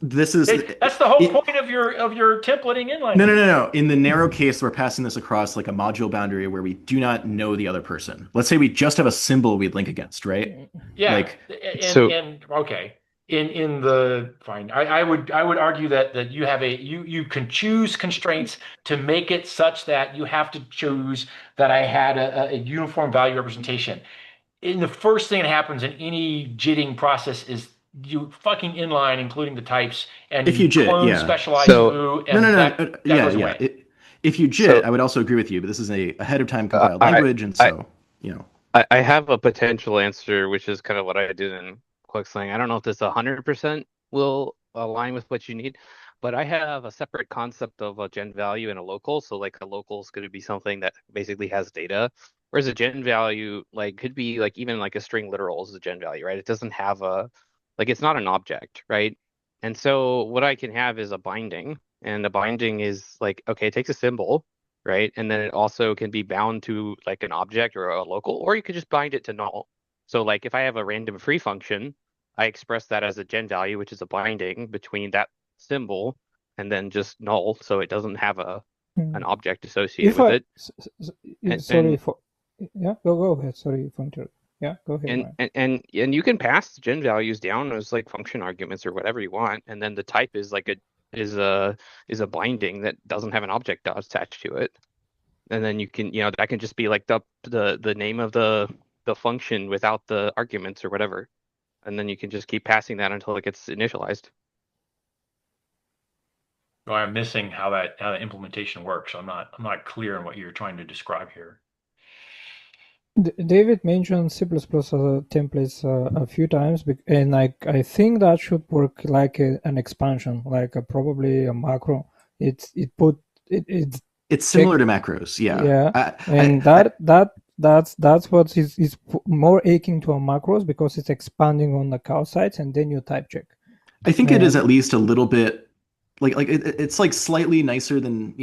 This is That's the whole it, point of your templating inline. no. In the narrow case, we're passing this across like a module boundary where we do not know the other person. Let's say we just have a symbol we'd link against, right? Yeah, Like, So and okay. In the fine, I would argue that you have you can choose constraints to make it such that you have to choose that I had a uniform value representation. In the first thing that happens in any jitting process is you fucking inline, including the types, and if you you JIT, clone yeah. specialize so foo, No, and that yeah, goes yeah. away. If you so JIT, I would also agree with you, but this is a ahead of time uh, compiled I language, and I so, you know. I have a potential answer, which is kind of what I did in QuickSlang. I don't know if this 100% will align with what you need, but I have a separate concept of a gen value and a local. So like a local is going to be something that basically has data, whereas a gen value like could be like even like a string literal is a gen value, right? It doesn't have a like it's not an object, right? And so what I can have is a binding, and a binding is like okay, it takes a symbol, right? And then it also can be bound to like an object or a local, or you could just bind it to null. So like if I have a random free function, I express that as a gen value, which is a binding between that symbol and then just null, so it doesn't have an Mm. object associated If with I it. And sorry and for yeah, go ahead. Sorry for interrupt. Yeah, go ahead, and Ryan. and and you can pass gen values down as like function arguments or whatever you want, and then the type is like a is a is a binding that doesn't have an object attached to it. And then you can, that can just be like the name of the function without the arguments or whatever. And then you can just keep passing that until it gets initialized. So I'm missing how that implementation works. I'm not clear on what you're trying to describe here. David mentioned C++ templates a few times, and I think that should work like an expansion, like probably a macro. It's It's check, similar to macros, yeah. yeah, and I that's what is more akin to a macros because it's expanding on the call sites and then you type check. I think it is And at least a little bit it's like slightly nicer than,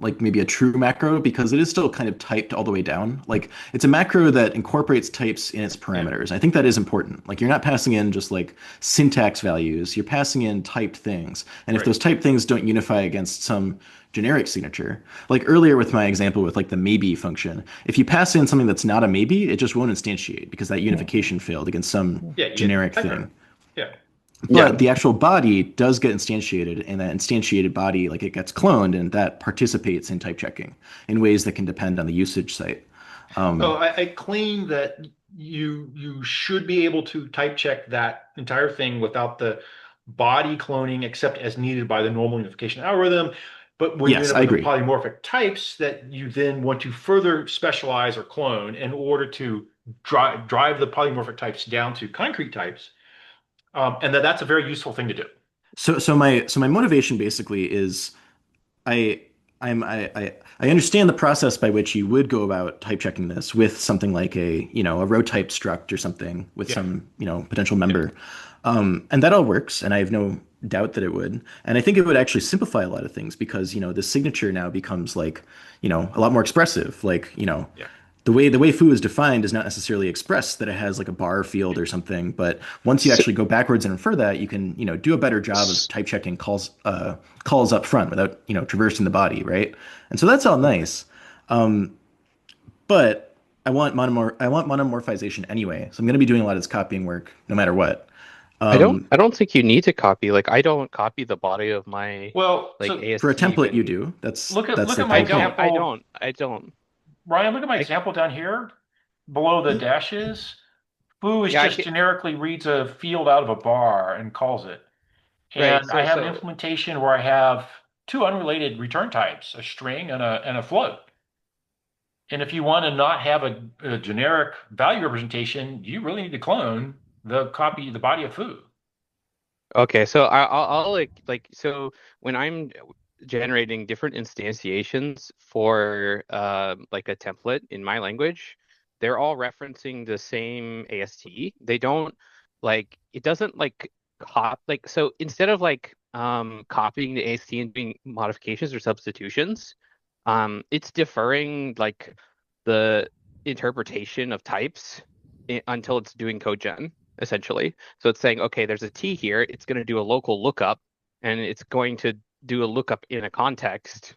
like maybe a true macro because it is still kind of typed all the way down. Like it's a macro that incorporates types in its Yeah, parameters. I think that is important. Like you're not passing in just like syntax values, you're passing in typed things. And if right. those typed things don't unify against some generic signature, like earlier with my example with like the maybe function, if you pass in something that's not a maybe, it just won't instantiate because that yeah, unification failed against some Yeah, you get generic type thing. error. Yeah. Yeah. But the actual body does get instantiated, and that instantiated body, like it gets cloned, and that participates in type checking in ways that can depend on the usage site. So Um, I claim that you should be able to type check that entire thing without the body cloning, except as needed by the normal unification algorithm. But when you end yes, up I with the agree. polymorphic types that you then want to further specialize or clone in order to drive the polymorphic types down to concrete types, and that's a very useful thing to do. So my motivation basically is I I understand the process by which you would go about type checking this with something like a row type struct or something with Yeah, some potential yeah, member, and that all works, and I have no doubt that it would, and I think it would actually simplify a lot of things because the signature now becomes like a lot more expressive, like yeah. the way foo is defined does not necessarily express that it has like a bar field or something, but once you So, actually go backwards and infer that, you can, do a better job of type checking calls up front without, traversing the body, right? And so that's all nice. But I want monomorphization anyway. So I'm going to be doing a lot of this copying work no matter what. I don't think you need to copy. Like I don't copy the body of my Well, like so For a AST template you when do. That's look at that's look at like my the whole point. example, I don't. Ryan. Look at my I example down here below the dashes. Foo is yeah, I just get generically reads a field out of a bar and calls it. right. And I have an implementation where I have two unrelated return types, a string and a float. And if you want to not have a generic value representation, you really need to clone the body of foo. Okay, so I'll like so when I'm generating different instantiations for like a template in my language, they're all referencing the same AST. They don't like it doesn't like like so instead of like copying the AST and doing modifications or substitutions, it's deferring like the interpretation of types until it's doing code gen. essentially. So it's saying, okay, there's a T here. It's going to do a local lookup, and it's going to do a lookup in a context,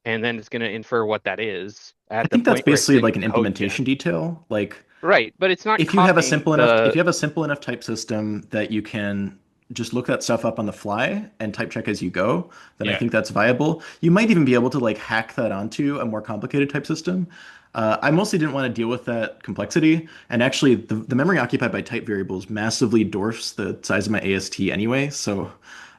and then it's going to infer what that is I at the think that's point where it's basically in like an code yet. implementation detail. Like Right, but it's not if you have a copying simple enough if the you have a simple enough type system that you can just look that stuff up on the fly and type check as you go, then I Yeah. think that's viable. You might even be able to like hack that onto a more complicated type system. I mostly didn't want to deal with that complexity, and actually the memory occupied by type variables massively dwarfs the size of my AST anyway. So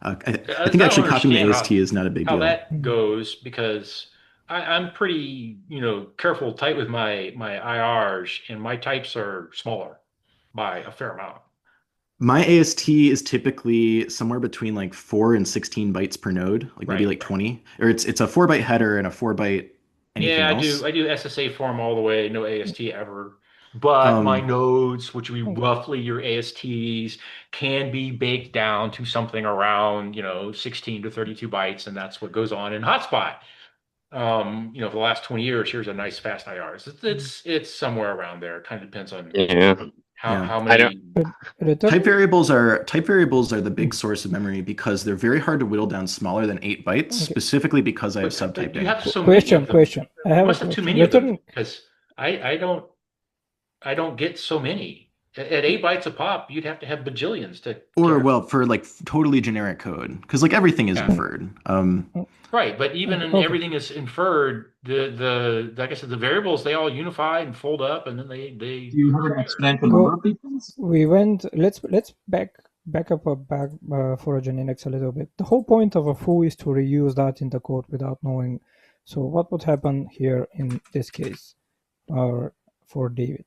I I think don't actually copying the understand AST is not a big how deal. that goes because I'm pretty, careful tight with my IRs and my types are smaller by a fair amount. My AST is typically somewhere between like 4 and 16 bytes per node, like maybe Right, like right. 20, or it's a 4 byte header and a 4 byte anything Yeah, I do. else. I do SSA form all the way, no AST ever. But my Um, nodes, which would be Okay. roughly your ASTs, can be baked down to something around, 16 to 32 bytes, and that's what goes on in hotspot. For the last 20 years, here's a nice fast IRs. It's somewhere around there. It kind of depends on yeah. how yeah. how I don't many. But Type returning. variables are type variables are the big source of memory because they're very hard to whittle down smaller than 8 bytes, Okay. specifically because I have But you subtyping. have so many of Question. them. Question. I You have a must have too question. many of them Returning. because I don't get so many. At 8 bytes a pop, you'd have to have bajillions to Or care. well, for like totally generic code, because like everything is Yeah. inferred. Right, but even Okay. in Okay. everything is inferred, the like I said, the variables they all unify and fold up, and then they Do you have an disappear. exponential Go. number of beacons? We went. Let's back up for a genetics a little bit. The whole point of a foo is to reuse that in the code without knowing. So what would happen here in this case, or for David?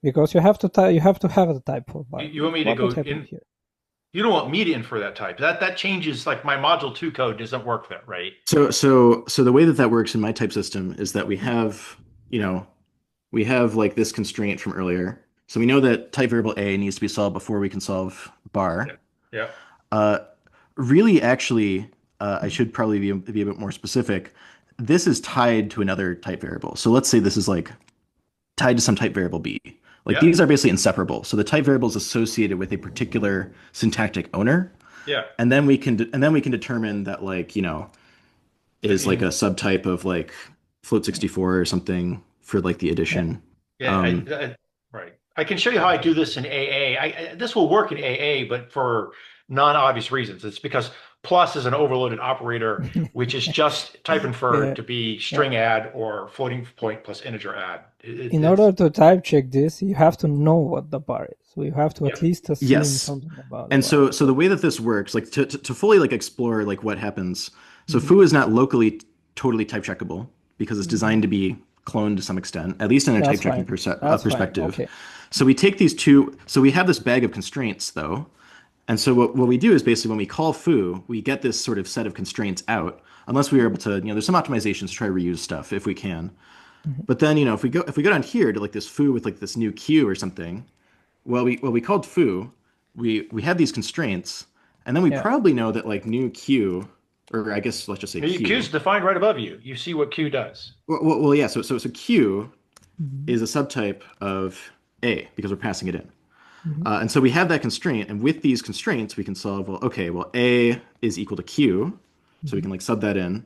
Because you have to have the type for You, bar. you want me to What would go happen in? here? You don't want me to infer that type. That changes. Like my module 2 code doesn't work that, right? So the way that that works in my type system is that you know, we have like this constraint from earlier. So we know that type variable A needs to be solved before we can solve bar. Yeah. Yeah. Uh, really, actually, I should probably be a bit more specific. This is tied to another type variable. So let's say this is like tied to some type variable B. Like Yeah. these are basically inseparable. So the type variable is associated with a particular syntactic owner, Yeah. and then we can determine that like The is like a in subtype of like float 64 or something for like the Yeah. addition. Yeah, Um, right. I can show you how I do this in AA. This will work in AA, but for non-obvious reasons. It's because plus is an overloaded operator, which is just type inferred Yeah. to be Yeah. string add or floating point plus integer add. In It's order to type check this, you have to know what the bar is. So you have to yeah, at least assume yes. something about the And bar. so the way that this works, like to fully like explore like what happens. So Mhm. foo is not locally totally type checkable because it's Mhm. designed to be cloned to some extent, at least in a type That's checking fine. That's fine. perspective. Okay. So we take these two, so we have this bag of constraints though. And so what we do is basically when we call foo, we get this sort of set of constraints out, unless we are able to, there's some optimizations to try to reuse stuff if we can. Mhm. But then, if we go down here to like this foo with like this new queue or something, we called foo, we have these constraints, and then we Yeah. probably know that like new queue, or I guess let's just say Q is queue. defined right above you. You see what Q does. Well, yeah. So queue Mhm. is a subtype of A because we're passing it in. Mhm. And so we have that constraint, and with these constraints, we can solve, well, okay, well, A is equal to Q, so we Mhm. can like sub that in.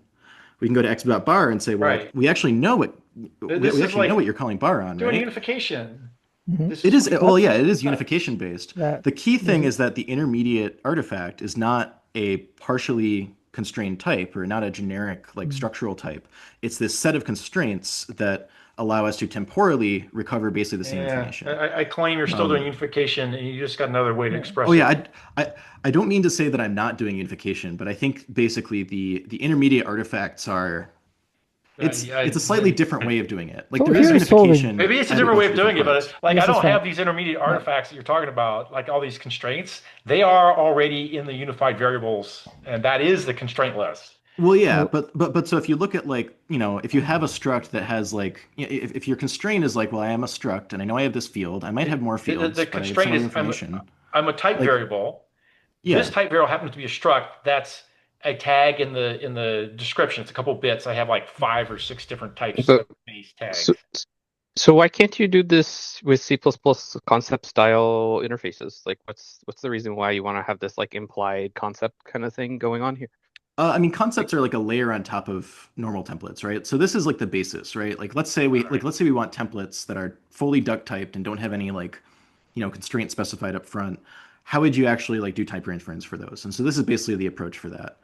We can go to x dot bar and say, well, Right. we actually know what This we is actually know like what you're calling bar on, doing right? unification. Mhm. This It is is, what you well, That's yeah, it is got. unification based. that. The key This thing is is that the intermediate artifact is not a partially constrained type or not a generic like mm, structural type. It's this set of constraints that allow us to temporally recover basically the same Yeah, information. I claim you're still doing Um, unification, and you just got another way to yeah. oh express yeah, it. I don't mean to say that I'm not doing unification, but I think basically the intermediate artifacts are it's a slightly different way of doing it. Like So there is here is solving. unification Maybe it's a at a different way bunch of of different doing it, but parts. like I This is don't fine. have these intermediate Yeah. artifacts that you're talking about, like all these constraints. They are already in the unified variables, and that is the constraint list. Well, yeah, So but so if you look at like, if you have a struct that has like, if your constraint is like, well, I am a struct and I know I have this field, I might have more The fields, but I have some constraint other is information. I'm a type Like, variable. This yeah, type variable happens to be a struct. That's a tag in the description. It's a couple bits. I have like 5 or 6 different types so of base so tags. So why can't you do this with C++ concept style interfaces? Like, what's the reason why you want to have this like implied concept kind of thing going on here? I mean, concepts are like a layer on top of normal templates, right? So this is like the basis, right? Like let's say we want templates that are fully duck typed and don't have any like, constraints specified up front. How would you actually like do type inference for those? And so this is basically the approach for that.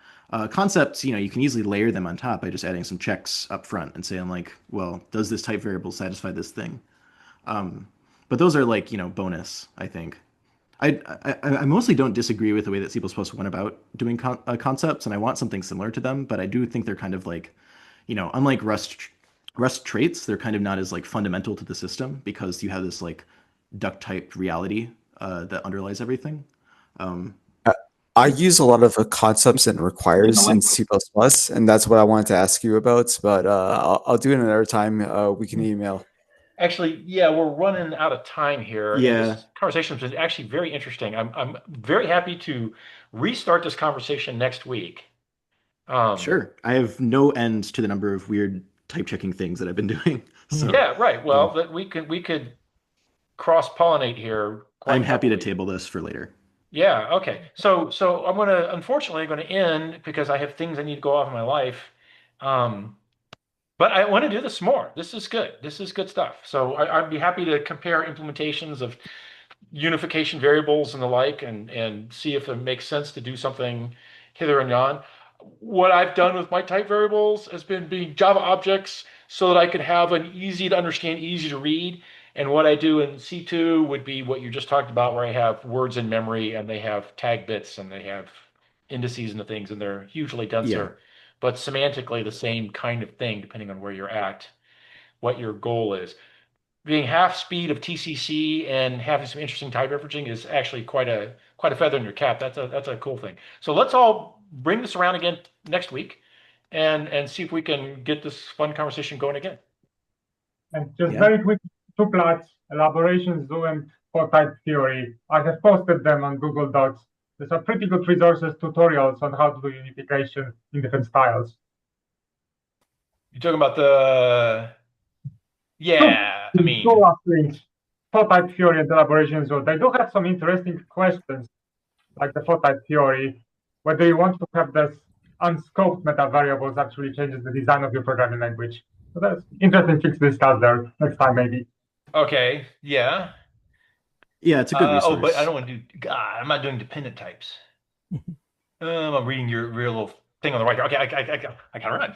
Concepts, you can easily layer them on top by just adding some checks up front and saying like, well, does this type variable satisfy this thing? But those are like, bonus, I think. I mostly don't disagree with the way that C++ went about doing concepts, and I want something similar to them. But I do think they're kind of like, unlike Rust traits, they're kind of not as like fundamental to the system because you have this like duck type reality that underlies everything. Uh, I use a lot of concepts and requires in C++, and that's what I wanted to ask you about. But I'll do it another time. We can email. Actually, yeah, we're running out of time here, and Yeah, this conversation has been actually very interesting. I'm very happy to restart this conversation next week. Um, sure. I have no end to the number of weird type checking things that I've been doing. So yeah, right. uh, Well, that we could cross-pollinate here I'm quite happy to heavily. table this for later. Yeah, okay. So I'm gonna unfortunately going to end because I have things I need to go off in my life. Um, but I want to do this more. This is good. This is good stuff. So I'd be happy to compare implementations of unification variables and the like, and see if it makes sense to do something hither and yon. What I've done with my type variables has been being Java objects so that I could have an easy to understand, easy to read. And what I do in C2 would be what you just talked about, where I have words in memory and they have tag bits and they have indices and the things, and they're hugely Yeah. denser, but semantically the same kind of thing, depending on where you're at, what your goal is. Being half speed of TCC and having some interesting type averaging is actually quite a feather in your cap. That's a cool thing. So let's all bring this around again next week and see if we can get this fun conversation going again. And just Yeah. very quick, two plots, elaboration zoo and for type theory. I have posted them on Google Docs. There's some pretty good resources, tutorials on how to do unification in different styles. You're talking about the, yeah, I Two mean, last links, for type theory and elaboration zoo. They do have some interesting questions, like the for type theory, whether you want to have this unscoped meta variables actually changes the design of your programming language. So that's interesting things to discuss there next time, maybe. okay, yeah. Yeah, it's a good Oh, but I resource. don't want to do, God, I'm not doing dependent types. I'm reading your little thing on the right. Okay, I can run.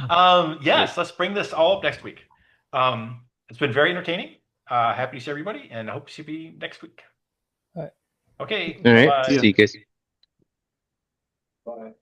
Great. Yes, let's bring this all up next week. It's been very entertaining. Happy to see everybody, and I hope to see you next week. Right. Okay, All bye right. See bye. ya. See you guys.